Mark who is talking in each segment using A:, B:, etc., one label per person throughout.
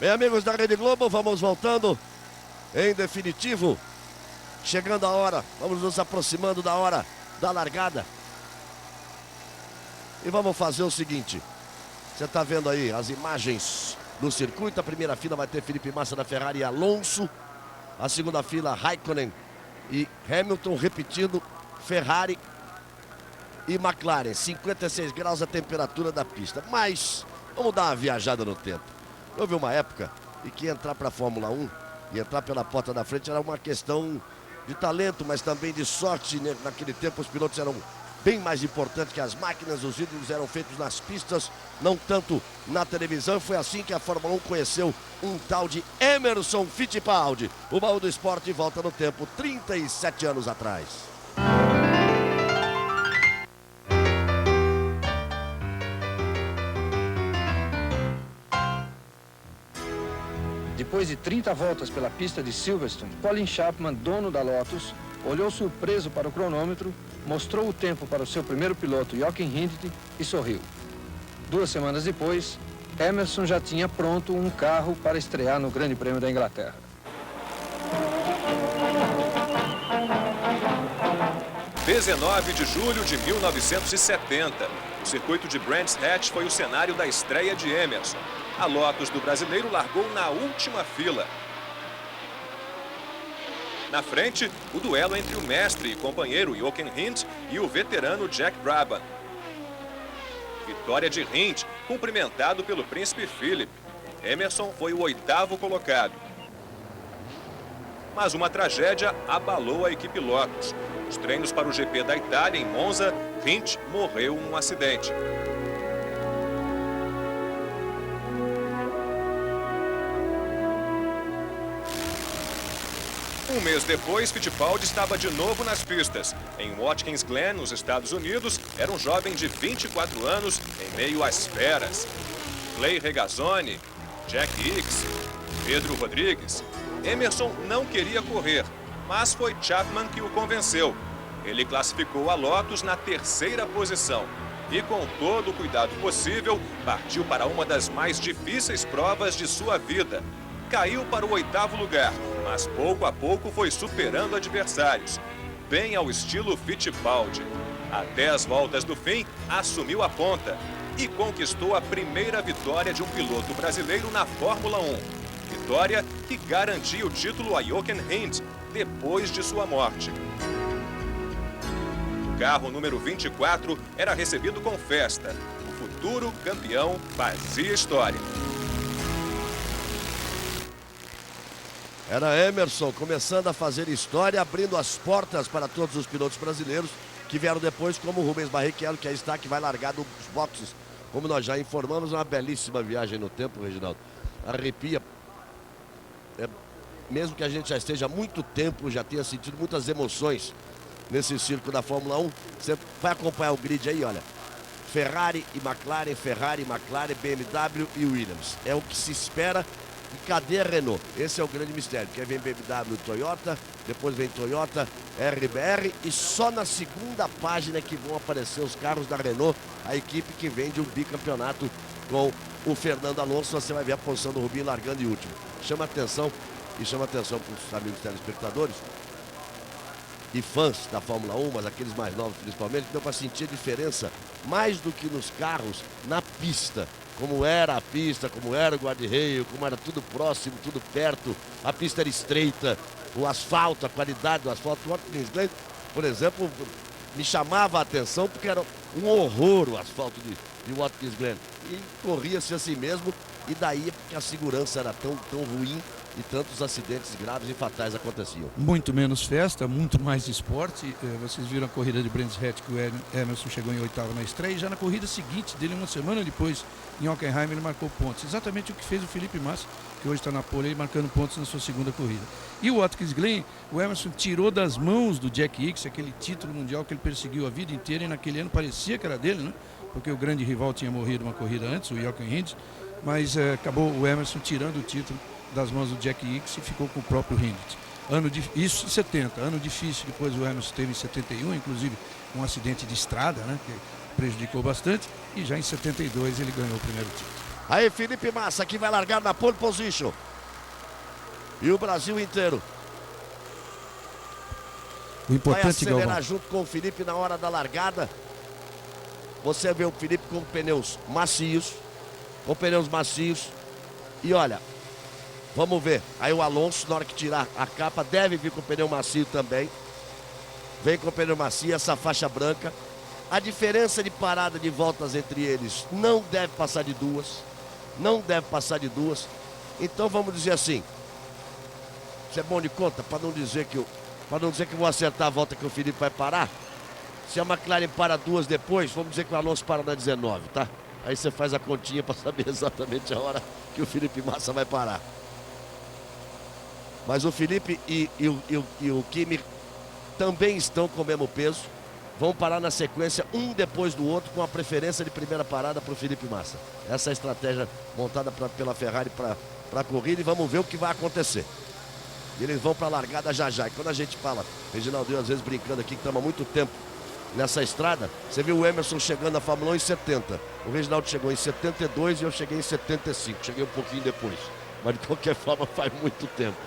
A: Bem, amigos da Rede Globo, vamos voltando em definitivo. Chegando a hora, vamos nos aproximando da hora da largada. E vamos fazer o seguinte. Você está vendo aí as imagens do circuito. A primeira fila vai ter Felipe Massa da Ferrari e Alonso. A segunda fila, Raikkonen e Hamilton, repetindo, Ferrari e McLaren. 56 graus a temperatura da pista. Mas vamos dar uma viajada no tempo. Houve uma época em que entrar para a Fórmula 1 e entrar pela porta da frente era uma questão de talento, mas também de sorte. Naquele tempo os pilotos eram bem mais importantes que as máquinas, os ídolos eram feitos nas pistas, não tanto na televisão. Foi assim que a Fórmula 1 conheceu um tal de Emerson Fittipaldi. O baú do esporte volta no tempo, 37 anos atrás.
B: Depois de 30 voltas pela pista de Silverstone, Colin Chapman, dono da Lotus, olhou surpreso para o cronômetro, mostrou o tempo para o seu primeiro piloto, Jochen Rindt, e sorriu. 2 semanas depois, Emerson já tinha pronto um carro para estrear no Grande Prêmio da Inglaterra.
C: – 19 de julho de 1970. O circuito de Brands Hatch foi o cenário da estreia de Emerson. A Lotus do brasileiro largou na última fila. Na frente, o duelo entre o mestre e companheiro Jochen Rindt e o veterano Jack Brabham. Vitória de Rindt, cumprimentado pelo príncipe Philip. Emerson foi o 8º colocado. Mas uma tragédia abalou a equipe Lotus. Nos treinos para o GP da Itália, em Monza, Rindt morreu num acidente. Um mês depois, Fittipaldi estava de novo nas pistas. Em Watkins Glen, nos Estados Unidos, era um jovem de 24 anos em meio às feras. Clay Regazzoni, Jack Hicks, Pedro Rodrigues. Emerson não queria correr, mas foi Chapman que o convenceu. Ele classificou a Lotus na 3ª posição e, com todo o cuidado possível, partiu para uma das mais difíceis provas de sua vida. Caiu para o 8º lugar, mas pouco a pouco foi superando adversários, bem ao estilo Fittipaldi. A 10 voltas do fim, assumiu a ponta e conquistou a primeira vitória de um piloto brasileiro na Fórmula 1. Vitória que garantia o título a Jochen Rindt depois de sua morte. O carro número 24 era recebido com festa. O futuro campeão fazia história.
A: Era Emerson começando a fazer história, abrindo as portas para todos os pilotos brasileiros que vieram depois, como o Rubens Barrichello, que aí está, que vai largar dos boxes. Como nós já informamos, uma belíssima viagem no tempo, Reginaldo. Arrepia. Mesmo que a gente já esteja há muito tempo, já tenha sentido muitas emoções nesse circo da Fórmula 1. Você vai acompanhar o grid aí, olha. Ferrari e McLaren, BMW e Williams. É o que se espera. E cadê a Renault? Esse é o grande mistério. Porque vem BMW e Toyota, depois vem Toyota, RBR e só na segunda página que vão aparecer os carros da Renault, a equipe que vem de um bicampeonato com o Fernando Alonso. Você vai ver a posição do Rubinho largando em último. Chama atenção para os amigos telespectadores e fãs da Fórmula 1, mas aqueles mais novos principalmente, deu para sentir a diferença mais do que nos carros, na pista. Como era a pista, como era o guarda-reio, como era tudo próximo, tudo perto, a pista era estreita, o asfalto, a qualidade do asfalto. O Watkins Glen, por exemplo, me chamava a atenção porque era um horror o asfalto de Watkins Glen. E corria-se assim mesmo, e daí porque a segurança era tão ruim e tantos acidentes graves e fatais aconteciam.
D: Muito menos festa, muito mais esporte. Vocês viram a corrida de Brands Hatch, que o Emerson chegou em 8º na estreia, e já na corrida seguinte dele, uma semana depois, em Hockenheim, ele marcou pontos. Exatamente o que fez o Felipe Massa, que hoje está na pole, marcando pontos na sua segunda corrida. E o Watkins Glen, o Emerson tirou das mãos do Jack Hicks aquele título mundial que ele perseguiu a vida inteira, e naquele ano parecia que era dele, né? Porque o grande rival tinha morrido uma corrida antes, o Jochen Rindt, mas acabou o Emerson tirando o título das mãos do Jack Hicks e ficou com o próprio Rindt. Isso em 70, ano difícil. Depois o Emerson teve em 71, inclusive um acidente de estrada, né, que prejudicou bastante, e já em 72 ele ganhou o primeiro título.
A: Aí Felipe Massa que vai largar na pole position. E o Brasil inteiro
D: O
A: vai
D: importante,
A: acelerar
D: Galvão,
A: junto com o Felipe na hora da largada. Você vê o Felipe com pneus macios. E olha, vamos ver. Aí o Alonso, na hora que tirar a capa, deve vir com pneu macio também. Vem com pneu macio, essa faixa branca. A diferença de parada de voltas entre eles não deve passar de 2. Então vamos dizer assim. Isso é bom de conta, para não dizer que eu vou acertar a volta que o Felipe vai parar. Se a McLaren para 2 depois, vamos dizer que o Alonso para na 19, tá? Aí você faz a continha para saber exatamente a hora que o Felipe Massa vai parar. Mas o Felipe e o Kimi também estão com o mesmo peso. Vão parar na sequência, um depois do outro, com a preferência de primeira parada para o Felipe Massa. Essa é a estratégia montada pela Ferrari para a corrida e vamos ver o que vai acontecer. Eles vão para a largada já. E quando a gente fala, Reginaldo, eu às vezes brincando aqui, que estamos há muito tempo nessa estrada, você viu o Emerson chegando na Fórmula 1 em 70. O Reginaldo chegou em 72 e eu cheguei em 75. Cheguei um pouquinho depois. Mas de qualquer forma faz muito tempo.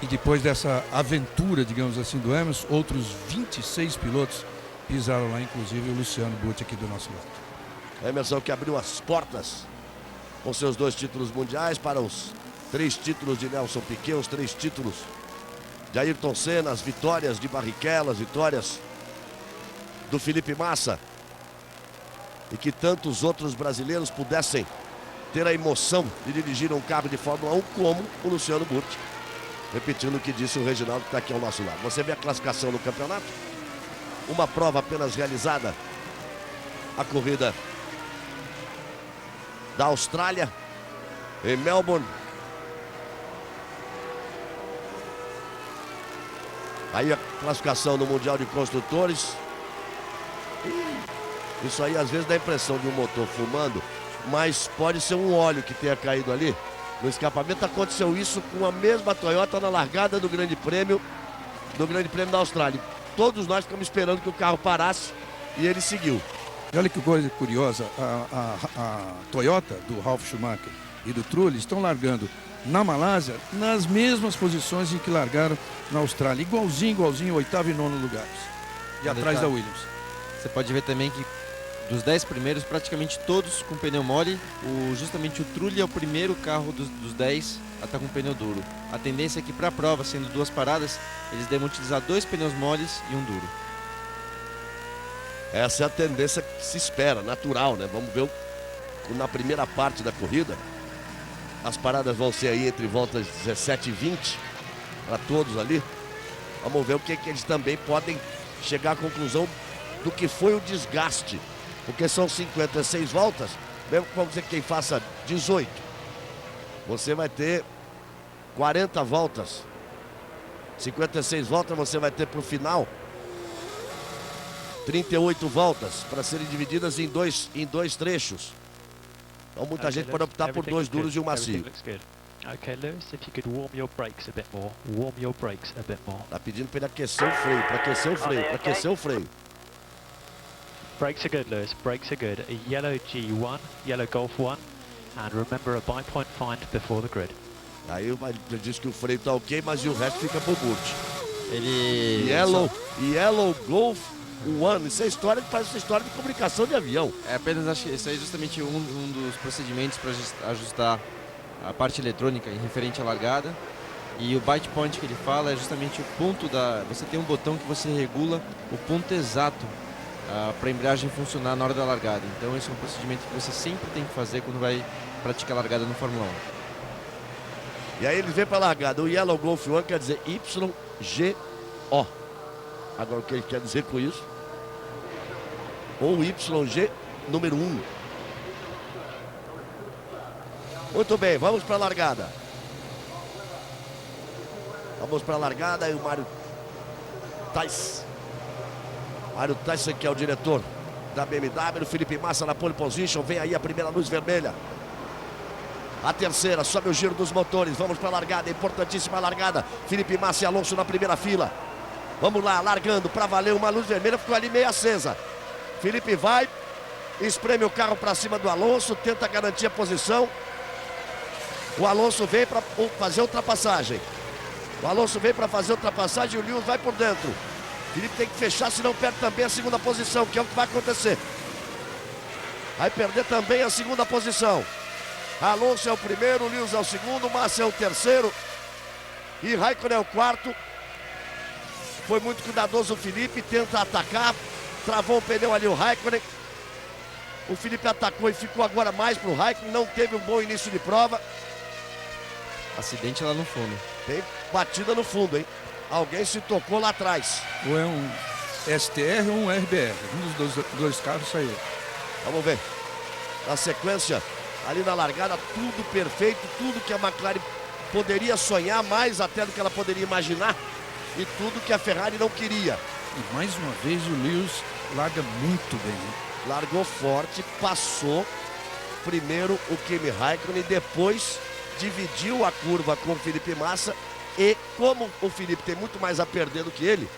D: e depois dessa aventura, digamos assim, do Emerson, outros 26 pilotos pisaram lá, inclusive o Luciano Burti aqui do nosso lado.
A: Emerson que abriu as portas com seus 2 títulos mundiais para os 3 títulos de Nelson Piquet, os 3 títulos de Ayrton Senna, as vitórias de Barrichello, as vitórias do Felipe Massa. E que tantos outros brasileiros pudessem ter a emoção de dirigir um carro de Fórmula 1 como o Luciano Burti. Repetindo o que disse o Reginaldo, que está aqui ao nosso lado. Você vê a classificação no campeonato. Uma prova apenas realizada. A corrida da Austrália, em Melbourne. Aí a classificação no Mundial de Construtores. Isso aí às vezes dá a impressão de um motor fumando, mas pode ser um óleo que tenha caído ali no escapamento. Aconteceu isso com a mesma Toyota na largada do Grande Prêmio da Austrália. Todos nós ficamos esperando que o carro parasse e ele seguiu.
D: E olha que coisa curiosa, a Toyota do Ralf Schumacher e do Trulli estão largando na Malásia nas mesmas posições em que largaram na Austrália, igualzinho, 8º e 9º lugares, e atrás da Williams.
E: Você pode ver também que dos 10 primeiros, praticamente todos com pneu mole. Justamente o Trulli é o primeiro carro dos 10 a estar com pneu duro. A tendência é que para a prova, sendo 2 paradas, eles devem utilizar 2 pneus moles e um duro.
A: Essa é a tendência que se espera, natural, né? Vamos ver na primeira parte da corrida. As paradas vão ser aí entre voltas 17 e 20 para todos ali. Vamos ver o que eles também podem chegar à conclusão do que foi o desgaste. Porque são 56 voltas, mesmo que vamos dizer que quem faça 18, você vai ter 40 voltas. 56 voltas você vai ter para o final 38 voltas para serem divididas em dois trechos. Então muita gente pode optar por 2 duros e um macio.
F: Okay, Lewis, if you could warm your brakes a bit more. Warm your brakes a bit more.
A: Tá pedindo para ele aquecer o freio, para aquecer o freio.
F: Brakes are good, Lewis. Brakes are good. A yellow G1, yellow Golf 1, and remember a bipoint find before the grid.
A: Aí ele diz que o freio tá ok, mas o resto fica pro Burti.
E: Ele...
A: Yellow Golf 1. Isso é história que parece história de comunicação de avião.
E: É apenas, acho que isso aí é justamente um dos procedimentos para ajustar a parte eletrônica em referente à largada. E o bite point que ele fala é justamente o ponto da... Você tem um botão que você regula o ponto exato para a embreagem funcionar na hora da largada. Então esse é um procedimento que você sempre tem que fazer quando vai praticar a largada no Fórmula 1.
A: E aí ele vem para a largada. O Yellow Golf 1 quer dizer YGO. Agora o que ele quer dizer com isso? Ou YG número 1. Muito bem, vamos para a largada. Vamos para a largada e o Mário Tyson. Mário Tyson, que é o diretor da BMW, o Felipe Massa na pole position. Vem aí a primeira luz vermelha. A terceira, sobe o giro dos motores. Vamos para a largada, importantíssima largada. Felipe Massa e Alonso na primeira fila. Vamos lá, largando para valer uma luz vermelha. Ficou ali meio acesa. Felipe vai espreme o carro para cima do Alonso, tenta garantir a posição. O Alonso vem para fazer ultrapassagem. O Alonso vem para fazer ultrapassagem e o Lewis vai por dentro. Felipe tem que fechar, senão perde também a segunda posição, que é o que vai acontecer. Vai perder também a segunda posição. Alonso é o primeiro, Lewis é o segundo, Massa é o terceiro e Raikkonen é o quarto. Foi muito cuidadoso o Felipe, tenta atacar, travou o pneu ali o Raikkonen. O Felipe atacou e ficou agora mais pro Raikkonen, não teve um bom início de prova.
E: Acidente lá no fundo.
A: Tem batida no fundo, hein? Alguém se tocou lá atrás.
D: Ou é um STR ou um RBR. Um dos dois carros saiu.
A: Vamos ver. Na sequência, ali na largada, tudo perfeito, tudo que a McLaren poderia sonhar, mais até do que ela poderia imaginar, e tudo que a Ferrari não queria.
D: E mais uma vez o Lewis larga muito bem. Hein?
A: Largou forte, passou primeiro o Kimi Raikkonen, depois dividiu a curva com o Felipe Massa, e como o Felipe tem muito mais a perder do que ele,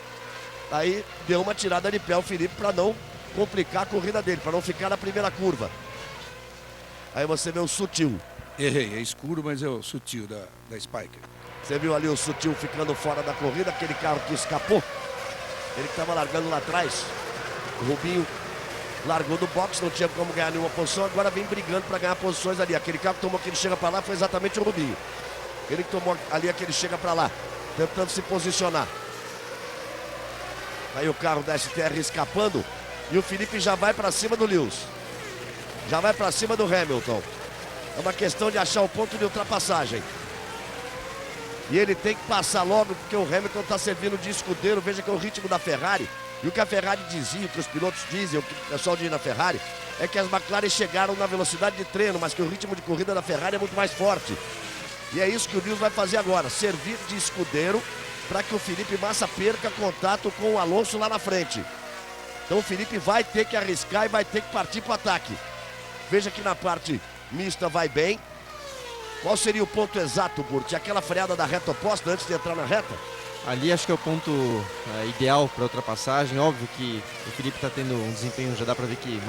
A: aí deu uma tirada de pé o Felipe para não complicar a corrida dele, para não ficar na primeira curva. Aí você vê o sutil.
D: Errei, é escuro, mas é o sutil da Spiker.
A: Você viu ali o sutil ficando fora da corrida, aquele carro que escapou, ele que estava largando lá atrás. O Rubinho largou do box, não tinha como ganhar nenhuma posição, agora vem brigando para ganhar posições ali. Aquele carro que tomou aquele chega para lá foi exatamente o Rubinho. Ele que tomou ali aquele chega para lá, tentando se posicionar. Aí o carro da STR escapando e o Felipe já vai para cima do Lewis. Já vai para cima do Hamilton. É uma questão de achar o ponto de ultrapassagem. E ele tem que passar logo, porque o Hamilton está servindo de escudeiro. Veja que é o ritmo da Ferrari. E o que a Ferrari dizia, o que os pilotos dizem, o que o pessoal diz na Ferrari, é que as McLaren chegaram na velocidade de treino, mas que o ritmo de corrida da Ferrari é muito mais forte. E é isso que o Lewis vai fazer agora, servir de escudeiro para que o Felipe Massa perca contato com o Alonso lá na frente. Então o Felipe vai ter que arriscar e vai ter que partir para o ataque. Veja que na parte mista vai bem. Qual seria o ponto exato, Burt? Aquela freada da reta oposta antes de entrar na reta?
E: Ali acho que é o ponto ideal para ultrapassagem. Óbvio que o Felipe está tendo um desempenho, já dá para ver que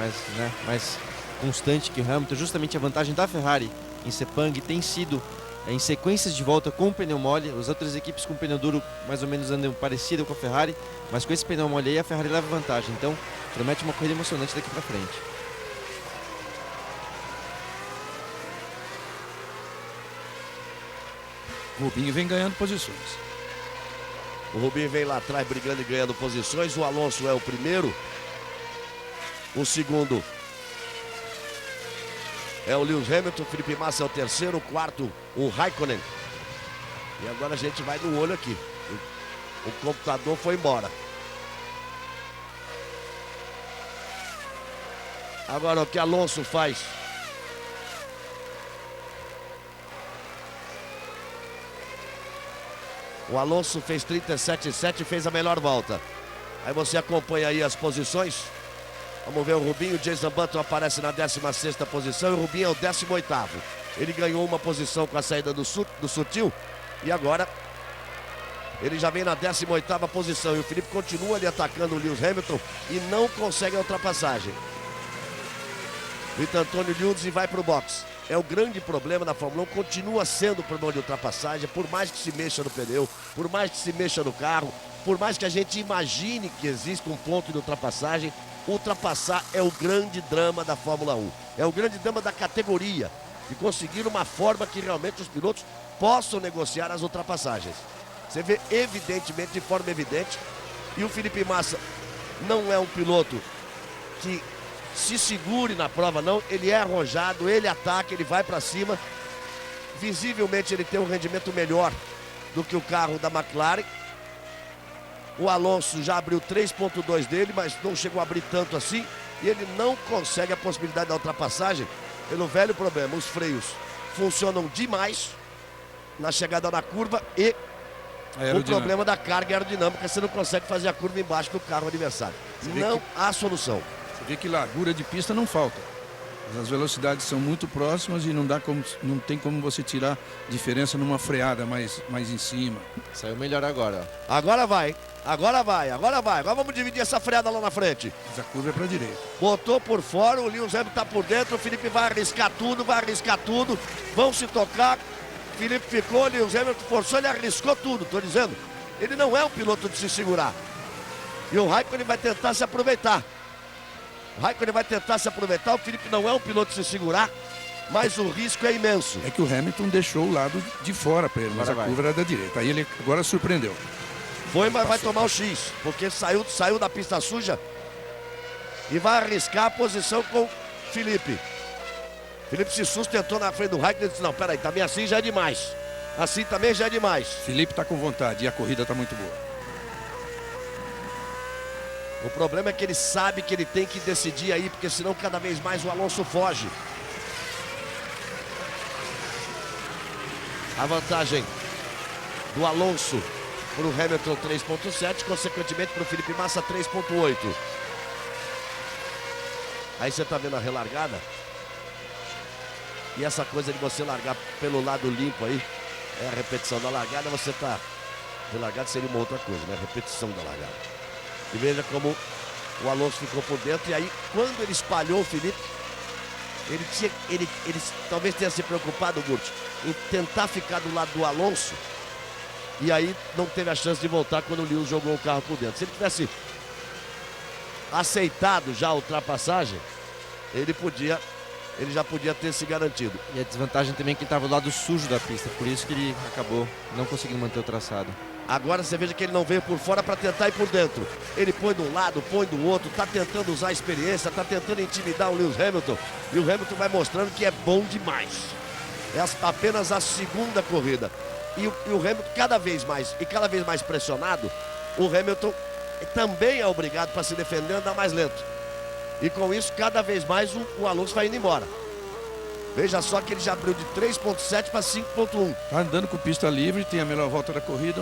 E: mais constante que o Hamilton. Justamente a vantagem da Ferrari em Sepang tem sido em sequências de volta com o pneu mole. As outras equipes com pneu duro mais ou menos andam parecido com a Ferrari, mas com esse pneu mole aí a Ferrari leva vantagem. Então promete uma corrida emocionante daqui para frente.
D: O Rubinho vem ganhando posições.
A: O Rubinho vem lá atrás brigando e ganhando posições. O Alonso é o primeiro. O segundo é o Lewis Hamilton. O Felipe Massa é o terceiro. O quarto, o Raikkonen. E agora a gente vai no olho aqui. O computador foi embora. Agora o que Alonso faz? O Alonso fez 37,7 e fez a melhor volta. Aí você acompanha aí as posições. Vamos ver o Rubinho. O Jason Button aparece na 16ª posição e o Rubinho é o 18º. Ele ganhou uma posição com a saída do Sutil. E agora ele já vem na 18ª posição. E o Felipe continua ali atacando o Lewis Hamilton e não consegue a ultrapassagem. Vitor Antônio Liudes vai para o box. É o grande problema da Fórmula 1, continua sendo o problema de ultrapassagem, por mais que se mexa no pneu, por mais que se mexa no carro, por mais que a gente imagine que existe um ponto de ultrapassagem, ultrapassar é o grande drama da Fórmula 1. É o grande drama da categoria, de conseguir uma forma que realmente os pilotos possam negociar as ultrapassagens. Você vê evidentemente, de forma evidente, e o Felipe Massa não é um piloto que se segure na prova, não. Ele é arrojado, ele ataca, ele vai para cima. Visivelmente ele tem um rendimento melhor do que o carro da McLaren. O Alonso já abriu 3.2 dele, mas não chegou a abrir tanto assim. E ele não consegue a possibilidade da ultrapassagem pelo velho problema. Os freios funcionam demais na chegada na curva e o problema da carga aerodinâmica. Você não consegue fazer a curva embaixo do carro adversário. Não há solução.
D: Você vê que largura de pista não falta. As velocidades são muito próximas e não tem como você tirar diferença numa freada mais em cima.
E: Saiu melhor agora.
A: Agora vai. Agora vai, agora vai. Agora vamos dividir essa freada lá na frente.
D: Mas a curva é para a direita.
A: Botou por fora, o Lewis Hamilton tá por dentro, o Felipe vai arriscar tudo. Vão se tocar. Felipe ficou, o Lewis Hamilton forçou, ele arriscou tudo, tô dizendo. Ele não é um piloto de se segurar. E o Raikkonen vai tentar se aproveitar. O Felipe não é um piloto de se segurar, mas o risco é imenso.
D: É que o Hamilton deixou o lado de fora para ele, mas
E: Agora
D: a curva era da direita. Aí ele agora surpreendeu.
A: Foi, mas vai tomar o X, porque saiu da pista suja e vai arriscar a posição com o Felipe. Felipe se sustentou na frente do Raikkonen e disse, não, peraí, também assim já é demais. Assim também já é demais.
D: Felipe está com vontade e a corrida está muito boa.
A: O problema é que ele sabe que ele tem que decidir aí, porque senão cada vez mais o Alonso foge. A vantagem do Alonso para o Hamilton 3.7, consequentemente para o Felipe Massa 3.8. Aí você está vendo a relargada. E essa coisa de você largar pelo lado limpo aí, é a repetição da largada, você tá... Relargada seria uma outra coisa, né? Repetição da largada. E veja como o Alonso ficou por dentro. E aí, quando ele espalhou o Felipe, ele talvez tenha se preocupado, Gurt, em tentar ficar do lado do Alonso. E aí não teve a chance de voltar quando o Lewis jogou o carro por dentro. Se ele tivesse aceitado já a ultrapassagem, ele já podia ter se garantido.
E: E a desvantagem também é que ele estava do lado sujo da pista, por isso que ele acabou não conseguindo manter o traçado.
A: Agora você veja que ele não veio por fora para tentar ir por dentro. Ele põe de um lado, põe do outro, tá tentando usar a experiência, tá tentando intimidar o Lewis Hamilton. E o Hamilton vai mostrando que é bom demais. É apenas a segunda corrida. E o Hamilton cada vez mais pressionado, o Hamilton também é obrigado para se defender, andar mais lento. E com isso, cada vez mais o Alonso vai indo embora. Veja só que ele já abriu de 3.7 para 5.1.
D: Tá andando com pista livre, tem a melhor volta da corrida,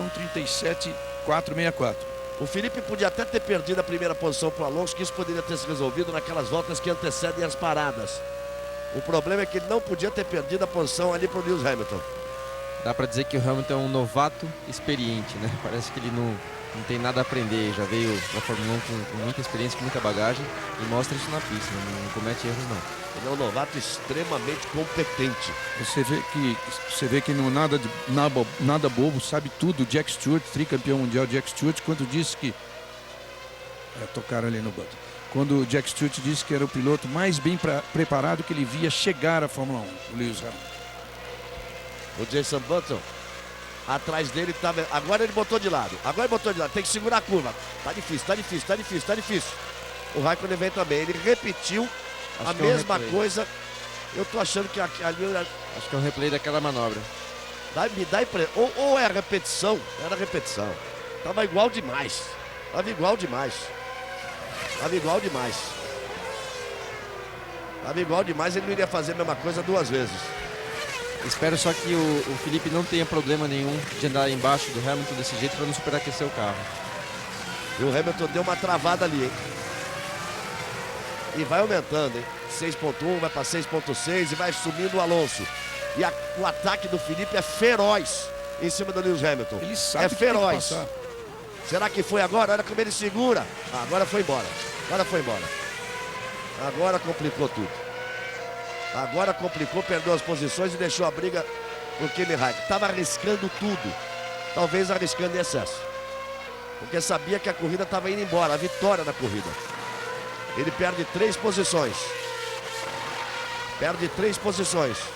D: 1:37.464.
A: O Felipe podia até ter perdido a primeira posição para o Alonso, que isso poderia ter se resolvido naquelas voltas que antecedem as paradas. O problema é que ele não podia ter perdido a posição ali para o Lewis Hamilton.
E: Dá pra dizer que o Hamilton é um novato experiente, né? Parece que ele não tem nada a aprender, já veio pra Fórmula 1 com muita experiência, com muita bagagem e mostra isso na pista, não comete erros não.
A: Ele é um novato extremamente competente.
D: Você vê que não nada bobo, sabe tudo. Jack Stewart, tricampeão mundial Jack Stewart, quando disse que... tocaram ali no botão. Quando o Jack Stewart disse que era o piloto mais bem preparado que ele via chegar à Fórmula 1, o Lewis Hamilton.
A: O Jenson Button, atrás dele estava... Agora ele botou de lado. Tem que segurar a curva. Tá difícil. O Raikkonen vem também. Ele repetiu a mesma coisa. Eu tô achando que ali...
E: Acho que é um replay daquela manobra.
A: Me dá impressão. Ou é a repetição. Era a repetição. Tava igual demais. Ele não iria fazer a mesma coisa duas vezes.
E: Espero só que o Felipe não tenha problema nenhum de andar embaixo do Hamilton desse jeito para não superaquecer o carro.
A: E o Hamilton deu uma travada ali, hein? E vai aumentando, hein? 6.1, vai para 6.6 e vai subindo o Alonso. E o ataque do Felipe é feroz em cima do Lewis Hamilton.
D: Ele sabe que
A: feroz.
D: tem que passar.
A: Será que foi agora? Olha como ele segura. Agora foi embora. Agora complicou tudo. Perdeu as posições e deixou a briga pro Kimi Raikkonen. Estava arriscando tudo. Talvez arriscando em excesso. Porque sabia que a corrida estava indo embora, a vitória da corrida. Ele perde 3 posições.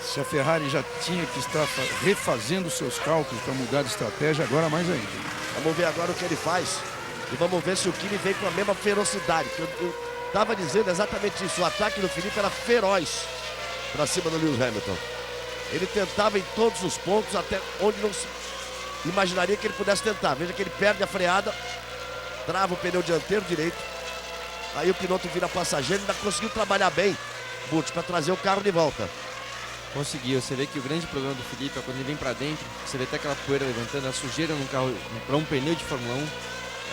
D: Se a Ferrari já tinha que estar refazendo seus cálculos para mudar de estratégia, agora mais ainda.
A: Vamos ver agora o que ele faz. E vamos ver se o Kimi vem com a mesma ferocidade. Eu estava dizendo exatamente isso. O ataque do Felipe era feroz para cima do Lewis Hamilton. Ele tentava em todos os pontos, até onde não se imaginaria que ele pudesse tentar. Veja que ele perde a freada, trava o pneu dianteiro direito. Aí o piloto vira passageiro, ainda conseguiu trabalhar bem, Butch, para trazer o carro de volta.
E: Conseguiu. Você vê que o grande problema do Felipe é quando ele vem para dentro, você vê até aquela poeira levantando, a sujeira no carro, para um pneu de Fórmula 1,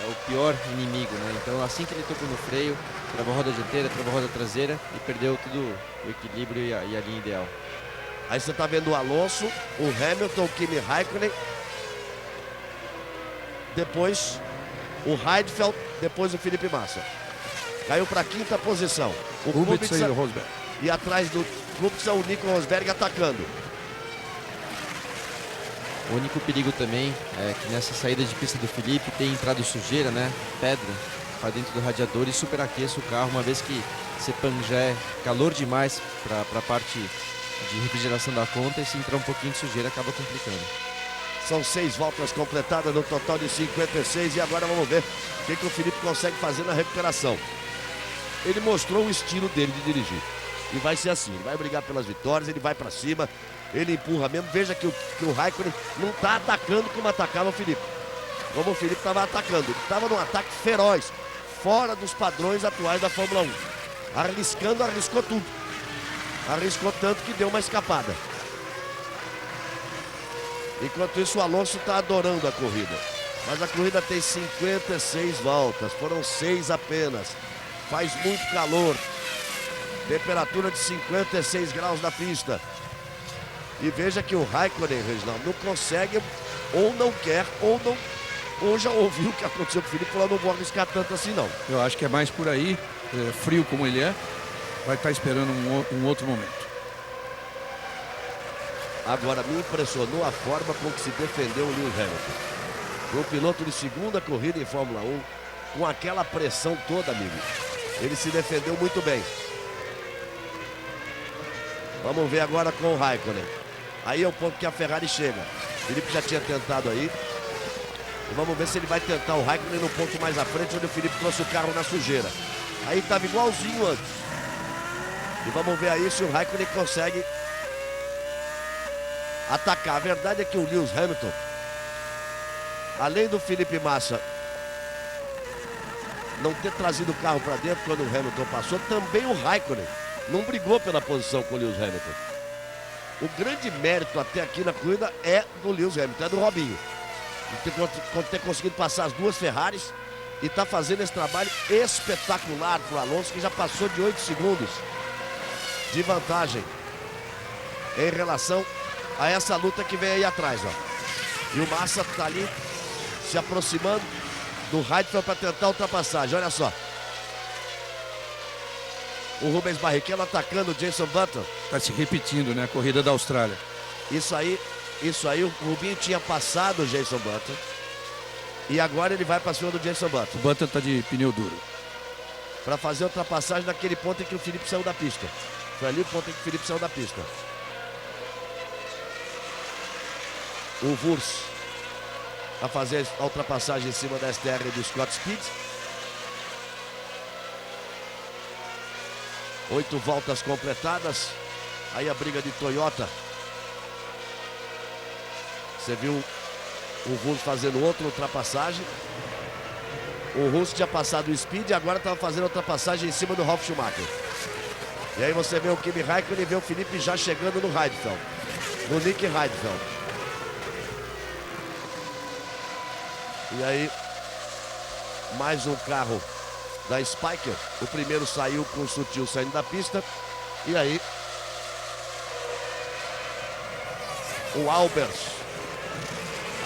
E: é o pior inimigo, né? Então assim que ele tocou no freio, travou a roda dianteira, travou a roda traseira e perdeu tudo o equilíbrio e a linha ideal.
A: Aí você está vendo o Alonso, o Hamilton, o Kimi Raikkonen. Depois o Heidfeld, depois o Felipe Massa. Caiu para a 5ª posição. O
D: Kubica e o
A: Kubica,
D: Rosberg.
A: e atrás do Kubica o Nico Rosberg atacando.
E: O único perigo também é que nessa saída de pista do Felipe tem entrado sujeira, né? Pedra para dentro do radiador e superaqueça o carro, uma vez que Sepang já é calor demais para a parte de refrigeração da conta, e se entrar um pouquinho de sujeira acaba complicando.
A: São 6 voltas completadas no total de 56 e agora vamos ver o que o Felipe consegue fazer na recuperação. Ele mostrou o estilo dele de dirigir e vai ser assim, ele vai brigar pelas vitórias, ele vai para cima, ele empurra mesmo. Veja que o Raikkonen não está atacando como atacava o Felipe, como o Felipe estava atacando, ele estava num ataque feroz, fora dos padrões atuais da Fórmula 1, arriscou tudo, arriscou tanto que deu uma escapada. Enquanto isso, o Alonso está adorando a corrida. Mas a corrida tem 56 voltas, foram 6 apenas. Faz muito calor. Temperatura de 56 graus na pista. E veja que o Raikkonen, Reginaldo, não consegue, ou não quer, ou já ouviu o que aconteceu com o Felipe, falou, não vou arriscar tanto assim não.
D: Eu acho que é mais por aí, frio como ele é, vai estar esperando um outro momento.
A: Agora, me impressionou a forma com que se defendeu o Lewis Hamilton. Um piloto de segunda corrida em Fórmula 1, com aquela pressão toda, amigo. Ele se defendeu muito bem. Vamos ver agora com o Raikkonen. Aí é o ponto que a Ferrari chega. O Felipe já tinha tentado aí. E vamos ver se ele vai tentar o Raikkonen no ponto mais à frente, onde o Felipe trouxe o carro na sujeira. Aí estava igualzinho antes. E vamos ver aí se o Raikkonen consegue atacar. A verdade é que o Lewis Hamilton, além do Felipe Massa não ter trazido o carro para dentro quando o Hamilton passou, também o Raikkonen não brigou pela posição com o Lewis Hamilton. O grande mérito até aqui na corrida é do Lewis Hamilton, é do Robinho, de ter conseguido passar as duas Ferraris e está fazendo esse trabalho espetacular para o Alonso, que já passou de 8 segundos de vantagem em relação a essa luta que vem aí atrás, ó. E o Massa está ali se aproximando do Heidfeld para tentar a ultrapassagem, olha só. O Rubens Barrichello atacando o Jenson Button.
D: Está se repetindo, né? A corrida da Austrália.
A: Isso aí, o Rubinho tinha passado o Jenson Button. E agora ele vai para cima do Jenson Button.
D: O Button está de pneu duro.
A: Para fazer a ultrapassagem naquele ponto em que o Felipe saiu da pista. Foi ali o ponto em que o Felipe saiu da pista. O Wurz a fazer a ultrapassagem em cima da STR do Scott Speed. 8 voltas completadas. Aí a briga de Toyota. Você viu o Wurz fazendo outra ultrapassagem. O Wurz tinha passado o Speed e agora estava fazendo a ultrapassagem em cima do Ralf Schumacher. E aí você vê o Kimi Raikkonen e vê o Felipe já chegando no Heidfeld, no Nick Heidfeld. E aí, mais um carro da Spiker. O primeiro saiu com o Sutil saindo da pista. E aí, o Albers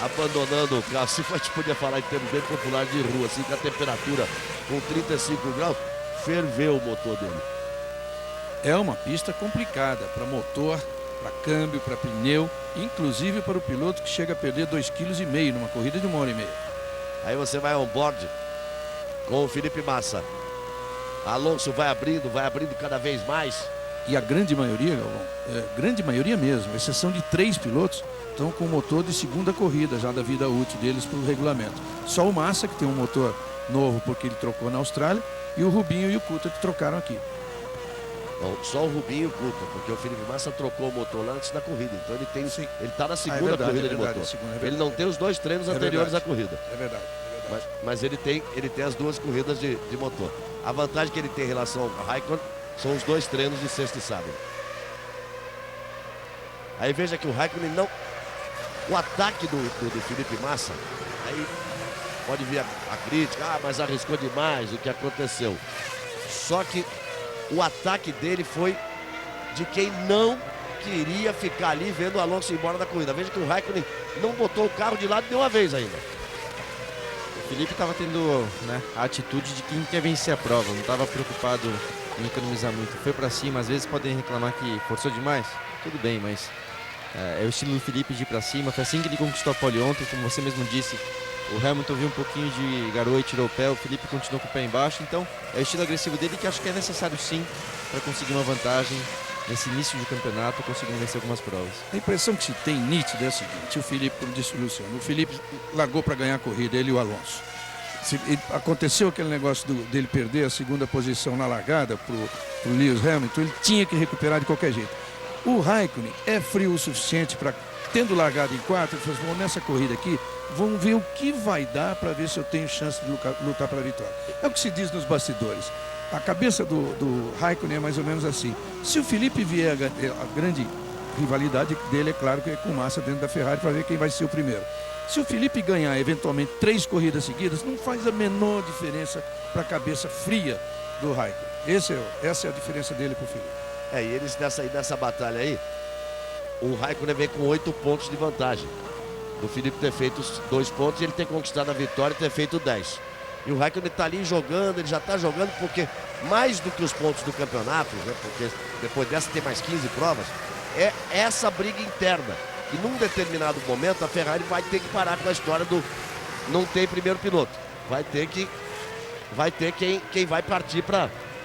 A: abandonando o carro. Assim a gente podia falar em termos bem populares de rua, assim, que a temperatura com 35 graus, ferveu o motor dele.
D: É uma pista complicada para motor, para câmbio, para pneu, inclusive para o piloto que chega a perder 2,5 kg numa corrida de 1h30.
A: Aí você vai on-board com o Felipe Massa. Alonso vai abrindo cada vez mais.
D: E a grande maioria, Galvão, grande maioria mesmo, exceção de 3 pilotos, estão com o motor de segunda corrida, já da vida útil deles para o regulamento. Só o Massa, que tem um motor novo porque ele trocou na Austrália, e o Rubinho e o Coulthard que trocaram aqui.
A: Não, só o Rubinho e o Coulthard, porque o Felipe Massa trocou o motor lá antes da corrida. Então ele tem, ele está na segunda corrida de motor. Ele não tem os 2 treinos anteriores à corrida.
D: É verdade.
A: Mas ele tem as 2 corridas de motor. A vantagem que ele tem em relação ao Raikkonen são os 2 treinos de sexta e sábado. Aí veja que o Raikkonen não... O ataque do Felipe Massa, aí pode vir a crítica, mas arriscou demais o que aconteceu. Só que o ataque dele foi de quem não queria ficar ali vendo o Alonso ir embora da corrida. Veja que o Raikkonen não botou o carro de lado nenhuma vez ainda.
E: Felipe estava tendo, né, a atitude de quem quer vencer a prova, não estava preocupado em economizar muito. Foi para cima, às vezes podem reclamar que forçou demais, tudo bem, mas é o estilo do Felipe de ir para cima. Foi assim que ele conquistou a pole ontem, como você mesmo disse. O Hamilton viu um pouquinho de garoa e tirou o pé, o Felipe continuou com o pé embaixo, então é o estilo agressivo dele que acho que é necessário sim para conseguir uma vantagem nesse início de campeonato, conseguindo vencer algumas provas.
D: A impressão que se tem nítida é a seguinte: o Felipe, como disse o Luciano, o Felipe largou para ganhar a corrida, ele e o Alonso. Aconteceu aquele negócio dele perder a segunda posição na largada para o Lewis Hamilton, ele tinha que recuperar de qualquer jeito. O Raikkonen é frio o suficiente para, tendo largado em quarto, ele falou assim: bom, nessa corrida aqui, vamos ver o que vai dar para ver se eu tenho chance de lutar pela vitória. É o que se diz nos bastidores. A cabeça do Raikkonen é mais ou menos assim: se o Felipe vier, a grande rivalidade dele, é claro, que é com Massa dentro da Ferrari para ver quem vai ser o primeiro. Se o Felipe ganhar eventualmente 3 corridas seguidas, não faz a menor diferença para a cabeça fria do Raikkonen. Essa é a diferença dele para o Felipe.
A: E eles nessa batalha aí, o Raikkonen vem com 8 pontos de vantagem. Do Felipe ter feito 2 pontos e ele ter conquistado a vitória e ter feito 10. E o Raikkonen está ali jogando, ele já está jogando porque mais do que os pontos do campeonato, né, porque depois dessa tem mais 15 provas, é essa briga interna. E num determinado momento a Ferrari vai ter que parar com a história do não tem primeiro piloto. Vai ter quem vai partir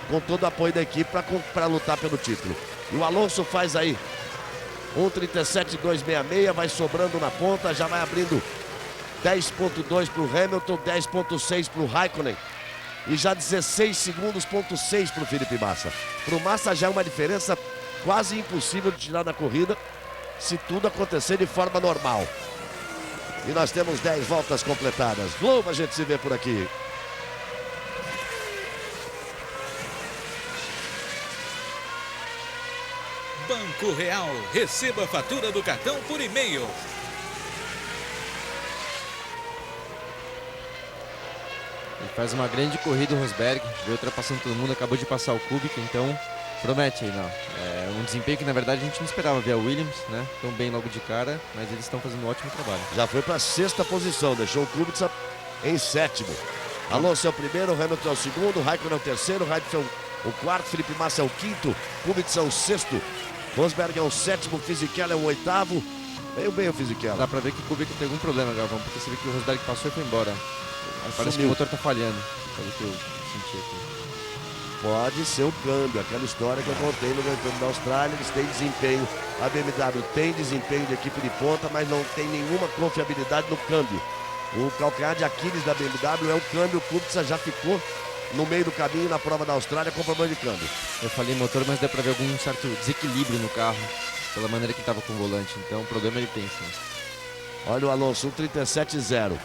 A: com todo o apoio da equipe para lutar pelo título. E o Alonso faz aí 1:37.266, vai sobrando na ponta, já vai abrindo 10.2 para o Hamilton, 10.6 para o Raikkonen e já 16 segundos.6 para o Felipe Massa. Para o Massa já é uma diferença quase impossível de tirar da corrida se tudo acontecer de forma normal. E nós temos 10 voltas completadas. Globo, a gente se vê por aqui.
G: Banco Real, receba a fatura do cartão por e-mail.
E: Ele faz uma grande corrida o Rosberg, veio ultrapassando todo mundo, acabou de passar o Kubica, então promete aí, não. É um desempenho que na verdade a gente não esperava ver a Williams, né? Tão bem logo de cara, mas eles estão fazendo um ótimo trabalho.
A: Já foi para a 6ª posição, deixou o Kubica em 7º. Alonso é o primeiro, Hamilton é o segundo, Raikkonen é o terceiro, Raikkonen é o quarto, Felipe Massa é o quinto, Kubica é o 6º, Rosberg é o 7º, Fisichella é o 8º. Veio bem o Fisichella.
E: Dá pra ver que o Kubica tem algum problema, Galvão, porque você vê que o Rosberg passou e foi embora. Parece
A: Sumiu.
E: que o motor tá falhando, pelo que eu senti aqui.
A: Pode ser o câmbio, aquela história que eu contei no Grande Prêmio da Austrália. Eles têm desempenho, a BMW tem desempenho de equipe de ponta, mas não tem nenhuma confiabilidade no câmbio. O calcanhar de Aquiles da BMW é o câmbio. O Kubica já ficou no meio do caminho na prova da Austrália com problema de câmbio.
E: Eu falei motor, mas dá pra ver algum certo desequilíbrio no carro, pela maneira que ele tava com o volante, então o problema ele tem sim.
A: Olha o Alonso, 1:37.0.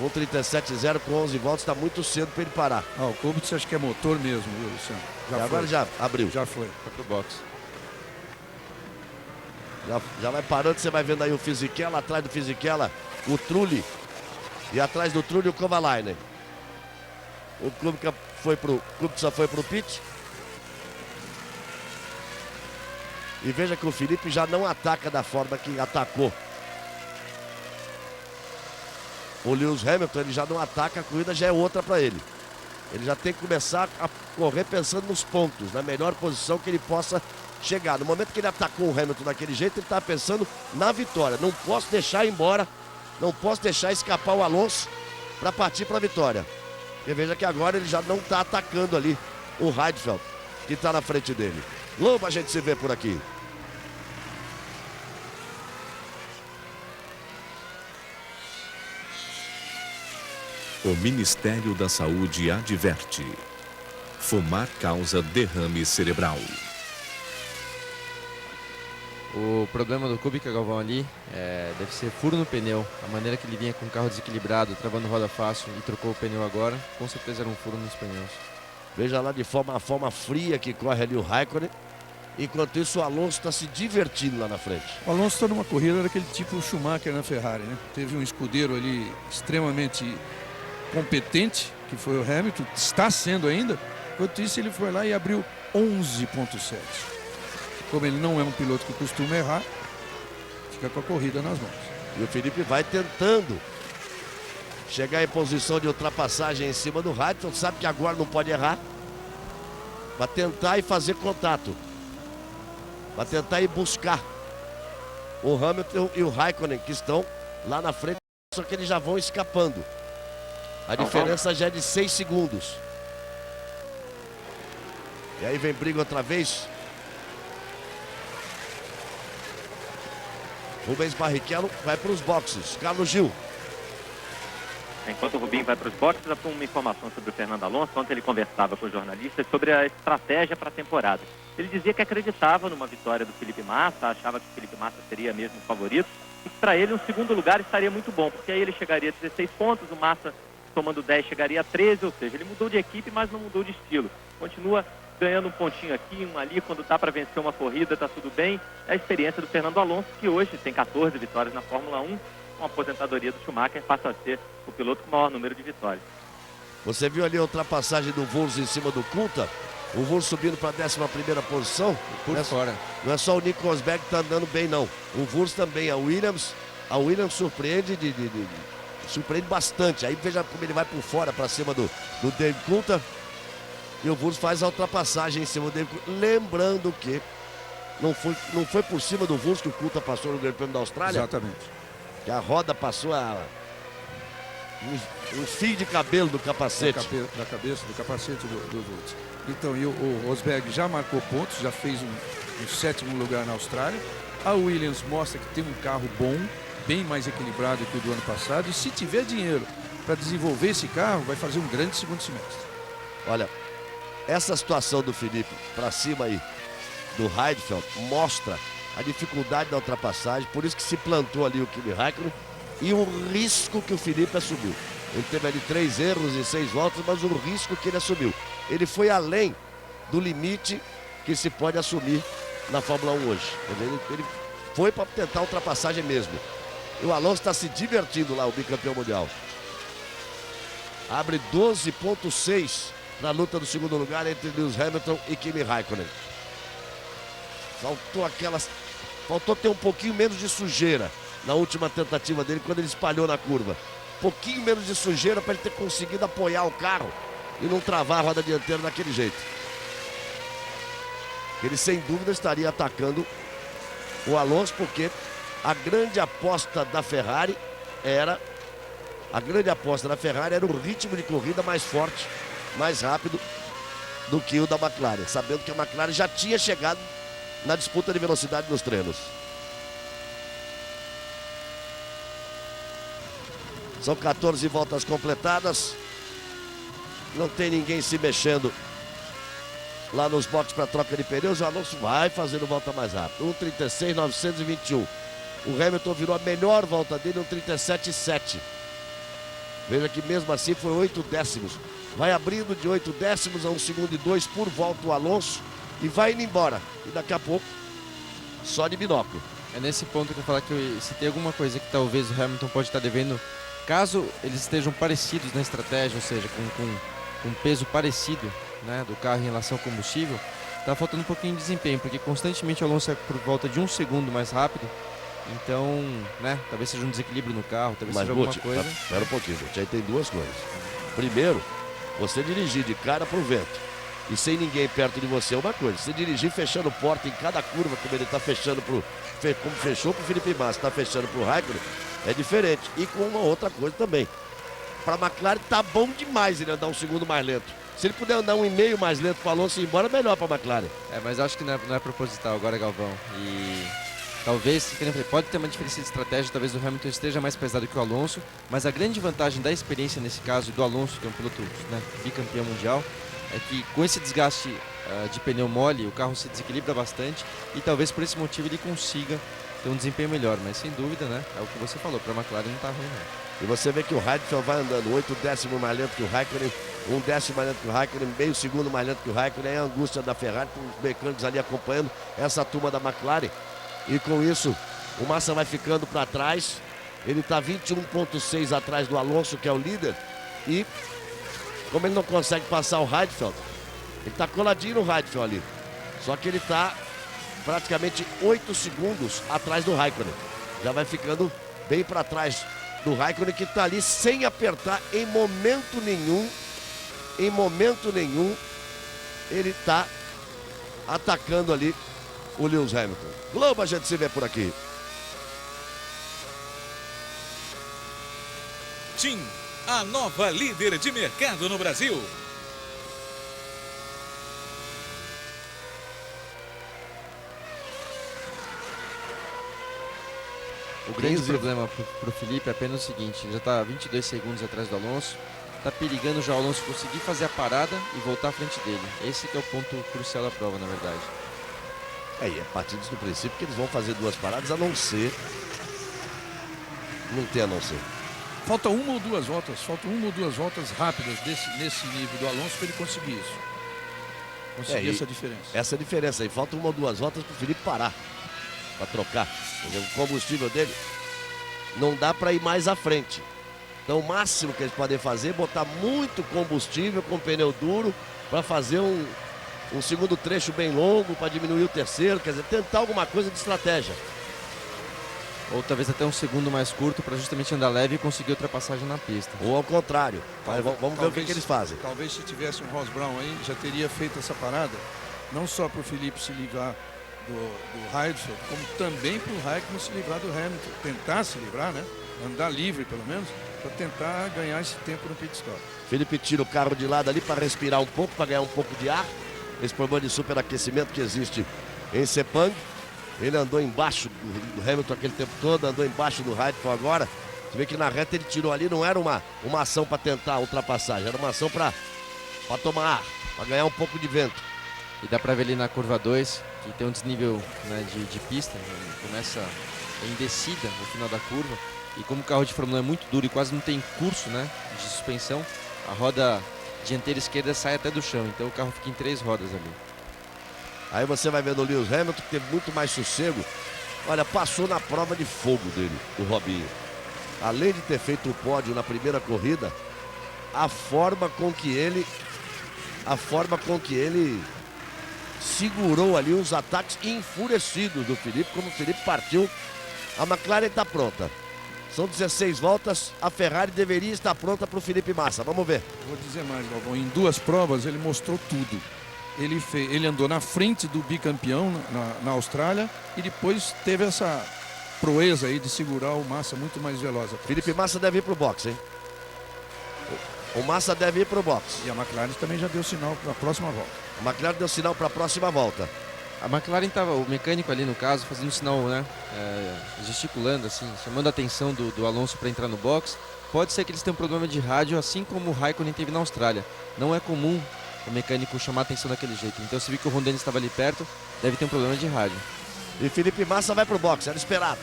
A: 1:37.0 com 11 voltas, está muito cedo para ele parar.
D: O Kubica acho que é motor mesmo, viu, Luciano?
A: Agora já abriu.
D: Já foi.
E: Foi pro box.
A: Já vai parando, você vai vendo aí o Fisichella, atrás do Fisichella, o Trulli. E atrás do Trulli o Kovalainen. O Kubica foi pro pit. E veja que o Felipe já não ataca da forma que atacou o Lewis Hamilton. Ele já não ataca, a corrida já é outra para ele. Ele já tem que começar a correr pensando nos pontos, na melhor posição que ele possa chegar. No momento que ele atacou o Hamilton daquele jeito, ele está pensando na vitória. Não posso deixar ir embora, não posso deixar escapar o Alonso para partir para a vitória. E veja que agora ele já não está atacando ali o Heidfeld, que está na frente dele. Lobo, a gente se vê por aqui.
H: O Ministério da Saúde adverte: fumar causa derrame cerebral.
E: O problema do Kubica, Galvão, ali deve ser furo no pneu. A maneira que ele vinha com o carro desequilibrado, travando roda fácil e trocou o pneu agora, com certeza era um furo nos pneus.
A: Veja lá de forma fria que corre ali o Raikkonen. Enquanto isso, o Alonso está se divertindo lá na frente.
D: O Alonso está numa corrida daquele tipo Schumacher na Ferrari, né? Teve um escudeiro ali extremamente competente, que foi o Hamilton, está sendo ainda. Enquanto isso, ele foi lá e abriu 11.7. Como ele não é um piloto que costuma errar, fica com a corrida nas mãos.
A: E o Felipe vai tentando chegar em posição de ultrapassagem em cima do Raikkonen, sabe que agora não pode errar, para tentar e fazer contato, para tentar ir buscar o Hamilton e o Raikkonen, que estão lá na frente, só que eles já vão escapando. A diferença já é de 6 segundos. E aí vem briga outra vez. Rubens Barrichello vai para os boxes. Carlos Gil.
I: Enquanto o Rubinho vai para os boxes, uma informação sobre o Fernando Alonso. Ontem ele conversava com os jornalistas sobre a estratégia para a temporada. Ele dizia que acreditava numa vitória do Felipe Massa, achava que o Felipe Massa seria mesmo o favorito, e que para ele um segundo lugar estaria muito bom, porque aí ele chegaria a 16 pontos, o Massa somando 10 chegaria a 13, ou seja, ele mudou de equipe, mas não mudou de estilo. Continua ganhando um pontinho aqui, um ali, quando dá para vencer uma corrida, tá tudo bem. É a experiência do Fernando Alonso, que hoje tem 14 vitórias na Fórmula 1, com a aposentadoria do Schumacher, passa a ser o piloto com o maior número de vitórias.
A: Você viu ali a ultrapassagem do Wurz em cima do Coulthard? O Wurz subindo para a 11ª posição.
E: Por fora.
A: Não é só o Nico Rosberg que está andando bem, não. O Wurz também, a Williams surpreende, surpreende bastante. Aí veja como ele vai por fora para cima do David Coulthard. E o Wurz faz a ultrapassagem em cima do David Coulthard. Lembrando que não foi por cima do Wurz que o Coulthard passou no Grande Prêmio da Austrália.
D: Exatamente.
A: Que a roda passou um fio de cabelo do capacete.
D: Da cabeça, do capacete do Wurz. Então, e o Rosberg já marcou pontos, já fez um 7º lugar na Austrália. A Williams mostra que tem um carro bom, bem mais equilibrado que o do ano passado. E se tiver dinheiro para desenvolver esse carro, vai fazer um grande segundo semestre.
A: Olha, essa situação do Felipe para cima aí do Heidfeld mostra a dificuldade da ultrapassagem, por isso que se plantou ali o Kimi Raikkonen e o risco que o Felipe assumiu. Ele teve ali 3 erros em 6 voltas, mas o risco que ele assumiu. Ele foi além do limite que se pode assumir na Fórmula 1 hoje. Ele foi para tentar a ultrapassagem mesmo. E o Alonso está se divertindo lá, o bicampeão mundial. Abre 12,6 na luta do segundo lugar entre Lewis Hamilton e Kimi Raikkonen. Faltou ter um pouquinho menos de sujeira na última tentativa dele, quando ele espalhou na curva. Um pouquinho menos de sujeira para ele ter conseguido apoiar o carro e não travar a roda dianteira daquele jeito. Ele sem dúvida estaria atacando o Alonso, porque a grande aposta da Ferrari era o ritmo de corrida mais forte, mais rápido do que o da McLaren, sabendo que a McLaren já tinha chegado na disputa de velocidade nos treinos. São 14 voltas completadas. Não tem ninguém se mexendo lá nos boxes para troca de pneus. O Alonso vai fazendo volta mais rápida. 1:36.921. O Hamilton virou a melhor volta dele, 1:37.7. Veja que mesmo assim foi 8 décimos. Vai abrindo de 8 décimos a 1 segundo e 2 por volta o Alonso e vai indo embora. E daqui a pouco, só de binóculo.
E: É nesse ponto que eu falo que se tem alguma coisa que talvez o Hamilton pode estar devendo, caso eles estejam parecidos na estratégia, ou seja, com um peso parecido, né, do carro em relação ao combustível, tá faltando um pouquinho de desempenho, porque constantemente o Alonso é por volta de 1 segundo mais rápido. Então, né, talvez seja um desequilíbrio no carro, talvez seja alguma coisa.
A: Espera um pouquinho, aí tem duas coisas. Primeiro, você dirigir de cara pro vento e sem ninguém perto de você é uma coisa. Você dirigir fechando porta em cada curva, como ele tá fechando como fechou pro Felipe Massa, tá fechando pro Raikkonen, é diferente. E com uma outra coisa também. Pra McLaren tá bom demais ele andar 1 segundo mais lento. Se ele puder andar 1,5 mais lento pro Alonso ir embora, melhor pra McLaren.
E: Mas acho que não é proposital agora, Galvão. E talvez, pode ter uma diferença de estratégia, talvez o Hamilton esteja mais pesado que o Alonso, mas a grande vantagem da experiência nesse caso do Alonso, que é um piloto, né, bicampeão mundial, é que com esse desgaste de pneu mole, o carro se desequilibra bastante e talvez por esse motivo ele consiga ter um desempenho melhor, mas sem dúvida, né, é o que você falou, para a McLaren não está ruim, não.
A: E você vê que o Heidfeld vai andando 8 décimos mais lento que o Raikkonen, 1 décimo mais lento que o Raikkonen, meio segundo mais lento que o Raikkonen, é a angústia da Ferrari, com os mecânicos ali acompanhando essa turma da McLaren. E com isso, o Massa vai ficando para trás, ele está 21,6 atrás do Alonso, que é o líder, e como ele não consegue passar o Heidfeld, ele está coladinho no Heidfeld ali, só que ele está praticamente 8 segundos atrás do Raikkonen, já vai ficando bem para trás do Raikkonen, que está ali sem apertar em momento nenhum. Em momento nenhum ele está atacando ali o Lewis Hamilton. Globo, a gente se vê por aqui.
G: TIM, a nova líder de mercado no Brasil.
E: O grande problema pro Felipe é apenas o seguinte, ele já está 22 segundos atrás do Alonso, está perigando já o Alonso conseguir fazer a parada e voltar à frente dele. Esse que é o ponto crucial da prova, na verdade.
A: É partindo do princípio que eles vão fazer 2 paradas, a não ser... Não tem a não ser.
D: Faltam uma ou duas voltas rápidas nesse nível do Alonso para ele conseguir isso. Conseguir essa diferença.
A: Essa diferença aí, falta 1 ou 2 voltas para o Felipe parar, para trocar. O combustível dele não dá para ir mais à frente. Então o máximo que eles podem fazer é botar muito combustível com pneu duro para fazer um segundo trecho bem longo, para diminuir o terceiro, quer dizer, tentar alguma coisa de estratégia.
E: Ou talvez até um segundo mais curto para justamente andar leve e conseguir ultrapassagem na pista.
A: Ou ao contrário. Vamos ver o que eles fazem.
D: Talvez se tivesse um Ross Brown aí, já teria feito essa parada, não só para o Felipe se livrar do Heidfeld, como também para o Raikkonen se livrar do Hamilton. Tentar se livrar, né? Andar livre pelo menos, para tentar ganhar esse tempo no pit stop.
A: Felipe tira o carro de lado ali para respirar um pouco, para ganhar um pouco de ar. Esse problema de superaquecimento que existe em Sepang. Ele andou embaixo do Hamilton aquele tempo todo, andou embaixo do Heidfeld agora. Você vê que na reta ele tirou ali, não era uma ação para tentar ultrapassagem, era uma ação para tomar ar, para ganhar um pouco de vento.
E: E dá para ver ali na curva 2, que tem um desnível, né, de pista, começa em descida no final da curva. E como o carro de Fórmula 1 é muito duro e quase não tem curso, né, de suspensão, a roda dianteira esquerda sai até do chão, então o carro fica em 3 rodas ali.
A: Aí você vai vendo o Lewis Hamilton, que teve muito mais sossego. Olha, passou na prova de fogo dele, o Robinho. Além de ter feito o pódio na primeira corrida, a forma com que ele segurou ali os ataques enfurecidos do Felipe, como o Felipe partiu. A McLaren está pronta. São 16 voltas, a Ferrari deveria estar pronta para o Felipe Massa. Vamos ver.
D: Vou dizer mais, Galvão, em 2 provas ele mostrou tudo. Ele andou na frente do bicampeão na Austrália e depois teve essa proeza aí de segurar o Massa muito mais veloz.
A: Felipe Massa deve ir para o boxe, hein? O Massa deve ir para o boxe.
D: E a McLaren também já deu sinal para a próxima volta.
A: A McLaren deu sinal para a próxima volta.
E: A McLaren estava, o mecânico ali no caso, fazendo sinal, né, gesticulando assim, chamando a atenção do Alonso para entrar no box. Pode ser que eles tenham um problema de rádio, assim como o Raikkonen teve na Austrália. Não é comum o mecânico chamar a atenção daquele jeito. Então se viu que o Ron Dennis estava ali perto, deve ter um problema de rádio.
A: E Felipe Massa vai pro boxe, era esperado.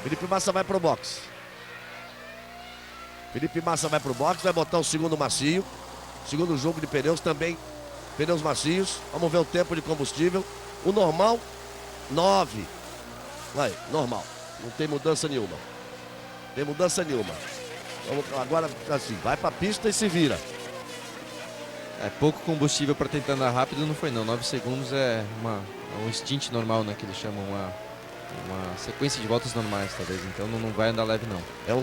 A: Felipe Massa vai pro boxe. Felipe Massa vai pro boxe, vai botar o segundo macio. Segundo jogo de pneus também, pneus macios. Vamos ver o tempo de combustível. O normal, 9. Vai, normal. Não tem mudança nenhuma. Tem mudança nenhuma. Vamos agora assim, vai pra pista e se vira.
E: É pouco combustível para tentar andar rápido, não foi não. 9 segundos é um stint normal, né, que eles chamam, uma sequência de voltas normais, talvez. Então não vai andar leve, não.
A: É um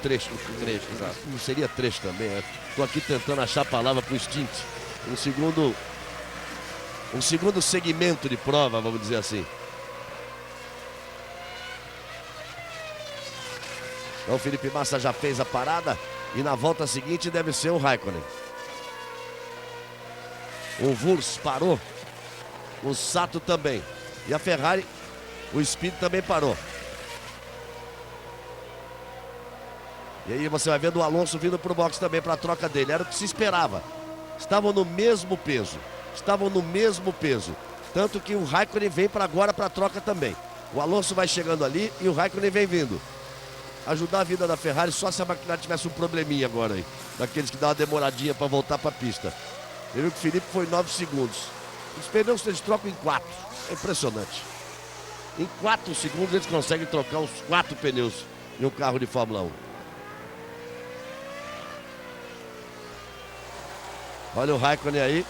A: trecho.
E: Trecho, exato.
A: Não seria trecho também, né? Tô aqui tentando achar a palavra pro stint. Um segundo segmento de prova, vamos dizer assim. Então o Felipe Massa já fez a parada e na volta seguinte deve ser o Raikkonen. O Wurz parou, o Sato também. E a Ferrari, o Speed também parou. E aí você vai vendo o Alonso vindo para o box também para a troca dele. Era o que se esperava. Estavam no mesmo peso. Tanto que o Raikkonen vem para agora para a troca também. O Alonso vai chegando ali e o Raikkonen vem vindo. Ajudar a vida da Ferrari só se a McLaren tivesse um probleminha agora aí. Daqueles que dá uma demoradinha para voltar para a pista. Ele viu que o Felipe foi 9 segundos. Os pneus eles trocam em 4. É impressionante. Em 4 segundos eles conseguem trocar os 4 pneus em um carro de Fórmula 1. Olha o Raikkonen aí.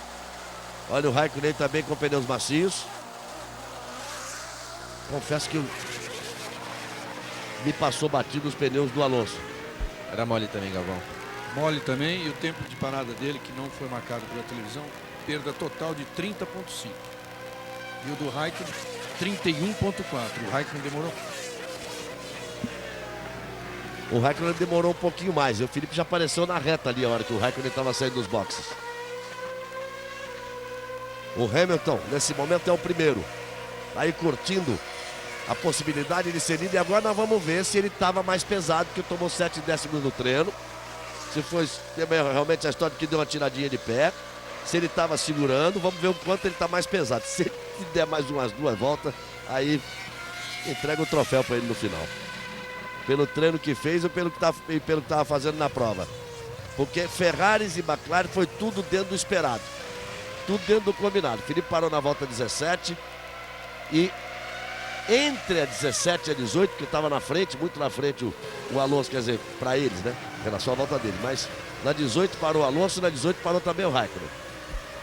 A: Olha o Raikkonen também com pneus macios. Confesso que me passou batido os pneus do Alonso.
E: Era mole também, Galvão.
D: Mole também, e o tempo de parada dele, que não foi marcado pela televisão, perda total de 30,5. E o do Raikkonen, 31,4. O Raikkonen demorou.
A: O Raikkonen demorou um pouquinho mais. O Felipe já apareceu na reta ali a hora que o Raikkonen estava saindo dos boxes. O Hamilton, nesse momento, é o primeiro. Aí curtindo a possibilidade de ser líder. E agora nós vamos ver se ele estava mais pesado, que tomou 7 décimos no treino. Se foi realmente a história que deu uma tiradinha de pé. Se ele estava segurando, vamos ver o quanto ele está mais pesado. Se ele der mais umas 2 voltas, aí entrega o troféu para ele no final. Pelo treino que fez ou pelo que estava fazendo na prova. Porque Ferraris e McLaren foi tudo dentro do esperado. Tudo dentro do combinado. Felipe parou na volta 17 e entre a 17 e a 18, que estava na frente, muito na frente o Alonso, quer dizer, para eles, né? Em relação à volta dele. Mas na 18 parou o Alonso, na 18 parou também o Raikkonen.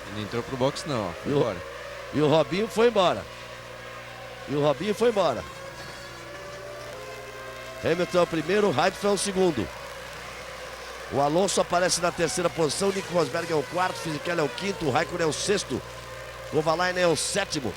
E: Ele não entrou pro box não, ó. Foi embora.
A: E o Robinho foi embora. Hamilton é o primeiro, o Raikkonen é o segundo. O Alonso aparece na terceira posição, o Nico Rosberg é o quarto, Fisichella é o quinto, o Raikkonen é o sexto, o Kovalainen é o sétimo.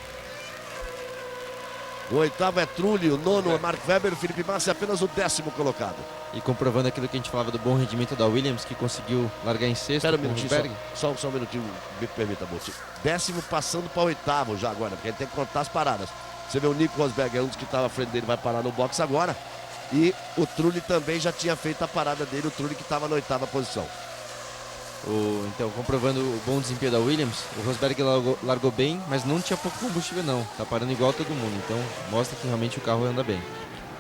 A: O oitavo é Trulli, o nono é Mark Webber, o Felipe Massa é apenas o 10º colocado.
E: E comprovando aquilo que a gente falava do bom rendimento da Williams, que conseguiu largar em sexto.
A: Espera um minutinho, só um minutinho, me permita, moço. 10º passando para o 8º já agora, porque ele tem que contar as paradas. Você vê o Nico Rosberg, é um dos que estava à frente dele, vai parar no box agora. E o Trulli também já tinha feito a parada dele, o Trulli que estava na 8ª posição.
E: Então, comprovando o bom desempenho da Williams, o Rosberg largou bem, mas não tinha pouco combustível não. Tá parando igual todo mundo, então mostra que realmente o carro anda bem.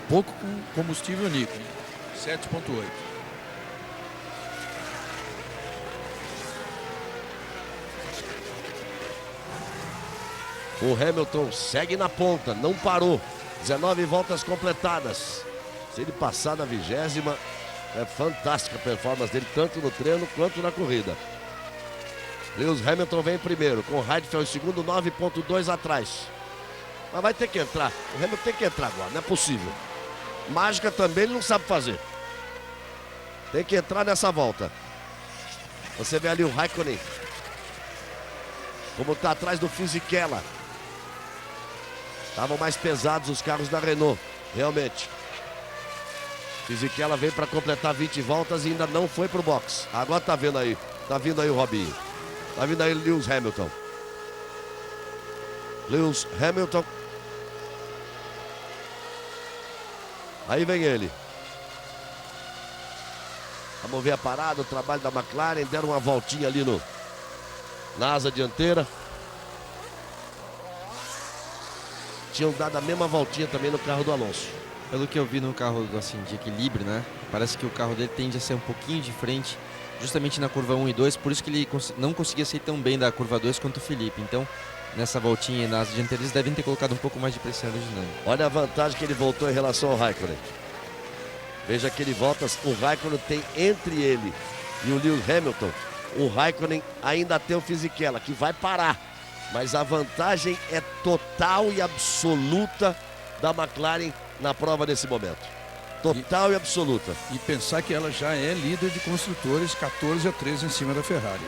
D: Pouco combustível, Nico. 7,8.
A: O Hamilton segue na ponta, não parou. 19 voltas completadas. Se ele passar na 20ª, é fantástica a performance dele, tanto no treino quanto na corrida. Lewis Hamilton vem primeiro, com o Heidfeld em segundo, 9,2 atrás. Mas vai ter que entrar. O Hamilton tem que entrar agora, não é possível. Mágica também ele não sabe fazer. Tem que entrar nessa volta. Você vê ali o Raikkonen, como está atrás do Fisichella. Estavam mais pesados os carros da Renault, realmente. Fisichella veio para completar 20 voltas e ainda não foi para o box. Agora tá vindo aí o Robinho. Tá vindo aí o Lewis Hamilton. Lewis Hamilton. Aí vem ele. Vamos ver a parada, o trabalho da McLaren. Deram uma voltinha ali na asa dianteira. Tinham dado a mesma voltinha também no carro do Alonso.
E: Pelo que eu vi no carro assim, de equilíbrio, né? Parece que o carro dele tende a ser um pouquinho de frente, justamente na curva 1 e 2, por isso que ele não conseguia sair tão bem da curva 2 quanto o Felipe. Então, nessa voltinha e nas dianteiras, eles devem ter colocado um pouco mais de pressão aerodinâmica.
A: Olha a vantagem que ele voltou em relação ao Raikkonen. Veja que ele volta, o Raikkonen tem entre ele e o Lewis Hamilton. O Raikkonen ainda tem o Fisichella, que vai parar. Mas a vantagem é total e absoluta da McLaren na prova nesse momento. Total e absoluta.
D: E pensar que ela já é líder de construtores, 14-13 em cima da Ferrari.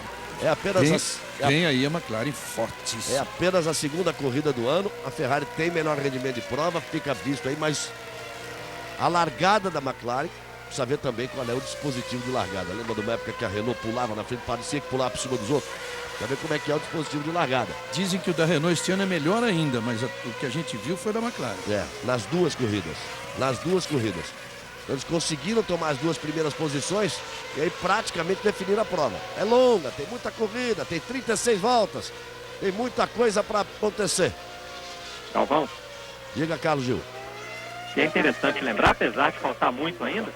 A: É apenas
D: vem aí a McLaren fortíssima.
A: É apenas a segunda corrida do ano. A Ferrari tem menor rendimento de prova, fica visto aí, mas a largada da McLaren, precisa ver também qual é o dispositivo de largada. Lembra de uma época que a Renault pulava na frente, parecia que pulava por cima dos outros? Precisa ver como é que é o dispositivo de largada.
D: Dizem que o da Renault este ano é melhor ainda, mas o que a gente viu foi da McLaren.
A: É, nas duas corridas. Eles conseguiram tomar as 2 primeiras posições e aí praticamente definiram a prova. É longa, tem muita corrida, tem 36 voltas, tem muita coisa para acontecer.
I: Galvão.
A: Diga, Carlos Gil.
I: E é interessante lembrar, apesar de faltar muito ainda,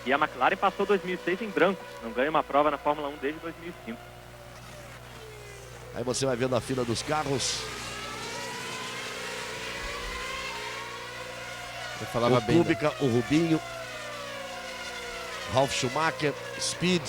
I: que a McLaren passou 2006 em branco, não ganha uma prova na Fórmula 1 desde 2005.
A: Aí você vai vendo a fila dos carros.
E: Eu falava bem.
A: Kubica, o Rubinho, Ralf Schumacher, Speed.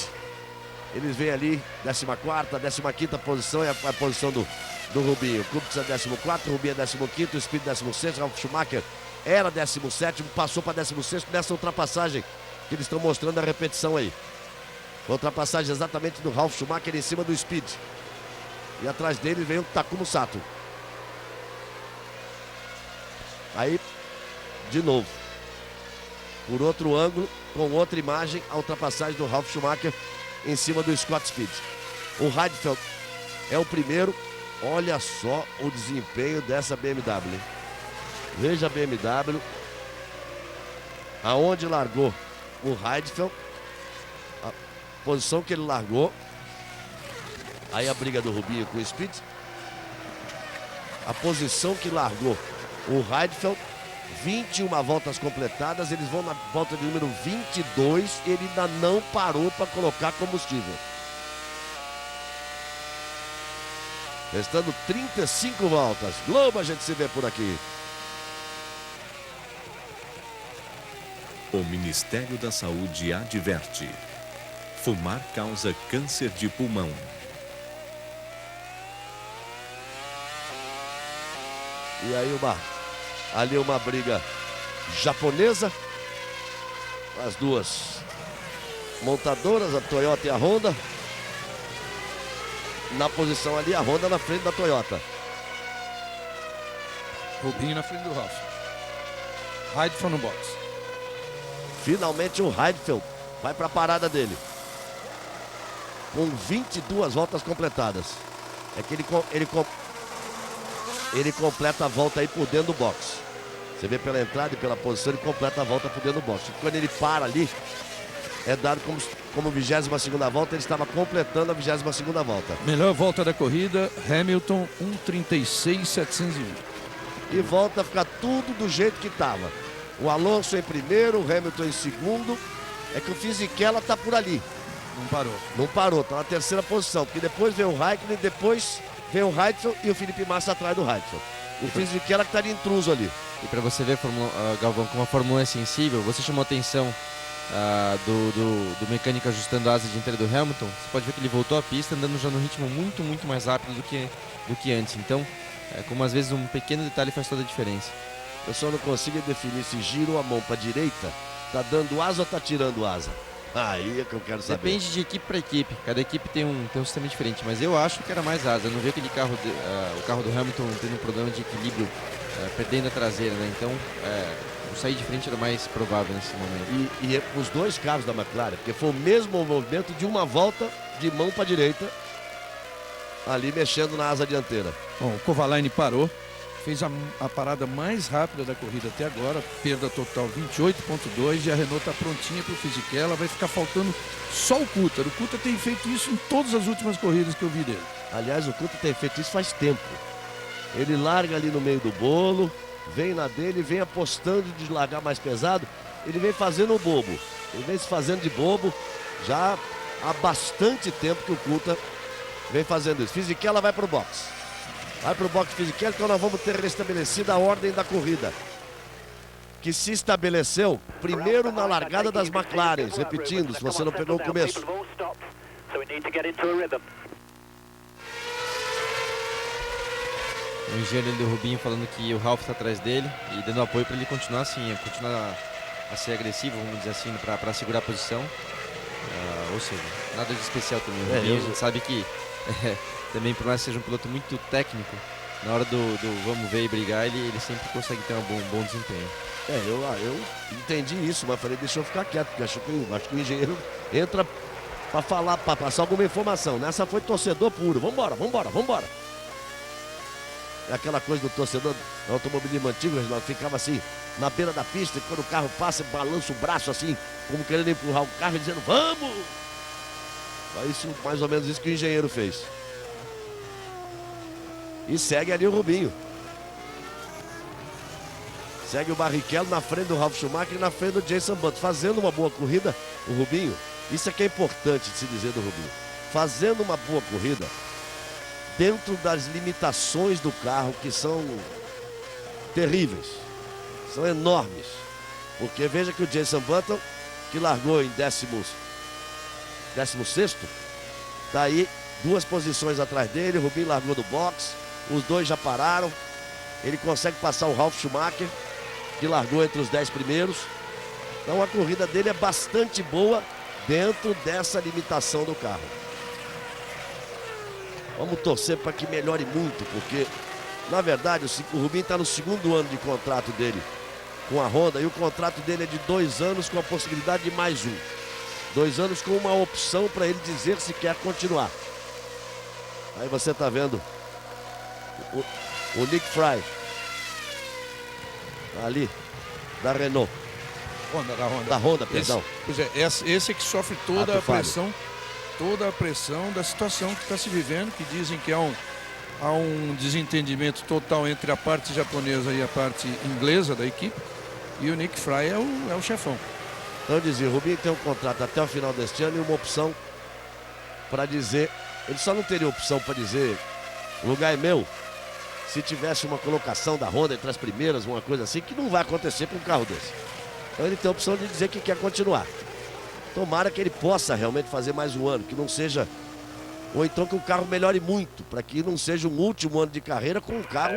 A: Eles vêm ali, 14ª, 15ª posição é a posição do Rubinho. Kubica é 14º, Rubinho é 15º, Speed 16º, Ralf Schumacher era 17º, passou para 16º nessa ultrapassagem que eles estão mostrando a repetição aí. Ultrapassagem exatamente do Ralf Schumacher em cima do Speed. E atrás dele vem o Takuma Sato. Aí, de novo, por outro ângulo, com outra imagem, a ultrapassagem do Ralf Schumacher em cima do Scott Speed. O Heidfeld é o primeiro. Olha só o desempenho dessa BMW. Veja a BMW. Aonde largou o Heidfeld. A posição que ele largou. Aí a briga do Rubinho com o Speed. A posição que largou o Heidfeld. 21 voltas completadas. Eles vão na volta de número 22. Ele ainda não parou para colocar combustível. Restando 35 voltas. Globo, a gente se vê por aqui.
H: O Ministério da Saúde adverte: fumar causa câncer de pulmão.
A: E aí ali uma briga japonesa. As duas montadoras, a Toyota e a Honda. Na posição ali, a Honda na frente da Toyota.
D: Rubinho na frente do Ralf. Heidfeld no box.
A: Finalmente o Heidfeld vai para a parada dele. Com 22 voltas completadas. É que ele completa a volta aí por dentro do box. Você vê pela entrada e pela posição, ele completa a volta por dentro do box. E quando ele para ali, é dado como 22ª volta, ele estava completando a 22ª volta.
D: Melhor volta da corrida, Hamilton 1:36.720.
A: E volta a ficar tudo do jeito que estava. O Alonso em primeiro, o Hamilton em segundo. É que o Fisichella está por ali.
D: Não parou.
A: Não parou, está na terceira posição. Porque depois vem o Raikkonen, depois vem o Heidfeld e o Felipe Massa atrás do Heidfeld. O Fisichella que estaria intruso ali.
E: E para você ver, Galvão, como a Fórmula 1 é sensível, você chamou a atenção do mecânico ajustando a asa dianteira do Hamilton. Você pode ver que ele voltou à pista andando já no ritmo muito mais rápido do que antes. Então, como às vezes um pequeno detalhe faz toda a diferença.
A: Eu só não consigo definir se gira a mão para a direita, tá dando asa ou tá tirando asa. Aí é que eu quero saber.
E: Depende de equipe para equipe. Cada equipe tem um sistema diferente, mas eu acho que era mais asa. Eu não vi aquele carro, o carro do Hamilton tendo um problema de equilíbrio, perdendo a traseira, né? Então, o sair de frente era mais provável nesse momento.
A: E os dois carros da McLaren, porque foi o mesmo movimento de uma volta de mão para a direita, ali mexendo na asa dianteira.
D: Bom, o Kovalainen parou, fez a parada mais rápida da corrida até agora, perda total 28.2, e a Renault está prontinha para o Fisichella, vai ficar faltando só o Coulter. O Coulter tem feito isso em todas as últimas corridas que eu vi dele.
A: Aliás, o Coulter tem feito isso faz tempo. Ele larga ali no meio do bolo, vem na dele, vem apostando de largar mais pesado, ele vem fazendo o bobo. Ele vem se fazendo de bobo já há bastante tempo que o Coulter vem fazendo isso. Fisichella vai para o box. Vai para o box Fisichella, então nós vamos ter restabelecida a ordem da corrida, que se estabeleceu primeiro na largada das McLarens. Repetindo, se você não pegou o começo.
E: O engenheiro do Rubinho falando que o Ralf está atrás dele e dando apoio para ele continuar assim, continuar a ser agressivo, vamos dizer assim, para segurar a posição. Ou seja, nada de especial também. O Rubinho, a gente sabe que também, por mais que seja um piloto muito técnico, na hora do vamos ver e brigar, ele sempre consegue ter um bom desempenho.
A: Eu entendi isso, mas falei, deixa eu ficar quieto, porque acho que o engenheiro entra para falar, para passar alguma informação. Nessa foi torcedor puro. Vambora. É aquela coisa do torcedor do automobilismo antigo, nós ficava assim, na beira da pista, e quando o carro passa, balança o braço assim, como querendo empurrar o carro, dizendo, vamos! É isso, mais ou menos isso que o engenheiro fez. E segue ali o Rubinho. Segue o Barrichello na frente do Ralf Schumacher e na frente do Jenson Button. Fazendo uma boa corrida, o Rubinho, isso é que é importante de se dizer do Rubinho. Fazendo uma boa corrida, dentro das limitações do carro, que são terríveis, são enormes. Porque veja que o Jenson Button, que largou em 16º, tá aí 2 posições atrás dele. O Rubinho largou do box, os dois já pararam. Ele consegue passar o Ralf Schumacher, que largou entre os 10 primeiros. Então a corrida dele é bastante boa dentro dessa limitação do carro. Vamos torcer para que melhore muito, porque na verdade o Rubinho está no segundo ano de contrato dele com a Honda e o contrato dele é de 2 anos com a possibilidade de mais um. 2 anos com uma opção para ele dizer se quer continuar. Aí você está vendo o Nick Fry ali da Renault. Da Honda, perdão.
D: Pois é, esse é que sofre toda a pressão da situação que está se vivendo, que dizem que há um desentendimento total entre a parte japonesa e a parte inglesa da equipe, e o Nick Fry é o chefão.
A: Então eu dizia, o Rubinho tem um contrato até o final deste ano e uma opção para dizer, ele só não teria opção para dizer, o lugar é meu, se tivesse uma colocação da Honda entre as primeiras, uma coisa assim, que não vai acontecer com um carro desse. Então ele tem a opção de dizer que quer continuar. Tomara que ele possa realmente fazer mais um ano, que não seja... Ou então que o carro melhore muito, para que não seja um último ano de carreira com um carro...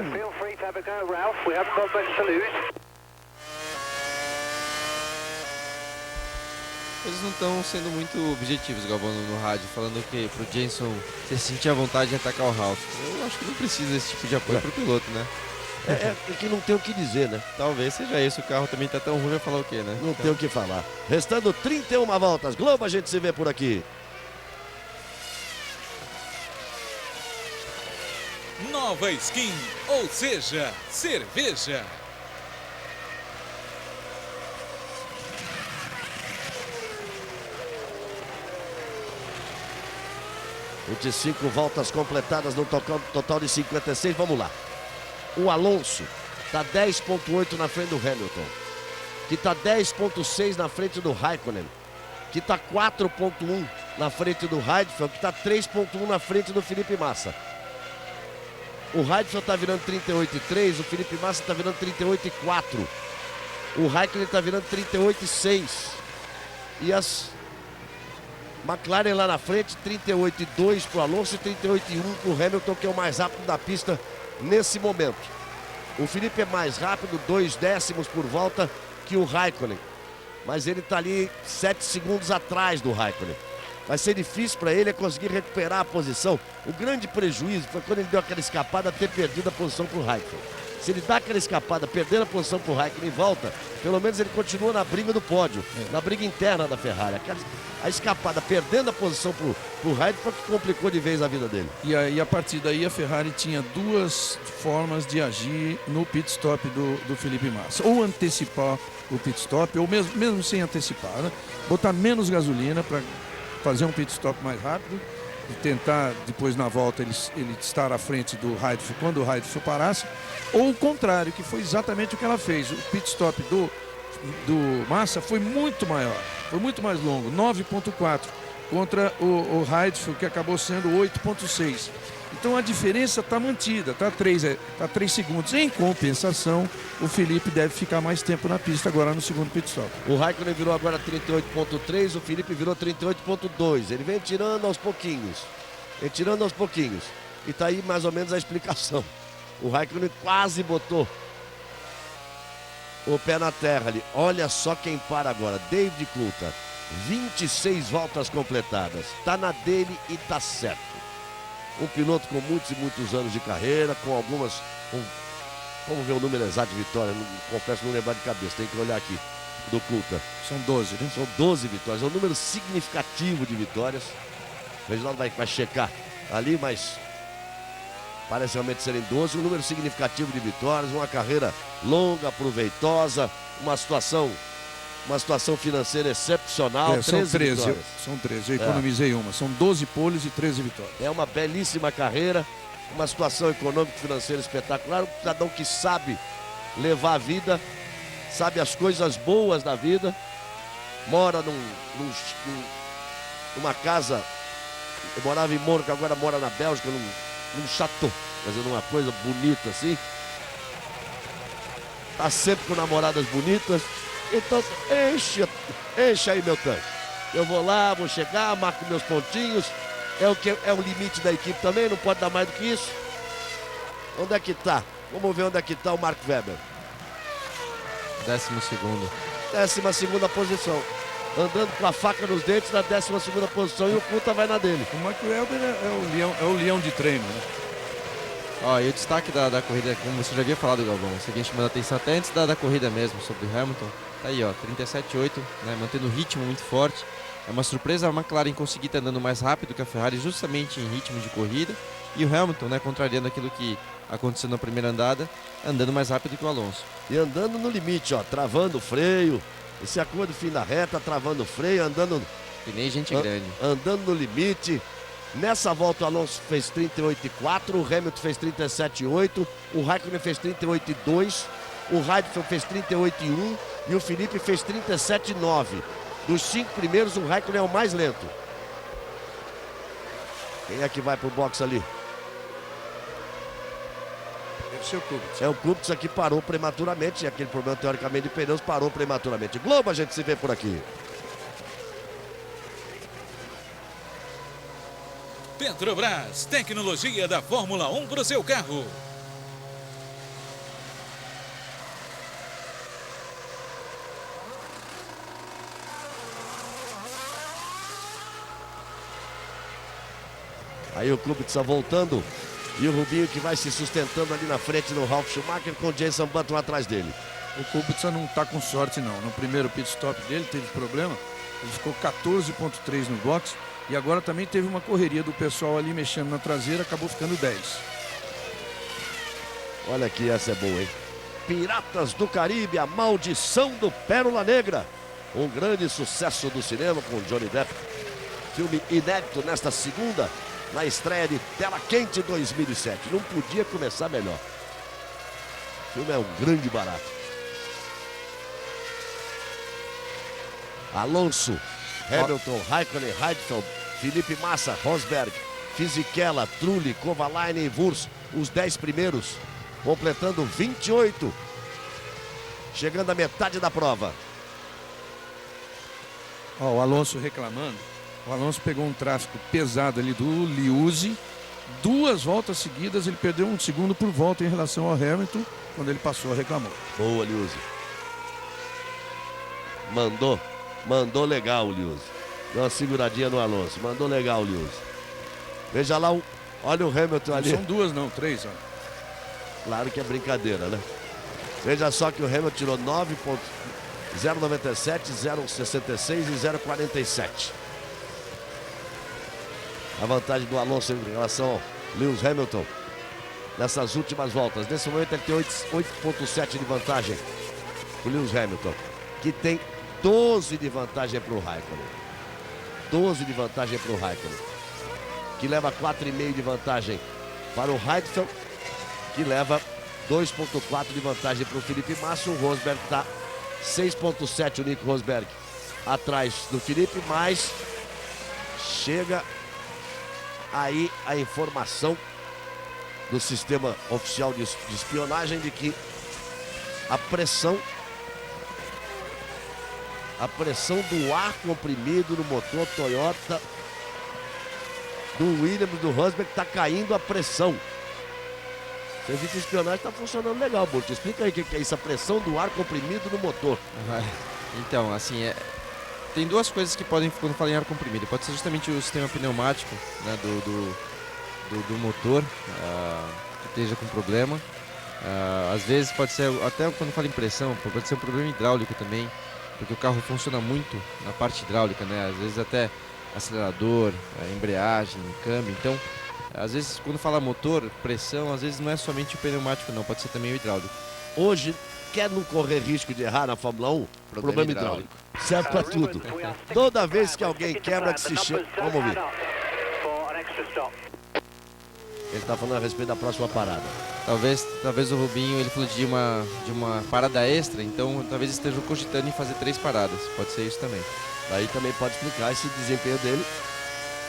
E: Eles não estão sendo muito objetivos, Galvão, no rádio, falando que pro Jenson se sentir à vontade de atacar o Ralf. Eu acho que não precisa desse tipo de apoio pro piloto, né?
A: É que não tem o que dizer, né?
E: Talvez seja isso, o carro também tá tão ruim, vai falar o quê, né?
A: Não tem o que falar. Restando 31 voltas. Globo, a gente se vê por aqui.
G: Nova Skin, ou seja, cerveja.
A: .25 voltas completadas no total de 56. Vamos lá. O Alonso está 10,8 na frente do Hamilton, que está 10,6 na frente do Raikkonen, que está 4,1 na frente do Heidfeld, que está 3,1 na frente do Felipe Massa. O Heidfeld está virando 38,3, o Felipe Massa está virando 38,4. O Raikkonen está virando 38,6. E as McLaren lá na frente, 38,2 para o Alonso e 38,1 para o Hamilton, que é o mais rápido da pista nesse momento. O Felipe é mais rápido, 2 décimos por volta que o Raikkonen. Mas ele está ali 7 segundos atrás do Raikkonen. Vai ser difícil para ele conseguir recuperar a posição. O grande prejuízo foi quando ele deu aquela escapada, ter perdido a posição para o Raikkonen. Se ele dá aquela escapada, perdendo a posição para o Raikkonen e volta, pelo menos ele continua na briga do pódio, na briga interna da Ferrari. A escapada, perdendo a posição para o Raikkonen, foi o que complicou de vez a vida dele.
D: E a partir daí a Ferrari tinha 2 formas de agir no pit stop do Felipe Massa. Ou antecipar o pit stop, ou mesmo sem antecipar, né? Botar menos gasolina para fazer um pit stop mais rápido, e tentar depois na volta ele estar à frente do Heidfeld quando o Heidfeld parasse, ou o contrário, que foi exatamente o que ela fez. O pit stop do Massa foi muito maior, foi muito mais longo, 9,4 contra o Heidfeld, que acabou sendo 8,6. Então a diferença está mantida, está 3 segundos. Em compensação, o Felipe deve ficar mais tempo na pista agora no segundo pit stop.
A: O Raikkonen virou agora 38,3, o Felipe virou 38,2. Ele vem tirando aos pouquinhos. E está aí mais ou menos a explicação. O Raikkonen quase botou o pé na terra ali. Olha só quem para agora, David Coulthard. 26 voltas completadas. Está na dele e está certo. Um piloto com muitos e muitos anos de carreira, com algumas... Vamos ver o número exato de vitórias, confesso não lembrar de cabeça, tem que olhar aqui, do Coulthard.
D: São 12, né?
A: São 12 vitórias, é um número significativo de vitórias. O Reginaldo vai checar ali, mas parece realmente serem 12, um número significativo de vitórias, uma carreira longa, proveitosa, uma situação financeira excepcional.
D: São 13
A: vitórias.
D: São 13, eu economizei uma. São 12 poles e 13 vitórias.
A: É uma belíssima carreira, uma situação econômica e financeira espetacular. Um cidadão que sabe levar a vida, sabe as coisas boas da vida, mora numa casa, eu morava em Mônaco, agora mora na Bélgica, num chateau, quer dizer, numa coisa bonita assim. Tá sempre com namoradas bonitas. Então, enche aí meu tanque. Eu vou lá, vou chegar, marco meus pontinhos. É o limite da equipe também, não pode dar mais do que isso. Onde é que tá? Vamos ver onde é que tá o Mark Webber.
E: 12º.
A: 12ª posição. Andando com a faca nos dentes na 12ª posição e o Kuta vai na dele.
D: O Michael Elber é o leão de treino, né?
E: Ó, e o destaque da corrida, como você já havia falado, Galvão, você vinha chamando a atenção até antes da corrida mesmo, sobre o Hamilton. Tá aí, ó, 37,8, né, mantendo um ritmo muito forte. É uma surpresa a McLaren conseguir estar andando mais rápido que a Ferrari, justamente em ritmo de corrida. E o Hamilton, né, contrariando aquilo que aconteceu na primeira andada, andando mais rápido que o Alonso.
A: E andando no limite, ó, travando o freio. Esse acordo fim da reta, travando o freio, andando...
E: Que nem gente grande.
A: Andando no limite. Nessa volta o Alonso fez 38,4, o Hamilton fez 37,8, o Raikkonen fez 38,2, o Heidfeld fez 38,1 e o Felipe fez 37,9. Dos 5 primeiros, o Raikkonen é o mais lento. Quem é que vai pro box ali?
D: Deve ser o Kubica.
A: É o Kubica que parou prematuramente, e aquele problema teoricamente de pneus parou prematuramente. Globo, a gente se vê por aqui.
G: Petrobras, tecnologia da Fórmula 1 para o seu carro.
A: Aí o Kubica voltando e o Rubinho que vai se sustentando ali na frente no Ralf Schumacher com o Jenson Button atrás dele.
D: O Kubica não tá com sorte não. No primeiro pit stop dele teve problema. Ele ficou 14,3 no box. E agora também teve uma correria do pessoal ali mexendo na traseira, acabou ficando 10.
A: Olha que essa é boa, hein? Piratas do Caribe, a maldição do Pérola Negra. Um grande sucesso do cinema com Johnny Depp. Filme inédito nesta segunda, na estreia de Tela Quente 2007. Não podia começar melhor. O filme é um grande barato. Alonso, Hamilton, Raikkonen, Heidfeld, Felipe Massa, Rosberg, Fisichella, Trulli, Kovalainen e Wurz, os 10 primeiros, completando 28, chegando à metade da prova.
D: Ó, o Alonso reclamando. O Alonso pegou um tráfego pesado ali do Liuzzi. 2 voltas seguidas, ele perdeu 1 segundo por volta em relação ao Hamilton, quando ele passou, reclamou.
A: Boa, Liuzzi. Mandou legal o Liuzzi. Deu uma seguradinha no Alonso. Mandou legal o Liuzzi. Veja lá, olha o Hamilton ali.
D: Não são 2 não, 3, ó.
A: Claro que é brincadeira, né? Veja só que o Hamilton tirou 9,097, 0,66 e 0,47. A vantagem do Alonso em relação ao Lewis Hamilton nessas últimas voltas. Nesse momento ele tem 8,7 de vantagem o Lewis Hamilton, que tem 12 de vantagem para o Raikkonen. 12 de vantagem para o Raikkonen, que leva 4,5 de vantagem para o Heidfeld, que leva 2,4 de vantagem para o Felipe Massa. O Rosberg está 6,7 o Nico Rosberg atrás do Felipe, mas chega aí a informação do sistema oficial de espionagem de que a pressão do ar comprimido no motor Toyota do Williams, do Rosberg, está caindo a pressão. O serviço de espionagem está funcionando legal, Burt. Explica aí o que é isso, a pressão do ar comprimido no motor.
E: Então, assim, tem 2 coisas que podem, quando fala em ar comprimido, pode ser justamente o sistema pneumático, né, do motor que esteja com problema. Às vezes pode ser, até quando fala em pressão, pode ser um problema hidráulico também, porque o carro funciona muito na parte hidráulica, né? Às vezes até acelerador, embreagem, câmbio. Então, às vezes quando fala motor, pressão, às vezes não é somente o pneumático não, pode ser também o hidráulico.
A: Hoje, quer não correr risco de errar na Fórmula 1? Problema hidráulico. Serve pra tudo. Toda vez que alguém quebra que se chega... Vamos ouvir. Ele tá falando a respeito da próxima parada.
E: Talvez o Rubinho, ele falou de uma parada extra, então talvez estejam cogitando em fazer 3 paradas. Pode ser isso também.
A: Daí também pode explicar esse desempenho dele.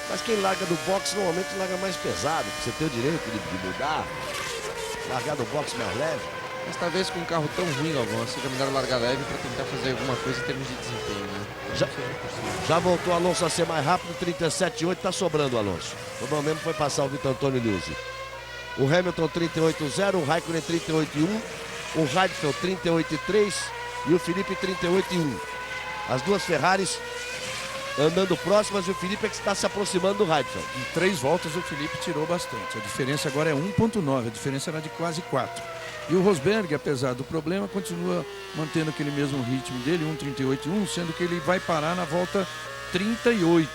A: Mas quem larga do box normalmente larga mais pesado. Você tem o direito de mudar, largar do box mais leve.
E: Mas talvez com um carro tão ruim, Galvão, seja melhor largar leve para tentar fazer alguma coisa em termos de desempenho, né?
A: Já voltou o Alonso a ser mais rápido, 37,8, tá sobrando o Alonso. O problema mesmo foi passar o Vitor Antônio Liuzzi. O Hamilton 38,0, o Raikkonen 38,1, o Heidfeld 38,3 e o Felipe 38,1. As duas Ferraris andando próximas e o Felipe é que está se aproximando do Heidfeld.
D: Em 3 voltas o Felipe tirou bastante. A diferença agora é 1,9, a diferença era de quase 4. E o Rosberg, apesar do problema, continua mantendo aquele mesmo ritmo dele, 1,38,1, sendo que ele vai parar na volta 38.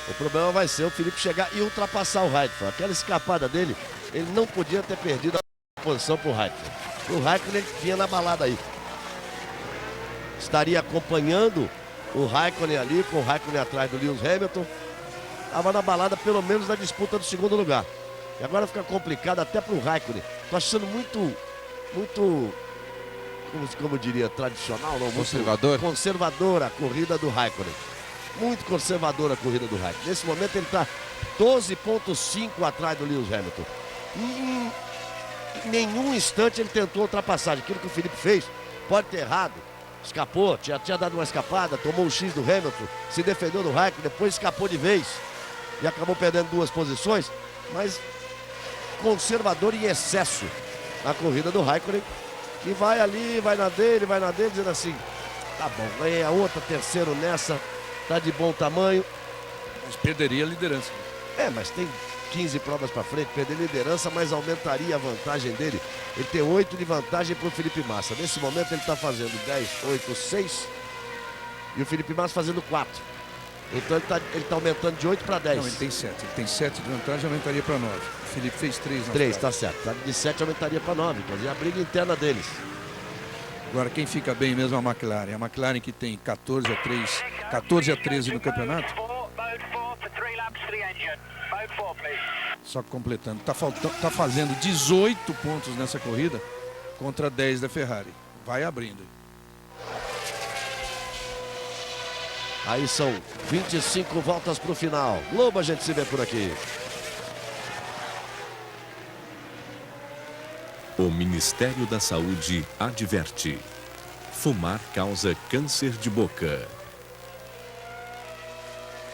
A: O problema vai ser o Felipe chegar e ultrapassar o Heidfeld. Aquela escapada dele, ele não podia ter perdido a posição para o Heidfeld. O Raikkonen ele vinha na balada aí. Estaria acompanhando o Raikkonen ali, com o Raikkonen atrás do Lewis Hamilton. Estava na balada, pelo menos na disputa do segundo lugar. E agora fica complicado até para o Raikkonen. Estou achando muito, como eu diria, tradicional, não?
E: Conservador?
A: Conservadora a corrida do Raikkonen. Muito conservadora a corrida do Raikkonen. Nesse momento ele está 12,5 atrás do Lewis Hamilton. Em nenhum instante ele tentou ultrapassagem. Aquilo que o Felipe fez, pode ter errado. Escapou, tinha dado uma escapada, tomou o X do Hamilton, se defendeu do Raikkonen, depois escapou de vez e acabou perdendo 2 posições, mas conservador em excesso na corrida do Raikkonen, que vai ali, vai na dele, dizendo assim, tá bom, ganhei a outra, terceiro nessa, tá de bom tamanho.
D: Mas perderia a liderança.
A: Mas tem 15 provas para frente, perder liderança, mas aumentaria a vantagem dele. Ele tem 8 de vantagem para o Felipe Massa. Nesse momento ele está fazendo 10, 8, 6 e o Felipe Massa fazendo 4. Então ele tá aumentando de 8 para 10.
D: Não, ele tem 7. Ele tem 7 de vantagem, aumentaria para 9. O Felipe fez 3 na
A: 3, tá certo. De 7 aumentaria para 9. Quer dizer, a briga interna deles.
D: Agora quem fica bem mesmo é a McLaren. A McLaren que tem 14 a 13 no campeonato. Só completando, tá fazendo 18 pontos nessa corrida contra 10 da Ferrari. Vai abrindo.
A: Aí são 25 voltas para o final. Globo, a gente se vê por aqui.
H: O Ministério da Saúde adverte: fumar causa câncer de boca.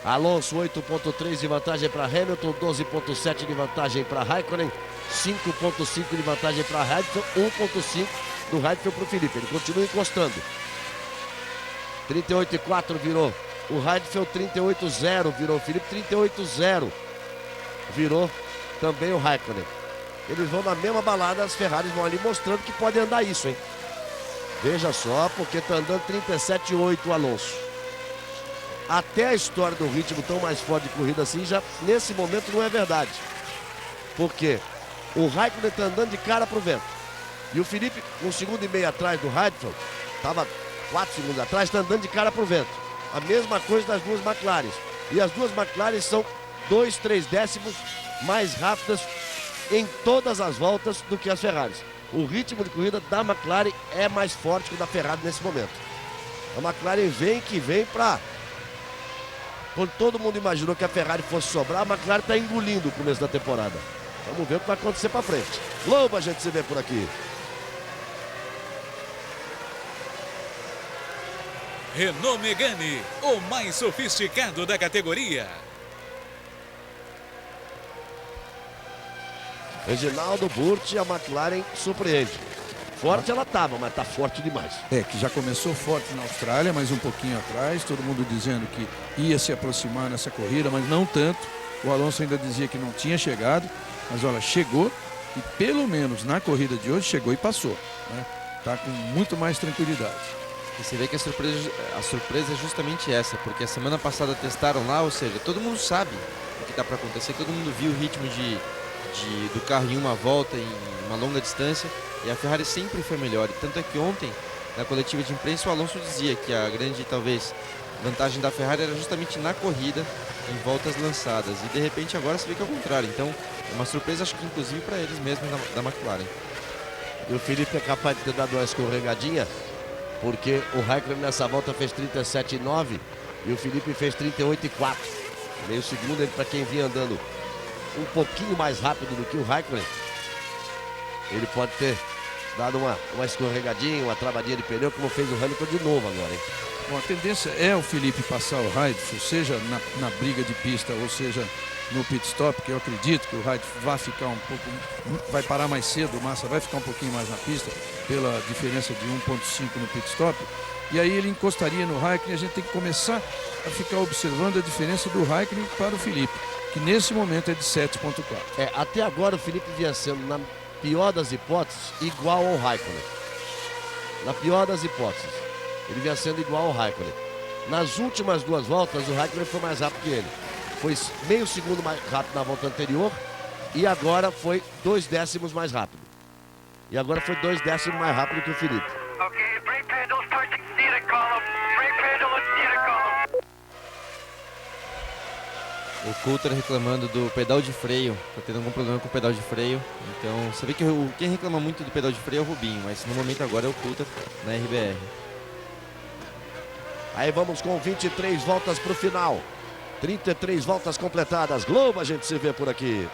A: Alonso 8,3 de vantagem para Hamilton, 12,7 de vantagem para Raikkonen, 5,5 de vantagem para Heidfeld, 1,5 do Heidfeld para o Felipe. Ele continua encostando. 38,4 virou o Heidfeld, 38,0 virou o Felipe, 38,0 virou também o Raikkonen. Eles vão na mesma balada, as Ferraris vão ali mostrando que pode andar isso, hein? Veja só, porque está andando 37,8 o Alonso. Até a história do ritmo tão mais forte de corrida assim, já nesse momento não é verdade. Porque o Raikkonen está andando de cara para o vento. E o Felipe, 1,5 segundo atrás do Heidfeld, estava 4 segundos atrás, está andando de cara para o vento. A mesma coisa das duas McLarens. E as duas McLarens são 2, 3 décimos mais rápidas em todas as voltas do que as Ferraris. O ritmo de corrida da McLaren é mais forte que o da Ferrari nesse momento. A McLaren vem para... Quando todo mundo imaginou que a Ferrari fosse sobrar, a McLaren está engolindo o começo da temporada. Vamos ver o que vai acontecer para frente. Globo, a gente se vê por aqui.
G: Renault Megane, o mais sofisticado da categoria.
A: Reginaldo Burti, a McLaren surpreende. Forte ela estava, mas está forte demais.
D: Que já começou forte na Austrália, mas um pouquinho atrás. Todo mundo dizendo que ia se aproximar nessa corrida, mas não tanto. O Alonso ainda dizia que não tinha chegado, mas olha, chegou e pelo menos na corrida de hoje chegou e passou, né? Tá com muito mais tranquilidade.
E: E você vê que a surpresa é justamente essa, porque a semana passada testaram lá, ou seja, todo mundo sabe o que está para acontecer, todo mundo viu o ritmo do carro em uma volta, em uma longa distância, e a Ferrari sempre foi melhor. E tanto é que ontem, na coletiva de imprensa, o Alonso dizia que a grande, talvez, vantagem da Ferrari era justamente na corrida, em voltas lançadas. E de repente agora se vê que é o contrário. Então, é uma surpresa, acho que inclusive para eles mesmos da McLaren.
A: E o Felipe é capaz de ter dado uma escorregadinha, porque o Raikkonen nessa volta fez 37,9 e o Felipe fez 38,4. Meio segundo, ele, para quem vinha andando um pouquinho mais rápido do que o Raikkonen, ele pode ter dado uma escorregadinha, uma travadinha de pneu, como fez o Hamilton de novo agora, hein?
D: Bom, a tendência é o Felipe passar o Heidfeld, seja na briga de pista ou seja no pit stop, que eu acredito que o Raikkonen vai ficar um pouco, vai parar mais cedo, o Massa vai ficar um pouquinho mais na pista, pela diferença de 1.5 no pit stop, e aí ele encostaria no Raikkonen, a gente tem que começar a ficar observando a diferença do Raikkonen para o Felipe, que nesse momento é de 7.4.
A: Até agora o Felipe vinha sendo, na pior das hipóteses, igual ao Raikkonen. Na pior das hipóteses, ele vinha sendo igual ao Raikkonen. Nas últimas 2 voltas, o Raikkonen foi mais rápido que ele. Foi meio segundo mais rápido na volta anterior e agora foi 2 décimos mais rápido. E agora foi 2 décimos mais rápido que o Felipe.
J: Okay, brake pedal starting seated column. Brake pedal and seated column.
E: O Coulter reclamando do pedal de freio, tá tendo algum problema com o pedal de freio. Então, você vê que quem reclama muito do pedal de freio é o Rubinho, mas no momento agora é o Coulter na RBR.
A: Aí vamos com 23 voltas para o final. 33 voltas completadas. Globo, a gente se vê por aqui.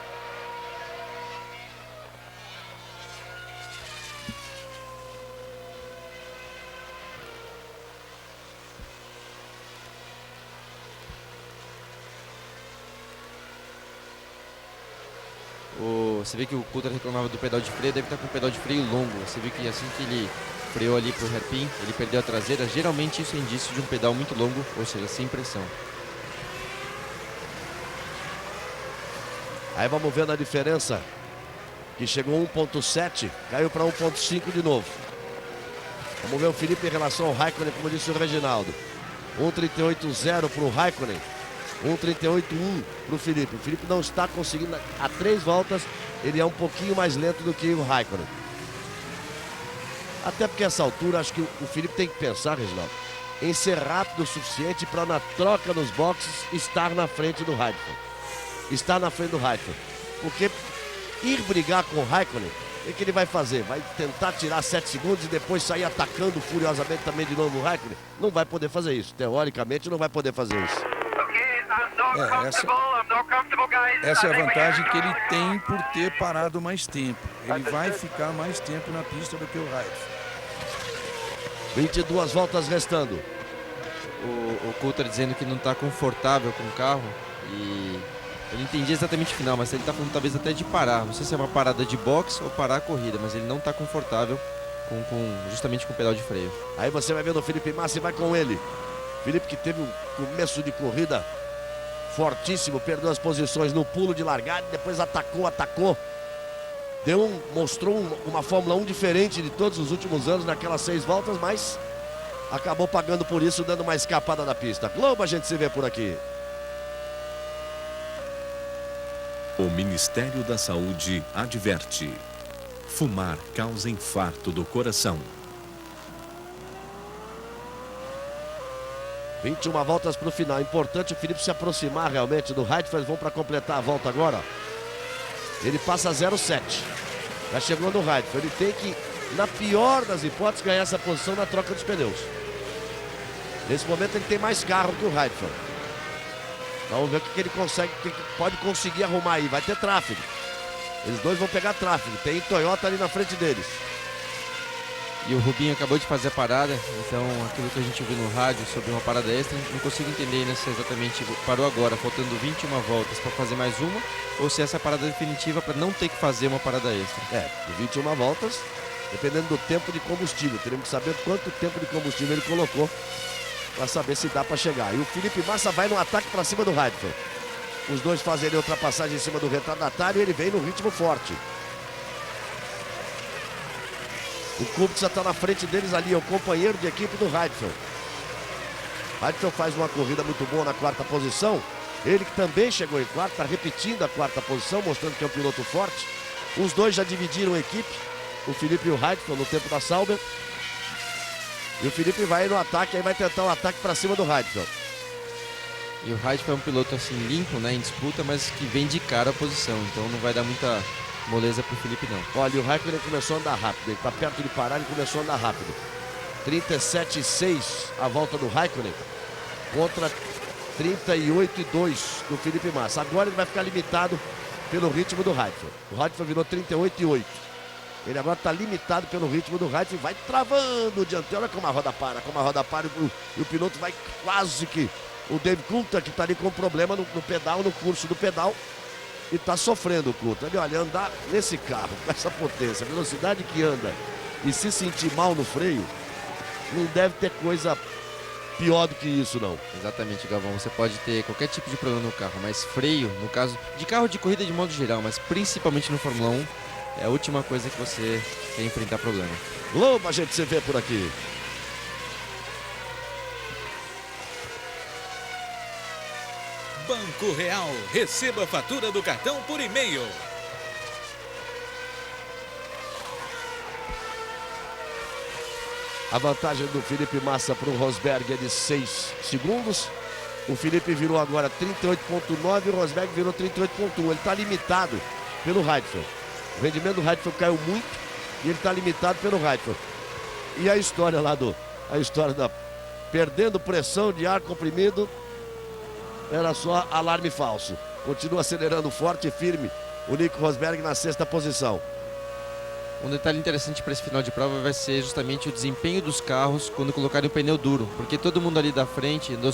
E: Você vê que o Coulter reclamava do pedal de freio, deve estar com o pedal de freio longo. Você vê que assim que ele freou ali pro hairpin, ele perdeu a traseira. Geralmente isso é indício de um pedal muito longo, ou seja, sem pressão.
A: Aí vamos vendo a diferença, que chegou 1.7, caiu para 1.5 de novo. Vamos ver o Felipe em relação ao Raikkonen, como disse o Reginaldo. 1.38.0 para o Raikkonen, 1.38.1 para o Felipe. O Felipe não está conseguindo, a 3 voltas, ele é um pouquinho mais lento do que o Raikkonen. Até porque essa altura, acho que o Felipe tem que pensar, Reginaldo, em ser rápido o suficiente para na troca nos boxes estar na frente do Raikkonen. Está na frente do Raikkonen. Porque ir brigar com o Raikkonen, o que ele vai fazer? Vai tentar tirar 7 segundos e depois sair atacando furiosamente também de novo o Raikkonen? Não vai poder fazer isso. Teoricamente não vai poder fazer isso.
D: Essa é a vantagem que ele tem por ter parado mais tempo. Ele vai ficar mais tempo na pista do que o Raikkonen.
A: 22 voltas restando.
E: O Coulter dizendo que não está confortável com o carro e eu não entendi exatamente o final, mas ele está falando talvez até de parar. Não sei se é uma parada de boxe ou parar a corrida, mas ele não está confortável justamente com o pedal de freio.
A: Aí você vai vendo o Felipe Massa e vai com ele. Felipe que teve um começo de corrida fortíssimo, perdeu as posições no pulo de largada, depois atacou. Mostrou uma Fórmula 1 diferente de todos os últimos anos naquelas 6 voltas, mas acabou pagando por isso, dando uma escapada da pista. Globo, a gente se vê por aqui.
H: O Ministério da Saúde adverte: fumar causa infarto do coração.
A: 21 voltas para o final. Importante o Felipe se aproximar realmente do Raikkonen. Vão para completar a volta agora. Ele passa 0,7. Já chegou no Raikkonen. Ele tem que, na pior das hipóteses, ganhar essa posição na troca dos pneus. Nesse momento ele tem mais carro que o Raikkonen. Vamos ver o que ele consegue, o que pode conseguir arrumar aí. Vai ter tráfego. Eles dois vão pegar tráfego. Tem Toyota ali na frente deles.
E: E o Rubinho acabou de fazer a parada, então aquilo que a gente viu no rádio sobre uma parada extra, não consigo entender ainda se exatamente parou agora, faltando 21 voltas para fazer mais uma, ou se essa é a parada definitiva para não ter que fazer uma parada extra.
A: De 21 voltas, dependendo do tempo de combustível. Teremos que saber quanto tempo de combustível ele colocou para saber se dá para chegar. E o Felipe Massa vai no ataque para cima do Raikkonen. Os dois fazem a ultrapassagem em cima do retardatário e ele vem no ritmo forte. O Kubica está na frente deles ali, é o companheiro de equipe do Raikkonen. Raikkonen faz uma corrida muito boa na 4ª posição. Ele que também chegou em 4º, está repetindo a 4ª posição, mostrando que é um piloto forte. Os dois já dividiram a equipe, o Felipe e o Raikkonen, no tempo da Sauber. E o Felipe vai no ataque, aí vai tentar um ataque para cima do Raikkonen.
E: E o Raikkonen é um piloto assim limpo, né, em disputa, mas que vem de cara a posição, então não vai dar muita moleza pro Felipe não.
A: Olha, o Raikkonen começou a andar rápido, ele tá perto de parar, ele começou a andar rápido. 37,6 a volta do Raikkonen contra 38,2 do Felipe Massa. Agora ele vai ficar limitado pelo ritmo do Raikkonen. O Raikkonen virou 38,8. Ele agora está limitado pelo ritmo do Raikkonen, vai travando o dianteiro. Olha como a roda para, e o piloto vai quase que o Dave Coulthard, que está ali com problema no pedal, no curso do pedal, e está sofrendo o Coulthard. Olha, andar nesse carro com essa potência, a velocidade que anda e se sentir mal no freio, não deve ter coisa pior do que isso, não.
E: Exatamente, Galvão. Você pode ter qualquer tipo de problema no carro, mas freio, no caso de carro de corrida de modo geral, mas principalmente no Fórmula 1, é a última coisa que você quer enfrentar problema.
A: Globo, a gente se vê por aqui.
G: Banco Real. Receba a fatura do cartão por e-mail.
A: A vantagem do Felipe Massa para o Rosberg é de 6 segundos. O Felipe virou agora 38,9 e o Rosberg virou 38,1. Ele está limitado pelo Heidfeld. O rendimento do Heidfeld caiu muito e ele está limitado pelo Heidfeld. E a história lá a história da perdendo pressão de ar comprimido, era só alarme falso. Continua acelerando forte e firme o Nico Rosberg na 6ª posição.
E: Um detalhe interessante para esse final de prova vai ser justamente o desempenho dos carros quando colocarem o pneu duro, porque todo mundo ali da frente andou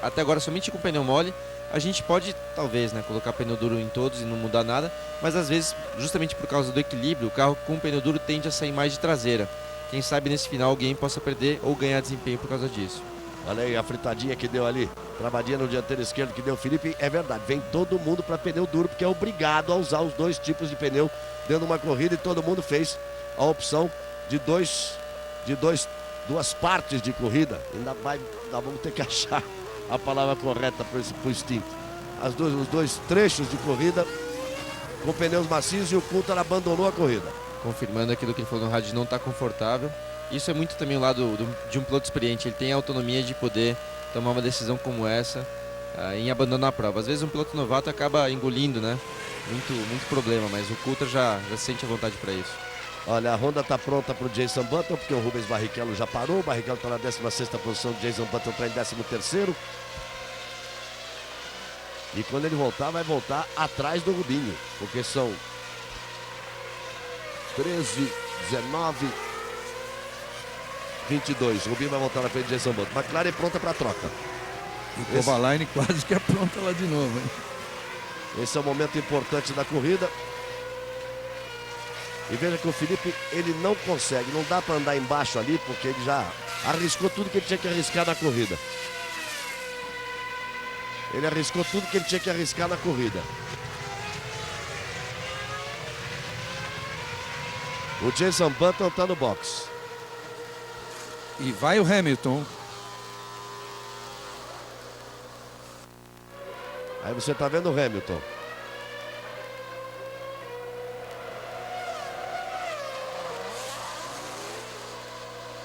E: até agora somente com pneu mole. A gente pode, talvez, colocar pneu duro em todos e não mudar nada, mas às vezes, justamente por causa do equilíbrio, o carro com pneu duro tende a sair mais de traseira. Quem sabe nesse final alguém possa perder ou ganhar desempenho por causa disso.
A: Olha aí a fritadinha que deu ali, travadinha no dianteiro esquerdo que deu o Felipe. É verdade, vem todo mundo para pneu duro, porque é obrigado a usar os 2 tipos de pneu dentro de uma corrida, e todo mundo fez a opção de duas partes de corrida. Ainda vamos ter que achar a palavra correta para o instinto. Os dois trechos de corrida com pneus macios, e o Coulthard abandonou a corrida.
E: Confirmando aquilo que ele falou no rádio, de não estar confortável. Isso é muito também o lado de um piloto experiente. Ele tem a autonomia de poder tomar uma decisão como essa em abandonar a prova. Às vezes um piloto novato acaba engolindo, muito problema, mas o Coulthard já sente a vontade para isso.
A: Olha, a Honda está pronta para o Jason Button, porque o Rubens Barrichello já parou. O Barrichello está na 16ª posição, o Jason Button está em 13º. E quando ele voltar, vai voltar atrás do Rubinho, porque são 13, 19, 22. O Rubinho vai voltar na frente de Jason Button. McLaren pronta para a troca.
D: E o Kovalainen quase que apronta lá de novo, hein?
A: Esse é o momento importante da corrida. E veja que o Felipe, ele não consegue, não dá para andar embaixo ali, porque ele já arriscou tudo que ele tinha que arriscar na corrida. Ele arriscou tudo que ele tinha que arriscar na corrida. O Jason Button está no box.
D: E vai o Hamilton.
A: Aí você está vendo o Hamilton.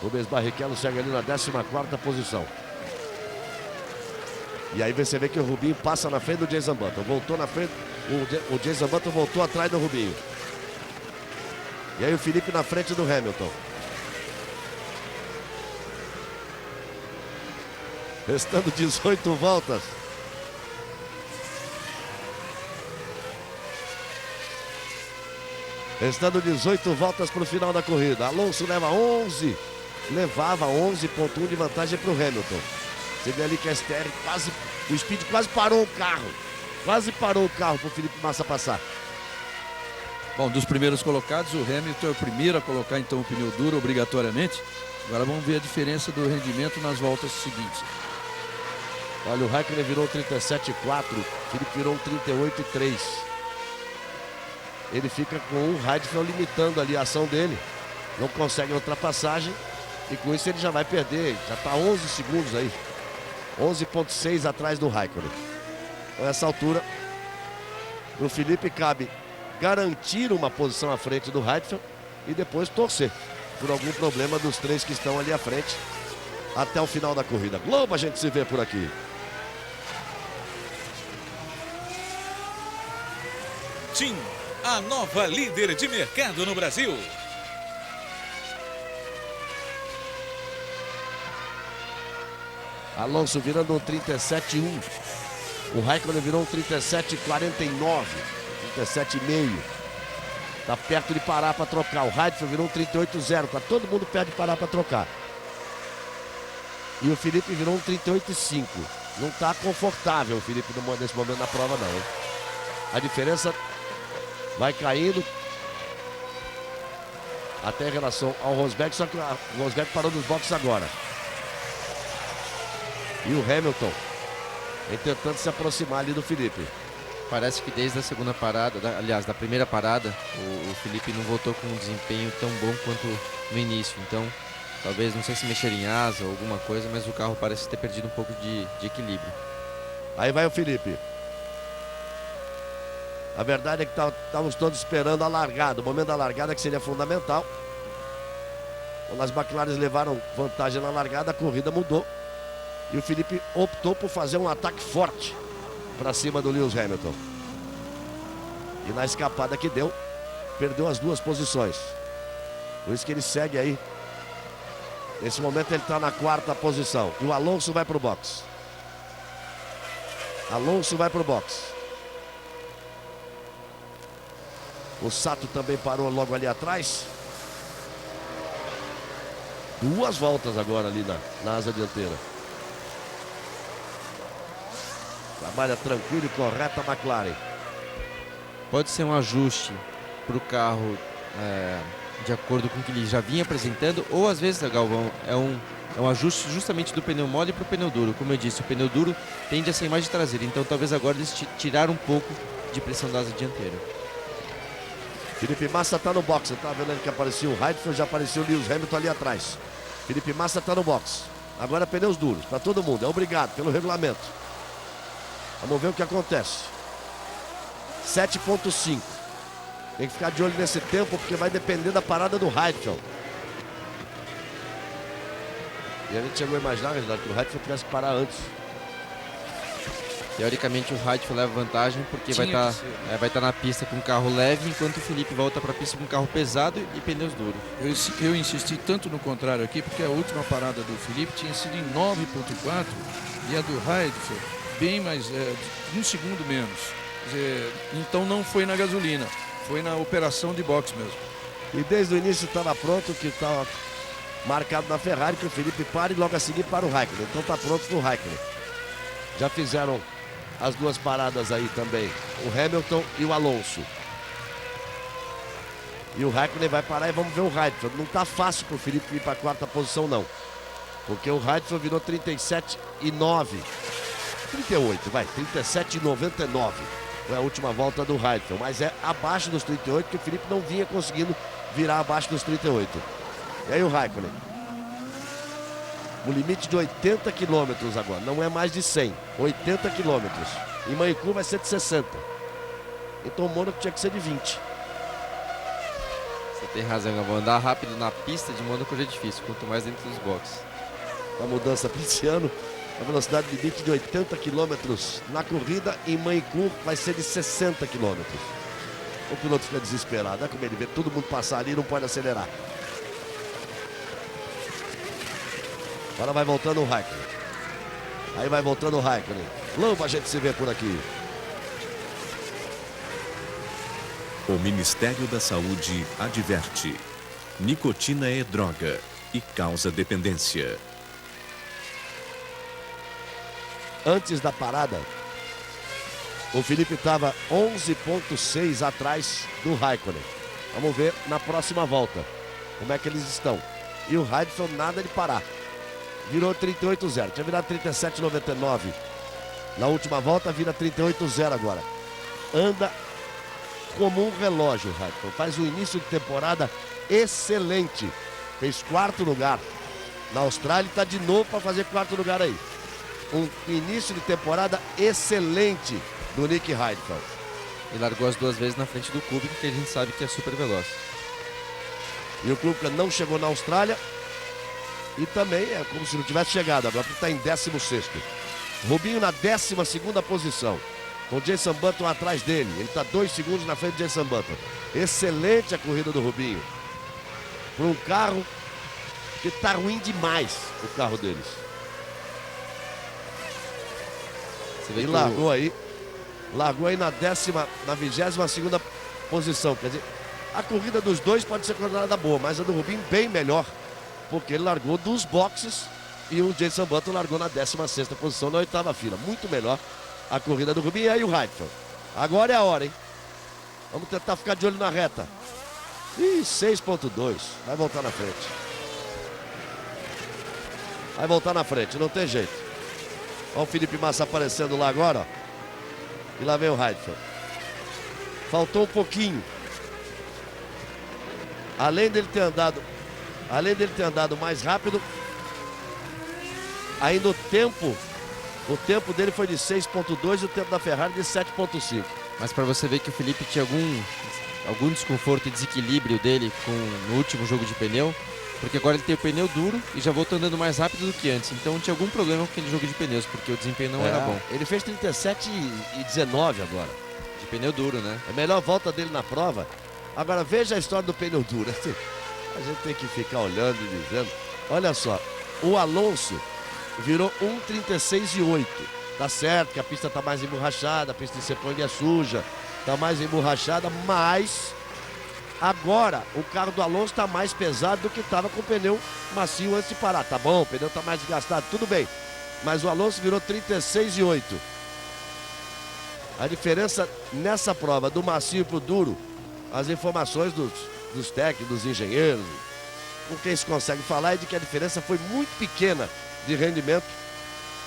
A: Rubens Barrichello segue ali na 14ª posição. E aí você vê que o Rubinho passa na frente do Jason Button. Voltou na frente, o Jason Button voltou atrás do Rubinho. E aí o Felipe na frente do Hamilton. Restando 18 voltas. Restando 18 voltas para o final da corrida. Alonso levava 11,1 de vantagem para o Hamilton. Você vê ali que a STR o Speed quase parou o carro. Quase parou o carro para o Felipe Massa passar.
D: Bom, dos primeiros colocados, o Hamilton é o primeiro a colocar então o pneu duro obrigatoriamente. Agora vamos ver a diferença do rendimento nas voltas seguintes.
A: Olha, o Raikkonen virou 37,4, o Felipe virou 38,3. Ele fica com o Heidfeld limitando ali a ação dele. Não consegue ultrapassagem. E com isso ele já vai perder. Já está 11 segundos aí. 11,6 atrás do Raikkonen. Então, nessa altura, o Felipe cabe garantir uma posição à frente do Heidfeld e depois torcer por algum problema dos 3 que estão ali à frente até o final da corrida. Globo, a gente se vê por aqui.
G: TIM, a nova líder de mercado no Brasil.
A: Alonso virando um 37,1. O Raikkonen virou um 37,49. 37,5. Tá perto de parar para trocar. O Heidfeld virou um 38,0. Tá todo mundo perto de parar para trocar. E o Felipe virou um 38,5. Não está confortável o Felipe nesse momento na prova não, hein? A diferença vai caindo até em relação ao Rosberg, só que o Rosberg parou nos boxes agora. E o Hamilton vem tentando se aproximar ali do Felipe.
E: Parece que desde a segunda parada, aliás, da primeira parada, o Felipe não voltou com um desempenho tão bom quanto no início. Então, talvez, não sei se mexer em asa ou alguma coisa, mas o carro parece ter perdido um pouco de equilíbrio.
A: Aí vai o Felipe. A verdade é que estávamos todos esperando a largada, o momento da largada que seria fundamental. Quando as McLaren levaram vantagem na largada, a corrida mudou. E o Felipe optou por fazer um ataque forte para cima do Lewis Hamilton. E na escapada que deu, perdeu as duas posições. Por isso que ele segue aí. Nesse momento ele está na quarta posição. E o Alonso vai para o box. Alonso vai para o box. O Sato também parou logo ali atrás. Duas voltas agora ali na asa dianteira. Trabalha tranquilo e correto a McLaren.
E: Pode ser um ajuste para o carro de acordo com o que ele já vinha apresentando, ou às vezes, Galvão, é um ajuste justamente do pneu mole para o pneu duro. Como eu disse, o pneu duro tende a ser mais de traseira, então talvez agora eles tiraram um pouco de pressão da asa dianteira.
A: Felipe Massa está no box. Você tá vendo ali que apareceu o Heidfeld, já apareceu o Lewis Hamilton ali atrás. Felipe Massa está no box. Agora pneus duros para todo mundo. É obrigado pelo regulamento. Vamos ver o que acontece. 7.5. Tem que ficar de olho nesse tempo, porque vai depender da parada do Heidfeld. E a gente chegou a imaginar, Reginaldo, que o Heidfeld tivesse que parar antes.
E: Teoricamente o Heidfeld leva vantagem, porque vai estar na pista com um carro leve, enquanto o Felipe volta para a pista com um carro pesado e pneus duros.
D: Eu insisti tanto no contrário aqui, porque a última parada do Felipe tinha sido em 9.4 e a do Heidfeld bem mais, um segundo menos. Quer dizer, então não foi na gasolina, foi na operação de boxe mesmo.
A: E desde o início estava pronto, que estava marcado na Ferrari, que o Felipe para e logo a seguir para o Raikkonen. Então está pronto para o Raikkonen. Já fizeram as duas paradas aí também, o Hamilton e o Alonso. E o Raikkonen vai parar e vamos ver o Heidfeld. Não está fácil para o Felipe ir para a quarta posição não, porque o Heidfeld virou 37,9. 38, vai, 37,99. Foi a última volta do Heidfeld, mas é abaixo dos 38, que o Felipe não vinha conseguindo virar abaixo dos 38. E aí o Raikkonen. O limite de 80 km agora, não é mais de 100, 80 km. Em Maicur vai ser de 60. Então o Mônaco tinha que ser de 20.
E: Você tem razão, eu vou andar rápido na pista de Mônaco já é difícil, quanto mais dentro dos boxes.
A: A mudança para esse ano, a velocidade limite de 80 km na corrida, em Maicur vai ser de 60 km. O piloto fica desesperado, é como ele vê todo mundo passar ali e não pode acelerar. Agora vai voltando o Raikkonen. Aí vai voltando o Raikkonen. Logo a gente se vê por aqui.
H: O Ministério da Saúde adverte: nicotina é droga e causa dependência.
A: Antes da parada, o Felipe estava 11,6 atrás do Raikkonen. Vamos ver na próxima volta como é que eles estão. E o Heidfeld nada de parar. Virou 38,0. Tinha virado 37,99 na última volta, vira 38,0 agora. Anda como um relógio, Heidfeld. Faz um início de temporada excelente. Fez quarto lugar na Austrália e está de novo para fazer quarto lugar aí. Um início de temporada excelente do Nick Heidfeld.
E: E largou as duas vezes na frente do Kubica, que a gente sabe que é super veloz.
A: E o Kubica não chegou na Austrália. E também é como se não tivesse chegado, agora está em 16º. Rubinho na 12ª posição, com o Jenson Button atrás dele. Ele está 2 segundos na frente do Jenson Button. Excelente a corrida do Rubinho. Por um carro que está ruim demais, o carro deles. E largou aí na 22ª posição. Quer dizer, a corrida dos dois pode ser considerada boa, mas a do Rubinho bem melhor, porque ele largou dos boxes E o Jenson Button largou na 16ª posição, na 8ª fila. Muito melhor a corrida do Rubinho. E aí o Heidfeld. Agora é a hora, hein? Vamos tentar ficar de olho na reta. Ih, 6.2. Vai voltar na frente. Vai voltar na frente, não tem jeito. Olha o Felipe Massa aparecendo lá agora, ó. E lá vem o Heidfeld. Faltou um pouquinho. Além dele ter andado mais rápido, ainda o tempo dele foi de 6.2 e o tempo da Ferrari de 7.5.
E: Mas para você ver que o Felipe tinha algum desconforto e desequilíbrio dele no último jogo de pneu, porque agora ele tem o pneu duro e já voltou andando mais rápido do que antes. Então tinha algum problema com aquele jogo de pneus, porque o desempenho não era bom.
A: Ele fez 37,19 agora.
E: De pneu duro, né?
A: A melhor volta dele na prova. Agora veja a história do pneu duro. A gente tem que ficar olhando e dizendo. Olha só, o Alonso virou 1,36,8. Tá certo que a pista tá mais emborrachada, a pista de Sepang é suja, tá mais emborrachada, mas agora o carro do Alonso tá mais pesado do que tava com o pneu macio antes de parar. Tá bom, o pneu tá mais desgastado, tudo bem. Mas o Alonso virou 36,8. A diferença nessa prova do macio pro duro, as informações dos técnicos, dos engenheiros, com quem se consegue falar, é de que a diferença foi muito pequena de rendimento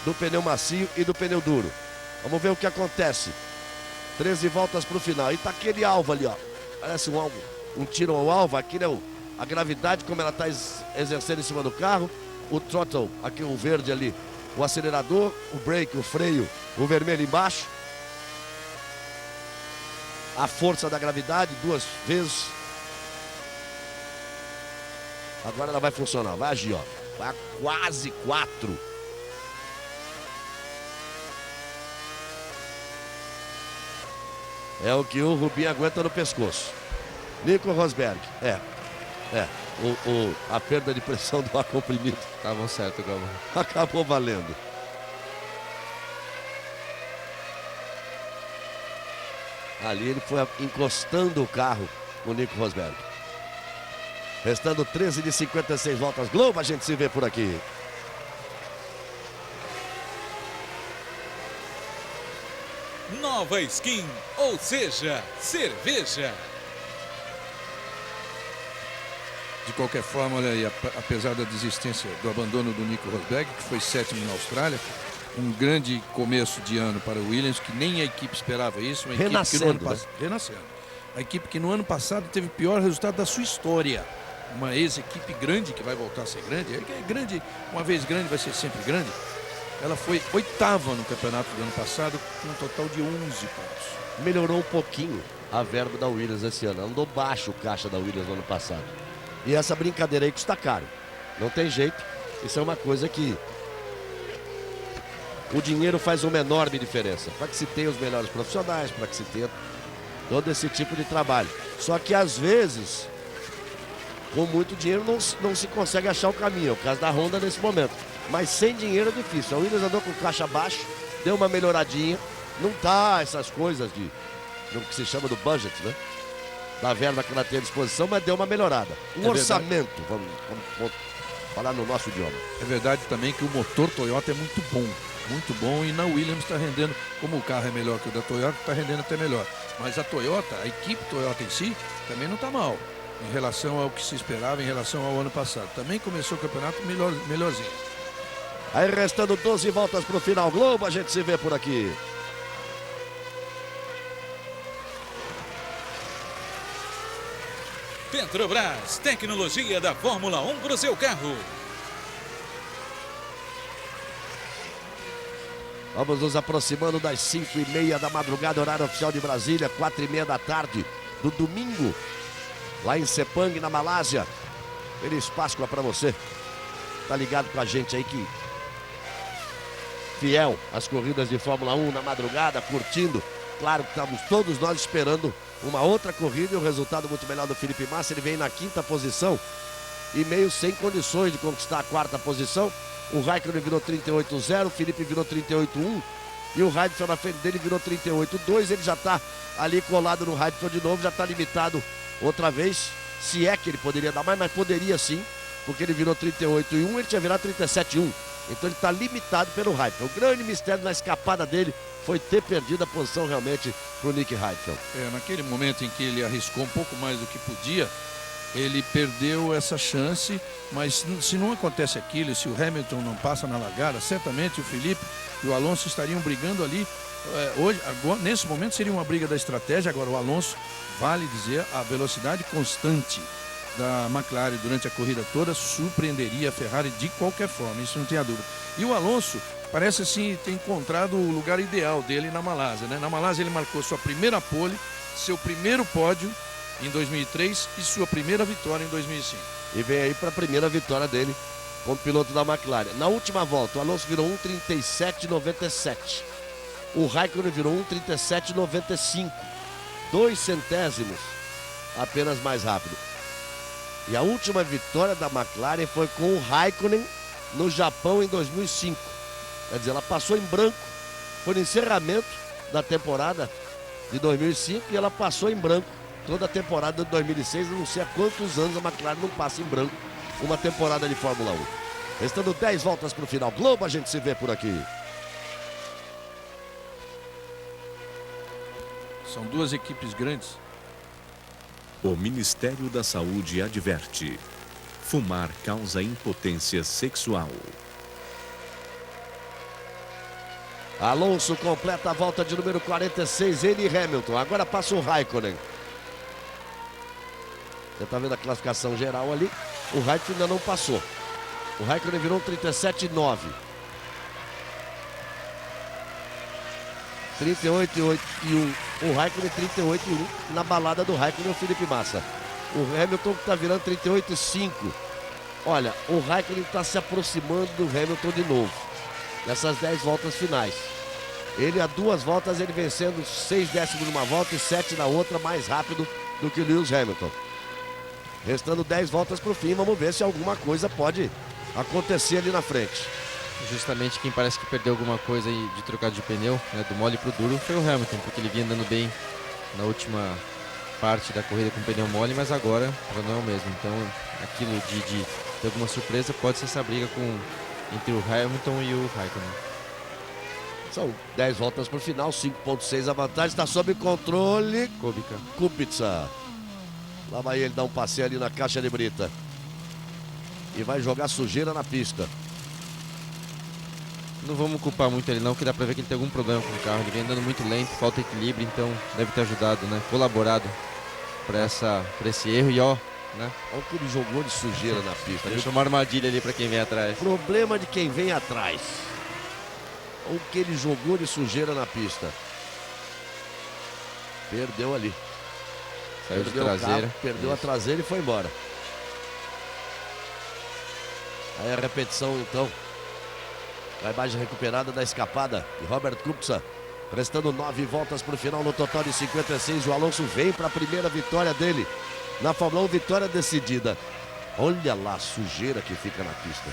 A: do pneu macio e do pneu duro. Vamos ver o que acontece. 13 voltas para o final. E tá aquele alvo ali, ó. Parece um tiro ao alvo. Aqui, né, a gravidade, como ela está exercendo em cima do carro. O throttle, aqui o verde ali. O acelerador, o brake, o freio, o vermelho embaixo. A força da gravidade, 2 vezes. Agora ela vai funcionar, vai agir, ó. Vai a quase 4. É o que o Rubinho aguenta no pescoço. Nico Rosberg. A perda de pressão do ar comprimido.
E: Estavam certo, Galvão.
A: Acabou valendo. Ali ele foi encostando o carro, o Nico Rosberg. Restando 13 de 56 voltas. Globo, a gente se vê por aqui.
G: Nova Skin, ou seja, cerveja.
D: De qualquer forma, olha aí, apesar da desistência, do abandono do Nico Rosberg, que foi 7º na Austrália, um grande começo de ano para o Williams, que nem a equipe esperava isso. Uma
A: Renascendo,
D: equipe que renascendo. A equipe que no ano passado teve o pior resultado da sua história. Uma ex-equipe grande, que vai voltar a ser grande. É grande, uma vez grande, vai ser sempre grande. Ela foi 8ª no campeonato do ano passado, com um total de 11 pontos.
A: Melhorou um pouquinho a verba da Williams esse ano. Andou baixo o caixa da Williams no ano passado. E essa brincadeira aí custa caro. Não tem jeito. Isso é uma coisa que o dinheiro faz uma enorme diferença. Para que se tenha os melhores profissionais, para que se tenha todo esse tipo de trabalho. Só que às vezes, com muito dinheiro, não se consegue achar o caminho. É o caso da Honda nesse momento. Mas sem dinheiro é difícil. A Williams andou com caixa baixo, deu uma melhoradinha. Não tá essas coisas do que se chama do budget, né? Da verba que ela tem à disposição, mas deu uma melhorada. Um orçamento, vamos falar no nosso idioma.
D: É verdade também que o motor Toyota é muito bom, e na Williams está rendendo, como o carro é melhor que o da Toyota, está rendendo até melhor. Mas a Toyota, a equipe Toyota em si, também não está mal, em relação ao que se esperava, em relação ao ano passado. Também começou o campeonato melhorzinho.
A: Aí restando 12 voltas para o final. Globo, a gente se vê por aqui.
G: Petrobras, tecnologia da Fórmula 1 para o seu carro.
A: Vamos nos aproximando das 5h30 da madrugada, horário oficial de Brasília, 4h30 da tarde do domingo, lá em Sepang, na Malásia. Feliz Páscoa para você. Tá ligado com a gente aí que fiel às corridas de Fórmula 1 na madrugada, curtindo. Claro que estamos todos nós esperando uma outra corrida e o resultado muito melhor do Felipe Massa. Ele vem na 5ª posição e meio sem condições de conquistar a 4ª posição. O Raikkonen virou 38,0, o Felipe virou 38,1 e o Heidfeld na frente dele virou 38,2. Ele já está ali colado no Heidfeld de novo, já está limitado outra vez. Se é que ele poderia dar mais, mas poderia sim. porque ele virou 38,1, ele tinha virado 37,1. Então ele está limitado pelo Heidfeld. O grande mistério na escapada dele foi ter perdido a posição realmente para o Nick Heidfeld.
D: Naquele momento em que ele arriscou um pouco mais do que podia, ele perdeu essa chance, mas se não acontece aquilo, se o Hamilton não passa na largada, certamente o Felipe e o Alonso estariam brigando ali. Hoje, agora, nesse momento seria uma briga da estratégia. Agora o Alonso, vale dizer, a velocidade constante da McLaren durante a corrida toda surpreenderia a Ferrari de qualquer forma, isso não tenha dúvida. E o Alonso parece assim ter encontrado o lugar ideal dele na Malásia, né? Na Malásia ele marcou sua primeira pole, seu primeiro pódio em 2003 e sua primeira vitória em 2005.
A: E vem aí para a primeira vitória dele como piloto da McLaren. Na última volta, o Alonso virou 1:37,97. O Raikkonen virou 1:37,95. 2 centésimos apenas mais rápido. E a última vitória da McLaren foi com o Raikkonen no Japão em 2005. Quer dizer, ela passou em branco. Foi no encerramento da temporada de 2005 e ela passou em branco toda a temporada de 2006. Eu não sei há quantos anos a McLaren não passa em branco uma temporada de Fórmula 1. Restando 10 voltas para o final. Globo, a gente se vê por aqui.
D: São duas equipes grandes.
H: O Ministério da Saúde adverte: fumar causa impotência sexual.
A: Alonso completa a volta de número 46, ele e Hamilton. Agora passa o Raikkonen. Você está vendo a classificação geral ali. O Raikkonen ainda não passou. O Raikkonen virou 37,9. 38,1. O Raikkonen 38,1. Na balada do Raikkonen o Felipe Massa. O Hamilton está virando 38,5. Olha, o Raikkonen está se aproximando do Hamilton de novo. Nessas 10 voltas finais. Ele, a 2 voltas, ele vencendo 6 décimos numa volta e 7 na outra, mais rápido do que o Lewis Hamilton. Restando 10 voltas para o fim, vamos ver se alguma coisa pode acontecer ali na frente.
E: Justamente quem parece que perdeu alguma coisa aí de trocar de pneu, né, do mole para o duro, foi o Hamilton, porque ele vinha andando bem na última parte da corrida com o pneu mole, mas agora já não é o mesmo. Então, aquilo de ter alguma surpresa pode ser essa briga entre o Hamilton e o Raikkonen.
A: São 10 voltas para o final, 5,6 a vantagem, está sob controle. Kubica. Lá vai ele dar um passeio ali na caixa de brita. E vai jogar sujeira na pista.
E: Não vamos culpar muito ele não, que dá pra ver que ele tem algum problema com o carro. Ele vem andando muito lento, falta equilíbrio, então deve ter ajudado, né? Colaborado para esse erro e ó, né?
A: Olha o que ele jogou de sujeira na pista.
E: Deixou uma armadilha ali para quem vem atrás.
A: Problema de quem vem atrás. Olha o que ele jogou de sujeira na pista. Perdeu ali.
E: Saiu de traseira.
A: Perdeu a traseira e foi embora. Aí a repetição então. A imagem recuperada da escapada de Robert Kubica. Restando 9 voltas para o final no total de 56. O Alonso vem para a primeira vitória dele na Fórmula 1, vitória decidida. Olha lá a sujeira que fica na pista.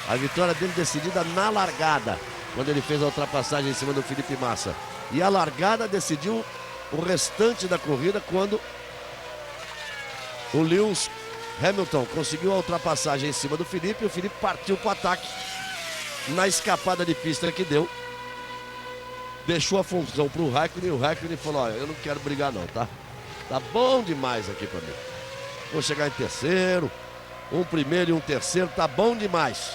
A: A vitória dele decidida na largada, quando ele fez a ultrapassagem em cima do Felipe Massa. E a largada decidiu o restante da corrida, quando o Lewis Hamilton conseguiu a ultrapassagem em cima do Felipe. E o Felipe partiu para o ataque na escapada de pista que deu. Deixou a função para o Raikkonen. E o Raikkonen falou: ó, eu não quero brigar não, tá? Tá bom demais aqui para mim. Vou chegar em terceiro, um primeiro e um terceiro, tá bom demais.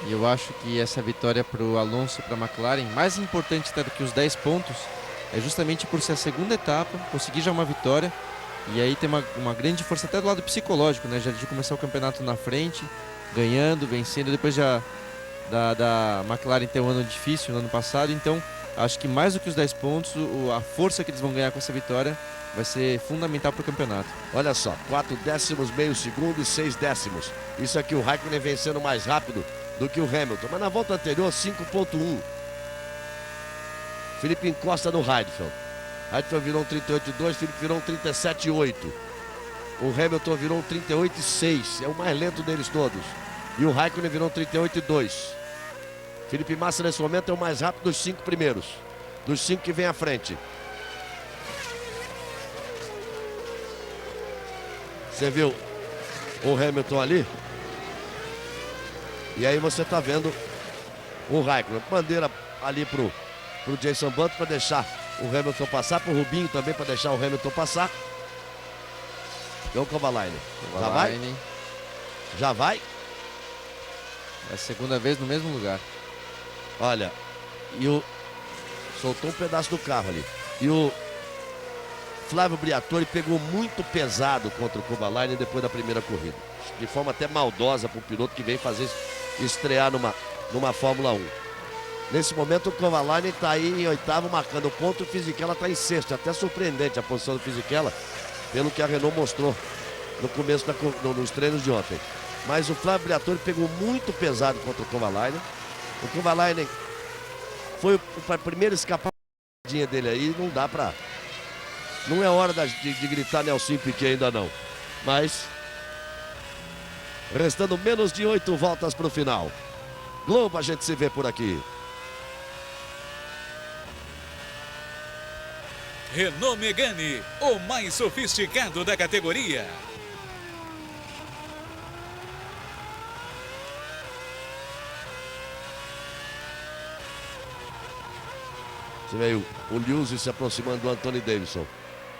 E: E eu acho que essa vitória para o Alonso e para a McLaren, mais importante até do que os 10 pontos, é justamente por ser a segunda etapa, conseguir já uma vitória. E aí tem uma grande força até do lado psicológico, né? Já de começar o campeonato na frente, ganhando, vencendo, depois já da McLaren ter um ano difícil no ano passado. Então, acho que mais do que os 10 pontos, a força que eles vão ganhar com essa vitória vai ser fundamental para o campeonato.
A: Olha só, 4 décimos, meio segundo e 6 décimos. Isso aqui, o Raikkonen vencendo mais rápido do que o Hamilton. Mas na volta anterior, 5,1. Felipe encosta no Heidfeld. Heidfeld virou um 38,2, Felipe virou um 37,8. O Hamilton virou um 38,6. É o mais lento deles todos. E o Raikkonen virou um 38,2. Felipe Massa nesse momento é o mais rápido dos 5 primeiros. Dos 5 que vem à frente. Você viu o Hamilton ali? E aí você tá vendo o Raikkonen. Bandeira ali pro Jason Button para deixar o Hamilton passar, pro Rubinho também para deixar o Hamilton passar. E o Kovalainen. Já vai? Já vai?
E: É a segunda vez no mesmo lugar.
A: Olha, e o... soltou um pedaço do carro ali. E o Flávio Briatore pegou muito pesado contra o Kovalainen depois da primeira corrida. De forma até maldosa para o piloto que vem fazer estrear numa Fórmula 1. Nesse momento o Kovalainen está aí em oitavo marcando ponto, o Fisichella está em sexto. Até surpreendente a posição do Fisichella, pelo que a Renault mostrou no começo nos treinos de ontem. Mas o Flávio Briatore pegou muito pesado contra o Kovalainen. O Kovalainen foi a primeira escapadinha dele aí, não dá pra... Não é hora de gritar Nelson Piquet ainda não. Mas, restando menos de 8 voltas pro final. Globo, a gente se vê por aqui.
G: Renault Megane, o mais sofisticado da categoria.
A: Você veio o Lewis se aproximando do Anthony Davidson.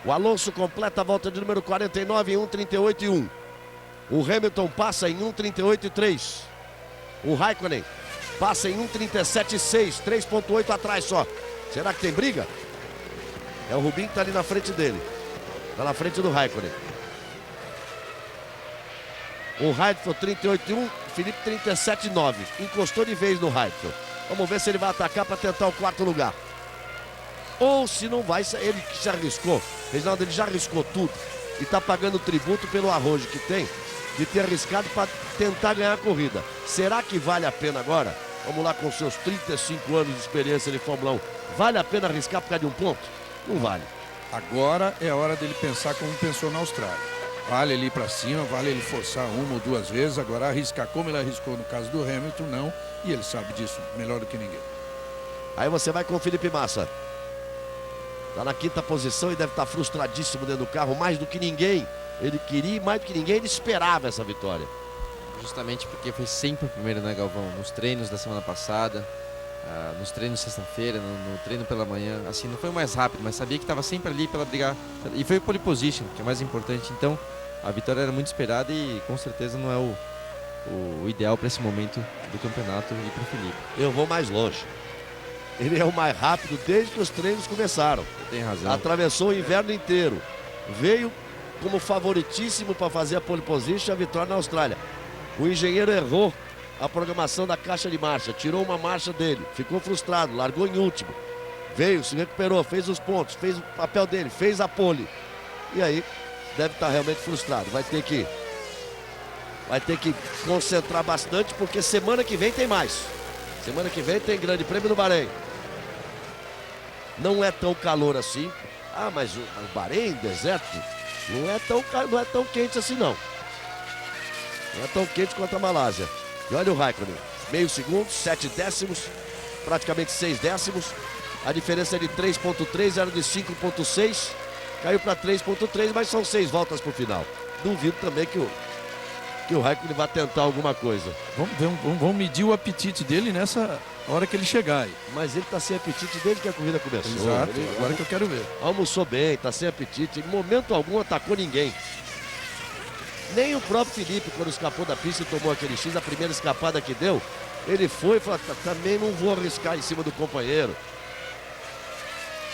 A: O Alonso completa a volta de número 49 em 1:38.1. O Hamilton passa em 1:38.3. O Raikkonen passa em 1:37.6, 3.8 atrás só. Será que tem briga? É o Rubinho que está ali na frente dele. Está na frente do Raikkonen. O Raikkonen 38.1, Felipe 37.9. Encostou de vez no Raikkonen. Vamos ver se ele vai atacar para tentar o quarto lugar. Ou se não vai, ele que já arriscou. Reginaldo, ele já arriscou tudo. E está pagando tributo pelo arrojo que tem de ter arriscado para tentar ganhar a corrida. Será que vale a pena agora? Vamos lá, com seus 35 anos de experiência de Fórmula 1. Vale a pena arriscar por causa de um ponto? Não vale.
D: Agora é a hora dele pensar como pensou na Austrália. Vale ele ir para cima, vale ele forçar uma ou duas vezes. Agora arriscar como ele arriscou no caso do Hamilton, não. E ele sabe disso melhor do que ninguém.
A: Aí você vai com o Felipe Massa. Está na quinta posição e deve estar frustradíssimo dentro do carro, mais do que ninguém. Ele queria, mais do que ninguém, ele esperava essa vitória.
E: Justamente porque foi sempre o primeiro, né, Galvão? Nos treinos da semana passada, nos treinos sexta-feira, no treino pela manhã. Assim, não foi o mais rápido, mas sabia que estava sempre ali pela brigar. E foi pole position, que é mais importante. Então, a vitória era muito esperada e com certeza não é o ideal para esse momento do campeonato e para o Felipe.
A: Eu vou mais longe. Ele é o mais rápido desde que os treinos começaram.
E: Tem razão.
A: Atravessou o inverno inteiro. Veio como favoritíssimo para fazer a pole position, a vitória na Austrália. O engenheiro errou a programação da caixa de marcha, tirou uma marcha dele, ficou frustrado, largou em último. Veio, se recuperou, fez os pontos, fez o papel dele, fez a pole. E aí, deve estar realmente frustrado. Vai ter que concentrar bastante, porque semana que vem tem mais. Semana que vem tem Grande Prêmio do Bahrein. Não é tão calor assim. Ah, mas o Bahrein, deserto, não é tão quente assim não. Não é tão quente quanto a Malásia. E olha o Raikkonen, meio segundo, 7 décimos, praticamente 6 décimos. A diferença é de 3.3, era de 5.6. Caiu para 3.3, mas são 6 voltas para o final. Duvido também que o Raikkonen vai tentar alguma coisa.
D: Vamos medir o apetite dele nessa hora que ele chegar aí.
A: Mas ele está sem apetite desde que a corrida começou.
D: Exato, agora que eu quero ver.
A: Almoçou bem, está sem apetite. Em momento algum atacou ninguém. Nem o próprio Felipe, quando escapou da pista e tomou aquele X, a primeira escapada que deu, ele foi e falou, também não vou arriscar em cima do companheiro.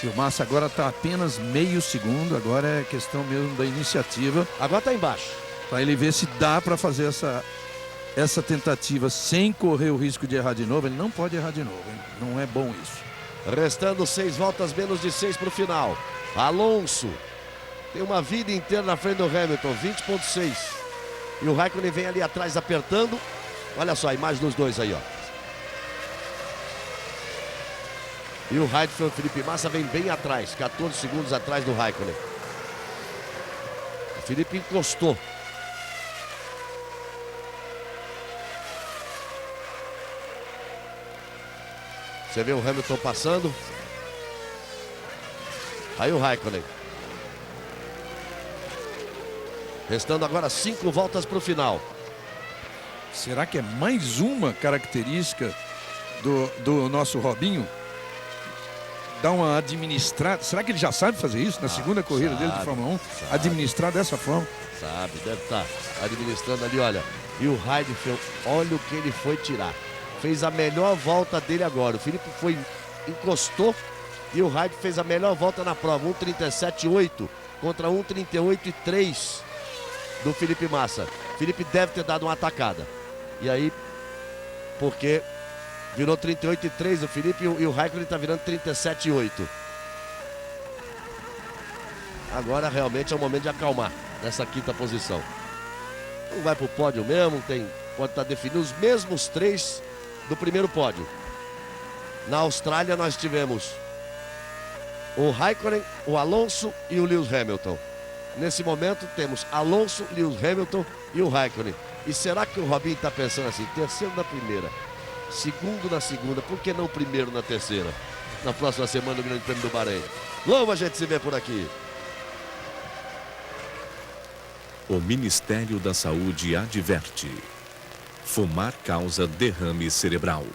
D: E o Massa agora está apenas meio segundo, agora é questão mesmo da iniciativa.
A: Agora está embaixo.
D: Para ele ver se dá para fazer essa tentativa sem correr o risco de errar de novo. Ele não pode errar de novo, hein? Não é bom isso.
A: Restando 6 voltas, menos de 6 para o final. Alonso tem uma vida inteira na frente do Hamilton, 20.6. E o Raikkonen vem ali atrás apertando. Olha só a imagem dos dois aí, ó. E o Raikkonen, o Felipe Massa, vem bem atrás, 14 segundos atrás do Raikkonen. O Felipe encostou. Você vê o Hamilton passando. Aí o Raikkonen. Restando agora 5 voltas para o final.
D: Será que é mais uma característica do nosso Robinho? Dar uma administrada. Será que ele já sabe fazer isso na segunda corrida dele de Fórmula 1?
A: Sabe.
D: Administrar dessa forma?
A: Sabe, deve estar administrando ali, olha. E o Heidfeld, olha o que ele foi tirar. Fez a melhor volta dele agora. O Felipe encostou e o Heidfeld fez a melhor volta na prova. 1:37.8 contra 1:38.3 do Felipe Massa. Felipe deve ter dado uma atacada. E aí, porque virou 38.3 o Felipe e o Raikkonen está virando 37.8. Agora realmente é o momento de acalmar nessa quinta posição. Não vai pro pódio mesmo, pode estar definindo os mesmos 3 do primeiro pódio. Na Austrália nós tivemos o Raikkonen, o Alonso e o Lewis Hamilton. Nesse momento temos Alonso, Lewis Hamilton e o Raikkonen. E será que o Robinho está pensando assim, terceiro na primeira, segundo na segunda, por que não primeiro na terceira? Na próxima semana do Grande Prêmio do Bahrein. Logo a gente se vê por aqui.
H: O Ministério da Saúde adverte: fumar causa derrame cerebral.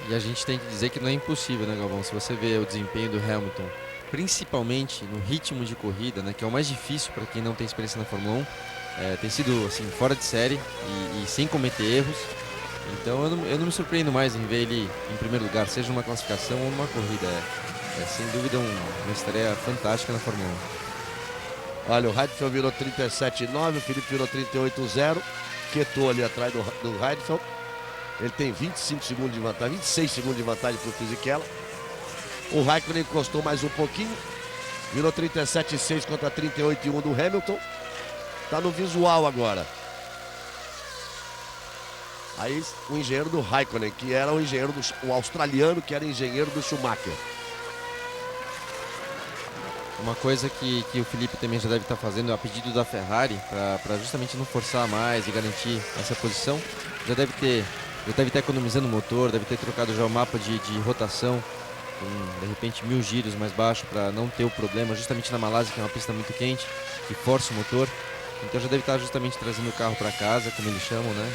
E: E a gente tem que dizer que não é impossível, né, Galvão? Se você vê o desempenho do Hamilton, principalmente no ritmo de corrida, né, que é o mais difícil para quem não tem experiência na Fórmula 1, tem sido assim, fora de série e sem cometer erros. Então eu não me surpreendo mais em ver ele em primeiro lugar, seja numa classificação ou numa corrida. É sem dúvida uma estreia fantástica na Fórmula 1.
A: Olha, o Heidfeld virou 37.9, o Felipe virou 38.0, quietou ali atrás do Heidfeld. Ele tem 25 segundos de vantagem, 26 segundos de vantagem para o Fisichella. O Raikkonen encostou mais um pouquinho, virou 37.6 contra 38.1 do Hamilton. Está no visual agora. Aí o engenheiro do Raikkonen, que era o australiano, que era engenheiro do Schumacher.
E: Uma coisa que o Felipe também já deve estar fazendo, a pedido da Ferrari, para justamente não forçar mais e garantir essa posição, já deve estar economizando o motor, deve ter trocado já o mapa de rotação, com de repente 1000 giros mais baixo, para não ter o problema, justamente na Malásia, que é uma pista muito quente, que força o motor. Então já deve estar justamente trazendo o carro para casa, como eles chamam, né?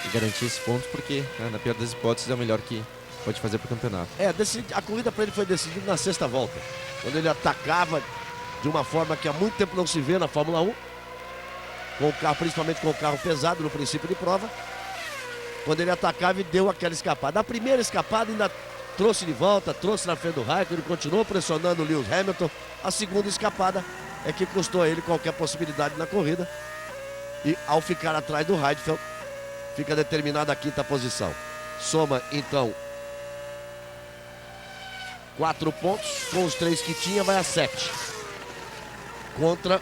E: E garantir esses pontos, porque, né, na pior das hipóteses, é o melhor que pode fazer para o campeonato.
A: A corrida para ele foi decidida na sexta volta, quando ele atacava de uma forma que há muito tempo não se vê na Fórmula 1, com o carro, principalmente com o carro pesado no princípio de prova, quando ele atacava e deu aquela escapada. A primeira escapada ainda trouxe de volta, trouxe na frente do Raikkonen, ele continuou pressionando o Lewis Hamilton. A segunda escapada é que custou a ele qualquer possibilidade na corrida. E ao ficar atrás do Heidfeld, fica determinada a quinta posição. Soma então 4 pontos, com os 3 que tinha vai a 7. Contra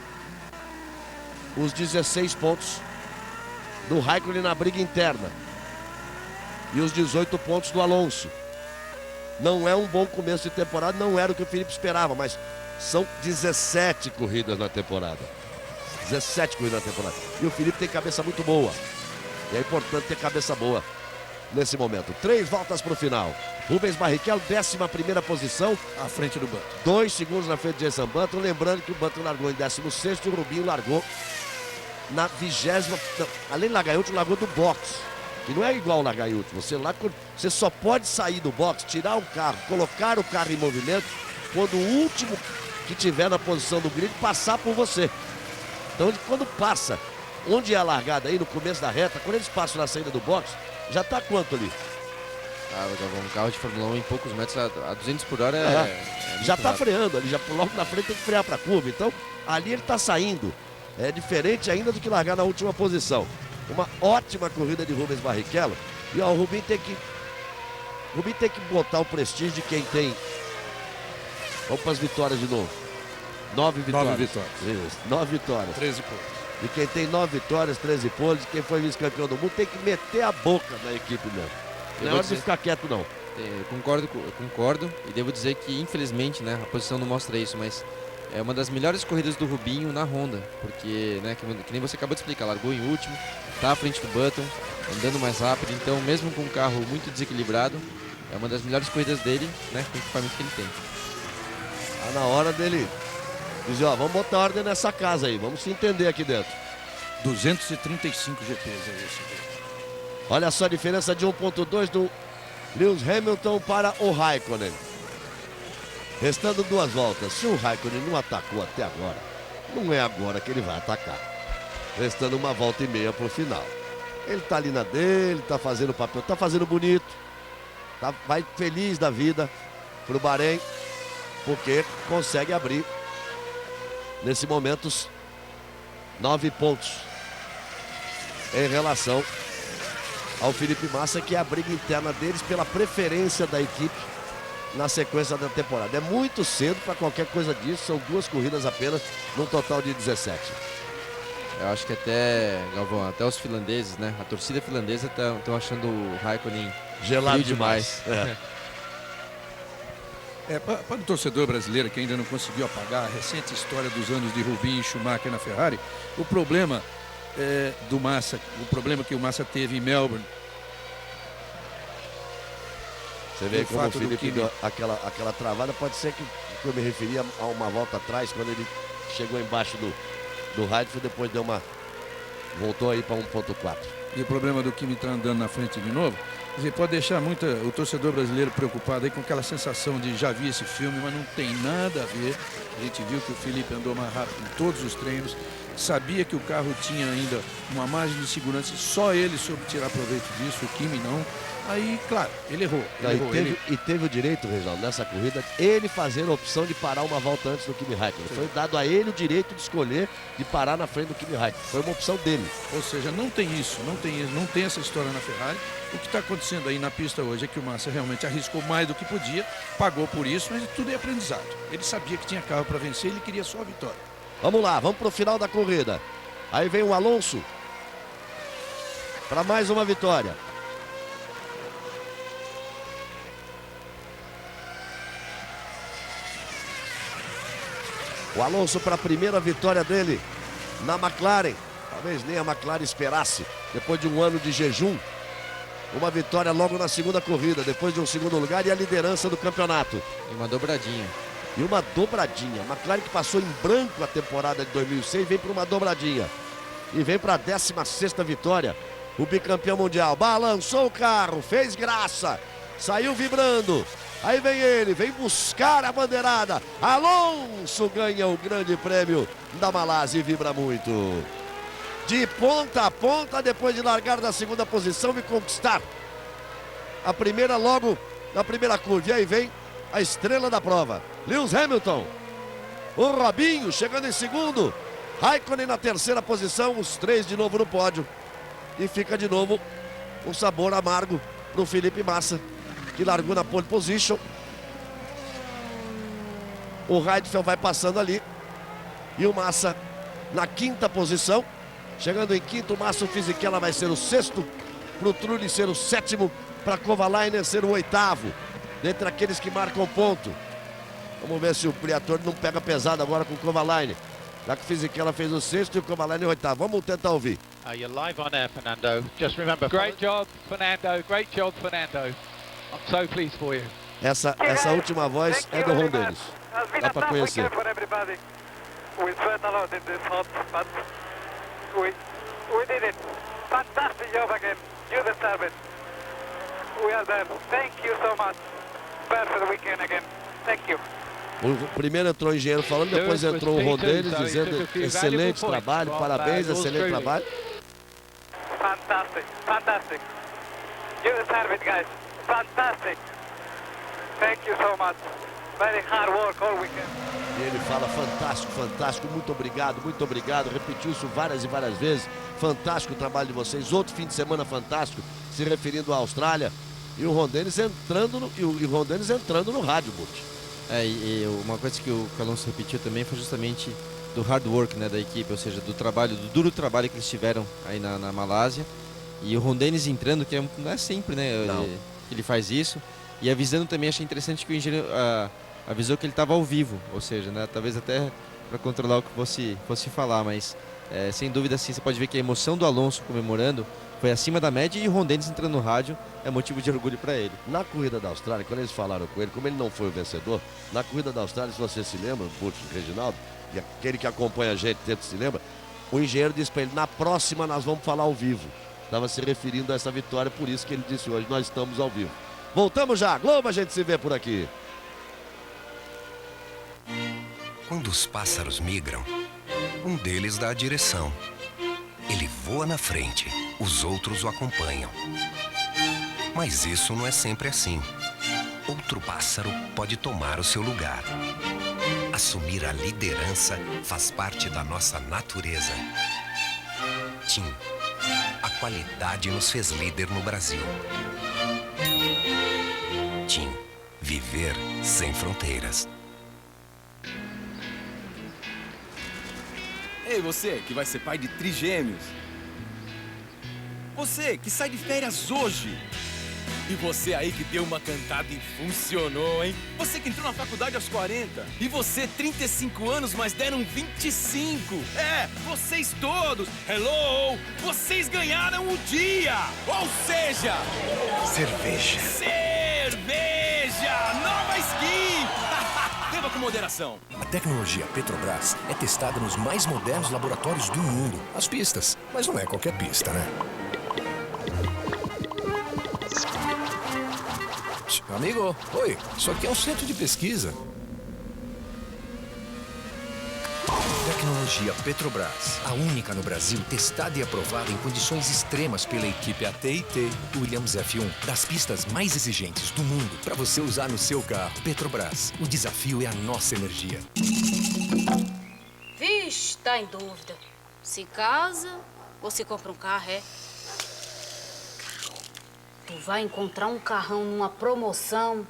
A: os 16 pontos do Raikkonen na briga interna. E os 18 pontos do Alonso. Não é um bom começo de temporada, não era o que o Felipe esperava, mas são 17 corridas na temporada. 17 corridas na temporada. E o Felipe tem cabeça muito boa. E é importante ter cabeça boa nesse momento. 3 voltas para o final. Rubens Barrichello, 11ª posição.
D: À frente do Button.
A: 2 segundos na frente de Jason Button. Lembrando que o Button largou em 16º e o Rubinho largou na 20ª. Além de largar em último, largou do box. Que não é igual largar em último. Você só pode sair do box, tirar o carro, colocar o carro em movimento quando o último que tiver na posição do grid passar por você. Então, quando passa, onde é a largada aí, no começo da reta, quando eles passam na saída do box, já está quanto ali?
E: Um carro de Fórmula 1 em poucos metros a 200 por hora
A: já está freando ali, já logo na frente tem que frear para a curva. Então, ali ele está saindo. É diferente ainda do que largar na última posição. Uma ótima corrida de Rubens Barrichello. E ó, o Rubinho tem que botar o prestígio de quem tem. Vamos para as vitórias de novo. 9 vitórias.
D: 9 vitórias.
A: Isso, 9 vitórias.
D: 13 pontos.
A: E quem tem 9 vitórias, 13 poles, quem foi vice-campeão do mundo, tem que meter a boca na equipe mesmo. Não é hora de ficar quieto, não.
E: Eu concordo e devo dizer que, infelizmente, né, a posição não mostra isso, mas é uma das melhores corridas do Rubinho na Honda, porque, né, que nem você acabou de explicar, largou em último, está à frente do Button, andando mais rápido, então mesmo com um carro muito desequilibrado, é uma das melhores corridas dele, né, com o equipamento que ele tem.
A: Tá na hora dele Dizer, ó, vamos botar ordem nessa casa aí, vamos se entender aqui dentro.
D: 235 GPs é esse.
A: Olha só a diferença de 1.2 do Lewis Hamilton para o Raikkonen. Restando 2 voltas. Se o Raikkonen não atacou até agora, não é agora que ele vai atacar. Restando 1 volta e meia pro final. Ele tá ali na dele, tá fazendo o papel, tá fazendo bonito. Vai feliz da vida pro Bahrein, porque consegue abrir, nesse momento, 9 pontos em relação ao Felipe Massa, que é a briga interna deles pela preferência da equipe na sequência da temporada. É muito cedo para qualquer coisa disso, são 2 corridas apenas, num total de 17.
E: Eu acho que até, Galvão, até os finlandeses, né? A torcida finlandesa estão achando o Raikkonen
A: gelado
E: frio demais.
D: Para o torcedor brasileiro que ainda não conseguiu apagar a recente história dos anos de Rubinho e Schumacher na Ferrari, o problema do Massa, o problema que o Massa teve em Melbourne.
A: Você vê como o Felipe deu aquela travada, pode ser que eu me referia a uma volta atrás, quando ele chegou embaixo do Heidfeld, depois voltou aí para 1.4.
D: E o problema do Kimi estar andando na frente de novo, quer dizer, pode deixar o torcedor brasileiro preocupado aí com aquela sensação de já vi esse filme, mas não tem nada a ver. A gente viu que o Felipe andou mais rápido em todos os treinos, sabia que o carro tinha ainda uma margem de segurança e só ele soube tirar proveito disso, o Kimi não. Aí, claro, ele errou.
A: E teve o direito, Reginaldo, nessa corrida, ele fazer a opção de parar 1 volta antes do Kimi Raikkonen. Foi dado a ele o direito de escolher de parar na frente do Kimi Raikkonen. Foi uma opção dele.
D: Ou seja, não tem isso, não tem essa história na Ferrari. O que está acontecendo aí na pista hoje é que o Massa realmente arriscou mais do que podia, pagou por isso, mas tudo é aprendizado. Ele sabia que tinha carro para vencer, ele queria só a vitória.
A: Vamos lá, vamos para o final da corrida. Aí vem o Alonso para mais uma vitória. O Alonso para a primeira vitória dele na McLaren. Talvez nem a McLaren esperasse, depois de um ano de jejum. Uma vitória logo na segunda corrida, depois de um segundo lugar e a liderança do campeonato.
E: E uma dobradinha.
A: A McLaren que passou em branco a temporada de 2006, vem para uma dobradinha. E vem para a 16ª vitória. O bicampeão mundial balançou o carro, fez graça, saiu vibrando. Aí vem ele, vem buscar a bandeirada. Alonso ganha o grande prêmio da Malásia e vibra muito. De ponta a ponta, depois de largar da segunda posição e conquistar a primeira logo na primeira curva. E aí vem a estrela da prova, Lewis Hamilton. O Robinho chegando em segundo. Raikkonen na terceira posição, os 3 de novo no pódio. E fica de novo um sabor amargo para o Felipe Massa, que largou na pole position. O Heidfeld vai passando ali. E o Massa na 5ª posição. Chegando em quinto, o Massa Fisichella vai ser o 6º. Para o Trulli ser o 7º. Para Kovalainen ser o 8º. Dentre aqueles que marcam ponto. Vamos ver se o Briatore não pega pesado agora com o Kovalainen. Já que o Fisichella fez o 6º e o Kovalainen o 8º. Vamos tentar ouvir.
K: You're live on air, Fernando. Just remember. Great job, Fernando. Great job, Fernando. I'm so pleased for you.
A: Essa última voz é do Ron Dennis. Dá para conhecer.
J: We sweat a lot in this hot, but we did it. Fantastic job again. You deserve it. We are there. Thank you so much. Perfect weekend again. Thank you.
A: O primeiro entrou o engenheiro falando, depois entrou o Ron Dennis dizendo excelente trabalho, parabéns, excelente trabalho.
J: Fantastic, fantastic. You deserve it, guys. Fantastic. Thank you so much. Very hard work all weekend.
A: E ele fala fantástico, fantástico, muito obrigado, repetiu isso várias e várias vezes. Fantástico o trabalho de vocês, outro fim de semana fantástico, se referindo à Austrália. E o Ron Dennis entrando no rádio, Butch.
E: E uma coisa que o Alonso repetiu também foi justamente do hard work, né, da equipe, ou seja, do duro trabalho que eles tiveram aí na Malásia. E o Ron Dennis entrando, que não é sempre, né, que ele faz isso. E avisando também, achei interessante que o engenheiro avisou que ele estava ao vivo, ou seja, né, talvez até para controlar o que fosse falar, mas sem dúvida assim, você pode ver que a emoção do Alonso comemorando foi acima da média e o Ron Dennis entrando no rádio é motivo de orgulho para ele.
A: Na corrida da Austrália, quando eles falaram com ele, como ele não foi o vencedor, na corrida da Austrália, se você se lembra, Butch e Reginaldo, e aquele que acompanha a gente dentro se lembra, o engenheiro disse para ele, na próxima nós vamos falar ao vivo. Estava se referindo a essa vitória, por isso que ele disse hoje, nós estamos ao vivo. Voltamos já, Globo, a gente se vê por aqui.
L: Quando os pássaros migram, um deles dá a direção. Ele voa na frente, os outros o acompanham. Mas isso não é sempre assim. Outro pássaro pode tomar o seu lugar. Assumir a liderança faz parte da nossa natureza. TIM. A qualidade nos fez líder no Brasil. TIM. Viver sem fronteiras.
M: Ei, você que vai ser pai de trigêmeos. Você que sai de férias hoje. E você aí que deu uma cantada e funcionou, hein? Você que entrou na faculdade aos 40. E você, 35 anos, mas deram 25. É, vocês todos. Hello! Vocês ganharam o dia! Ou seja...
L: Cerveja.
M: Cerveja! Nova skin! Beba com moderação.
N: A tecnologia Petrobras é testada nos mais modernos laboratórios do mundo. As pistas. Mas não é qualquer pista, né? Amigo, oi, isso aqui é um centro de pesquisa. Tecnologia Petrobras, a única no Brasil testada e aprovada em condições extremas pela equipe AT&T Williams F1, das pistas mais exigentes do mundo, para você usar no seu carro. Petrobras, o desafio é a nossa energia.
O: Vixe, tá em dúvida. Se casa ou se compra um carro, é? Tu vai encontrar um carrão numa promoção.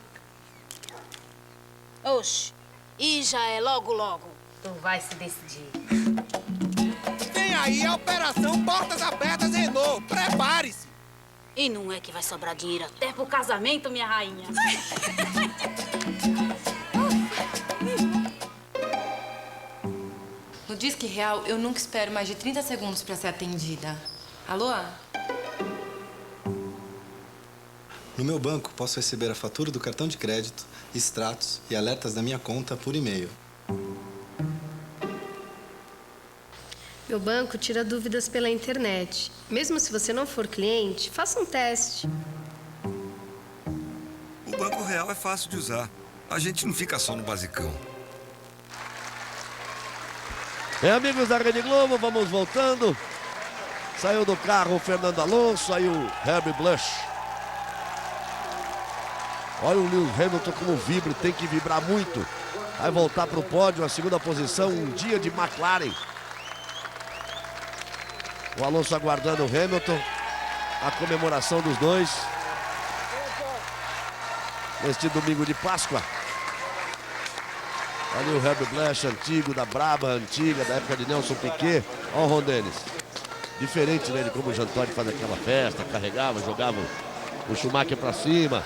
O: Oxe, e já é logo, logo. Tu vai se decidir.
P: Vem aí a Operação Portas Abertas Renault. Prepare-se.
O: E não é que vai sobrar dinheiro até pro casamento, minha rainha.
Q: No Disque Real, eu nunca espero mais de 30 segundos pra ser atendida. Alô?
R: No meu banco, posso receber a fatura do cartão de crédito, extratos e alertas da minha conta por e-mail.
S: Meu banco tira dúvidas pela internet. Mesmo se você não for cliente, faça um teste.
T: O Banco Real é fácil de usar. A gente não fica só no basicão.
A: Amigos da Rede Globo, vamos voltando. Saiu do carro o Fernando Alonso, aí o Herbie Blush. Olha o Lewis Hamilton como vibra, tem que vibrar muito. Vai voltar para o pódio, a segunda posição, um dia de McLaren. O Alonso aguardando o Hamilton, a comemoração dos dois. Neste domingo de Páscoa. Ali o Herbie Blush, antigo, da Braba, antiga, da época de Nelson Piquet. Olha o Ron Dennis. Diferente, né, de como o Jean Todt faz aquela festa, carregava, jogava o Schumacher para cima.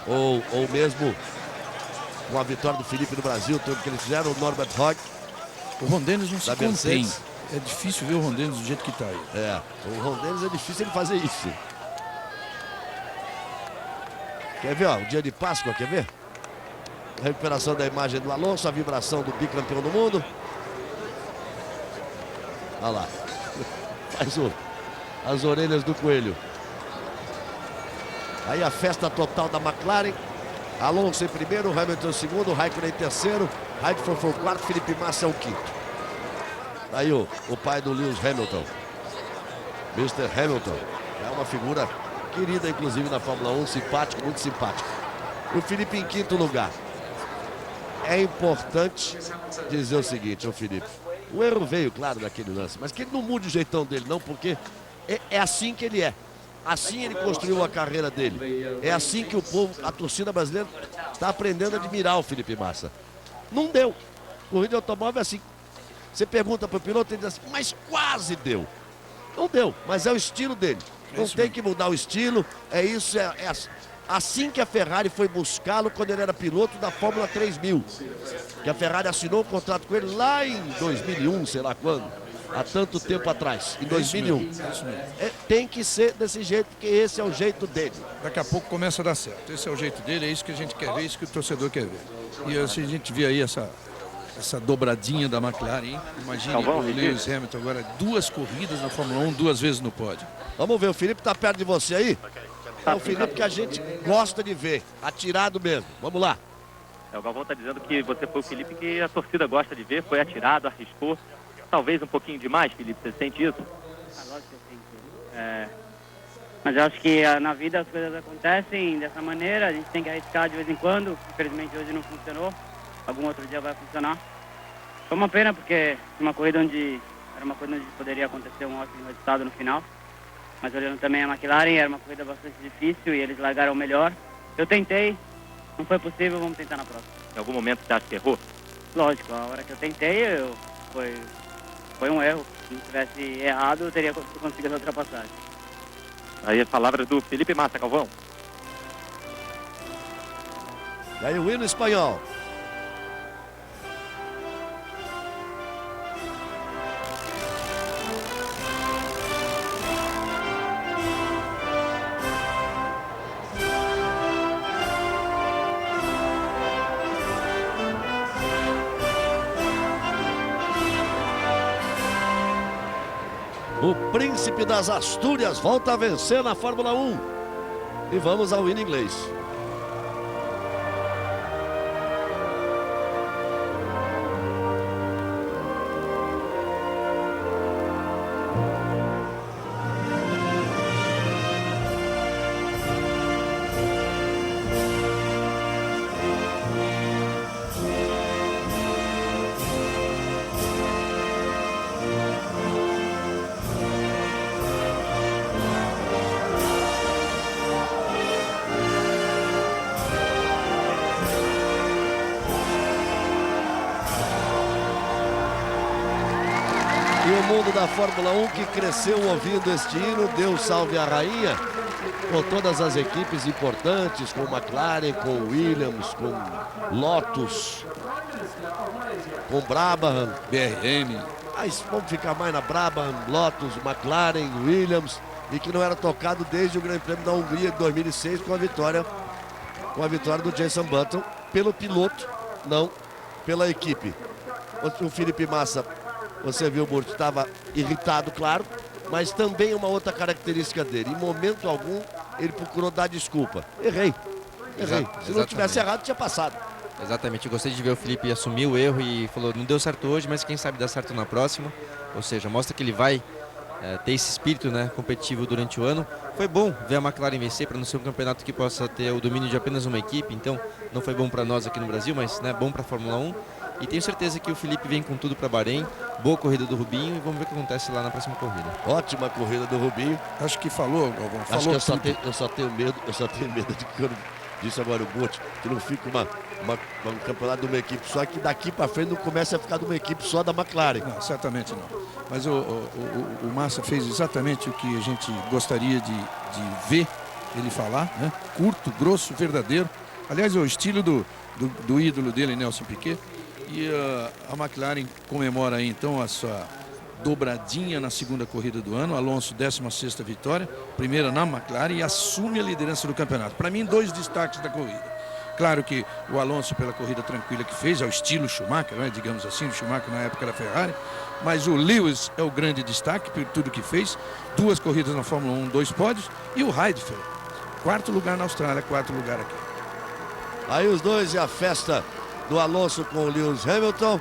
A: Ou mesmo com a vitória do Felipe no Brasil, tudo que eles fizeram, o Norbert Rock.
D: O Ron Dennis não se contém. É difícil ver o Ron Dennis do jeito que está aí.
A: É, o Ron Dennis é difícil ele fazer isso. Quer ver, ó, o dia de Páscoa, quer ver? A recuperação da imagem do Alonso, a vibração do bicampeão do mundo. Olha lá. Faz as orelhas do coelho. Aí a festa total da McLaren. Alonso em primeiro, Hamilton em segundo, Raikkonen em terceiro, Heidfeld foi o quarto, Felipe Massa é o quinto. Aí o pai do Lewis Hamilton, Mr. Hamilton, é uma figura querida inclusive na Fórmula 1, simpático, muito simpático. E o Felipe em quinto lugar. É importante dizer o seguinte, Felipe, o erro veio, claro, daquele lance, mas que ele não mude o jeitão dele não, porque é assim que ele é. Assim ele construiu a carreira dele. É assim que o povo, a torcida brasileira, está aprendendo a admirar o Felipe Massa. Não deu. Corrida de automóvel é assim. Você pergunta para o piloto, ele diz assim, mas quase deu. Não deu, mas é o estilo dele. Não tem que mudar o estilo. É isso, é assim que a Ferrari foi buscá-lo quando ele era piloto da Fórmula 3000. Que a Ferrari assinou o contrato com ele lá em 2001, sei lá quando. Há tanto tempo atrás, em 2001. Tem que ser desse jeito, porque esse é o jeito dele.
D: Daqui a pouco começa a dar certo. Esse é o jeito dele, é isso que a gente quer ver, é isso que o torcedor quer ver. E assim, a gente vê aí essa dobradinha da McLaren, hein? Imagine o Lewis Hamilton agora 2 corridas na Fórmula 1, 2 vezes no pódio.
A: Vamos ver, o Felipe tá perto de você aí? É o Felipe que a gente gosta de ver, atirado mesmo. Vamos lá.
I: O Galvão está dizendo que você foi o Felipe que a torcida gosta de ver, foi atirado, arriscou. Talvez um pouquinho demais, Felipe, você sente isso?
U: Lógico que eu sinto. Mas eu acho que na vida as coisas acontecem dessa maneira, a gente tem que arriscar de vez em quando. Infelizmente hoje não funcionou, algum outro dia vai funcionar. Foi uma pena porque era uma corrida onde poderia acontecer um ótimo resultado no final. Mas olhando também a McLaren, era uma corrida bastante difícil e eles largaram melhor. Eu tentei, não foi possível, vamos tentar na próxima.
I: Em algum momento você acha que errou?
U: Lógico, a hora que eu tentei, foi um erro. Se não tivesse errado, eu teria conseguido a ultrapassagem.
I: Aí as palavras do Felipe Massa, Galvão.
A: E aí o hino espanhol. O príncipe das Astúrias volta a vencer na Fórmula 1. E vamos ao hino inglês. E o mundo da Fórmula 1 que cresceu ouvindo este hino, Deus salve a rainha, com todas as equipes importantes, com McLaren, com Williams, com Lotus, com Brabham,
D: BRM.
A: Mas vamos ficar mais na Brabham, Lotus, McLaren, Williams, e que não era tocado desde o Grande Prêmio da Hungria de 2006 com a vitória do Jenson Button pelo piloto, não pela equipe. O Felipe Massa, você viu, Burti, estava irritado, claro, mas também uma outra característica dele. Em momento algum, ele procurou dar desculpa. Errei. Se não tivesse errado, tinha passado.
E: Exatamente, eu gostei de ver o Felipe assumir o erro e falou, não deu certo hoje, mas quem sabe dá certo na próxima. Ou seja, mostra que ele vai ter esse espírito, né, competitivo durante o ano. Foi bom ver a McLaren vencer para não ser um campeonato que possa ter o domínio de apenas uma equipe. Então, não foi bom para nós aqui no Brasil, mas né, bom para a Fórmula 1. E tenho certeza que o Felipe vem com tudo para Bahrein. Boa corrida do Rubinho e vamos ver o que acontece lá na próxima corrida.
A: Ótima corrida do Rubinho.
D: Acho que falou, Galvão.
A: Acho que eu só tenho medo de que eu disse agora o Burti, que não fique um campeonato de uma equipe só, que daqui para frente não comece a ficar de uma equipe só da McLaren.
D: Não, certamente não. Mas o Massa fez exatamente o que a gente gostaria de ver ele falar, né? Curto, grosso, verdadeiro. Aliás, é o estilo do ídolo dele, Nelson Piquet. E a McLaren comemora aí então a sua dobradinha na segunda corrida do ano. Alonso, 16ª vitória, primeira na McLaren, e assume a liderança do campeonato. Para mim, 2 destaques da corrida. Claro que o Alonso, pela corrida tranquila que fez, ao estilo Schumacher, né, digamos assim, o Schumacher na época era Ferrari, mas o Lewis é o grande destaque por tudo que fez. 2 corridas na Fórmula 1, 2 pódios, e o Heidfeld, 4º lugar na Austrália, 4º lugar aqui.
A: Aí os dois e a festa do Alonso com o Lewis Hamilton.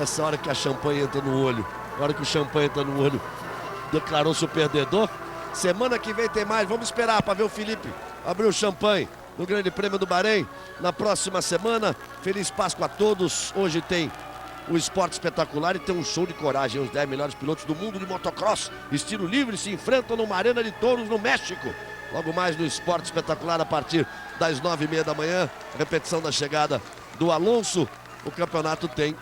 A: Essa hora que a champanhe entra no olho, na hora que o champanhe entra no olho, declarou-se o perdedor. Semana que vem tem mais, vamos esperar para ver o Felipe abrir o champanhe no Grande Prêmio do Bahrein na próxima semana. Feliz Páscoa a todos. Hoje tem o Esporte Espetacular e tem um show de coragem. Os 10 melhores pilotos do mundo de motocross, estilo livre, se enfrentam numa arena de touros no México. Logo mais no Esporte Espetacular a partir das 9h30 da manhã. Repetição da chegada do Alonso. O campeonato tem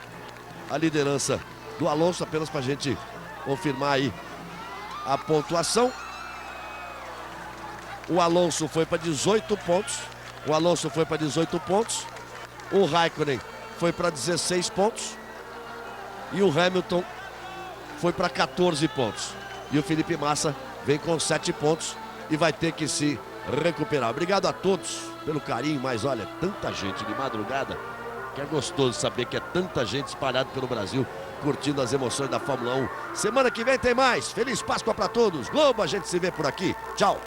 A: a liderança do Alonso, apenas para a gente confirmar aí a pontuação. O Alonso foi para 18 pontos. O Raikkonen foi para 16 pontos. E o Hamilton foi para 14 pontos. E o Felipe Massa vem com 7 pontos e vai ter que se recuperar. Obrigado a todos pelo carinho, mas olha, tanta gente de madrugada. Que é gostoso saber que é tanta gente espalhada pelo Brasil curtindo as emoções da Fórmula 1. Semana que vem tem mais. Feliz Páscoa para todos. Globo, a gente se vê por aqui. Tchau.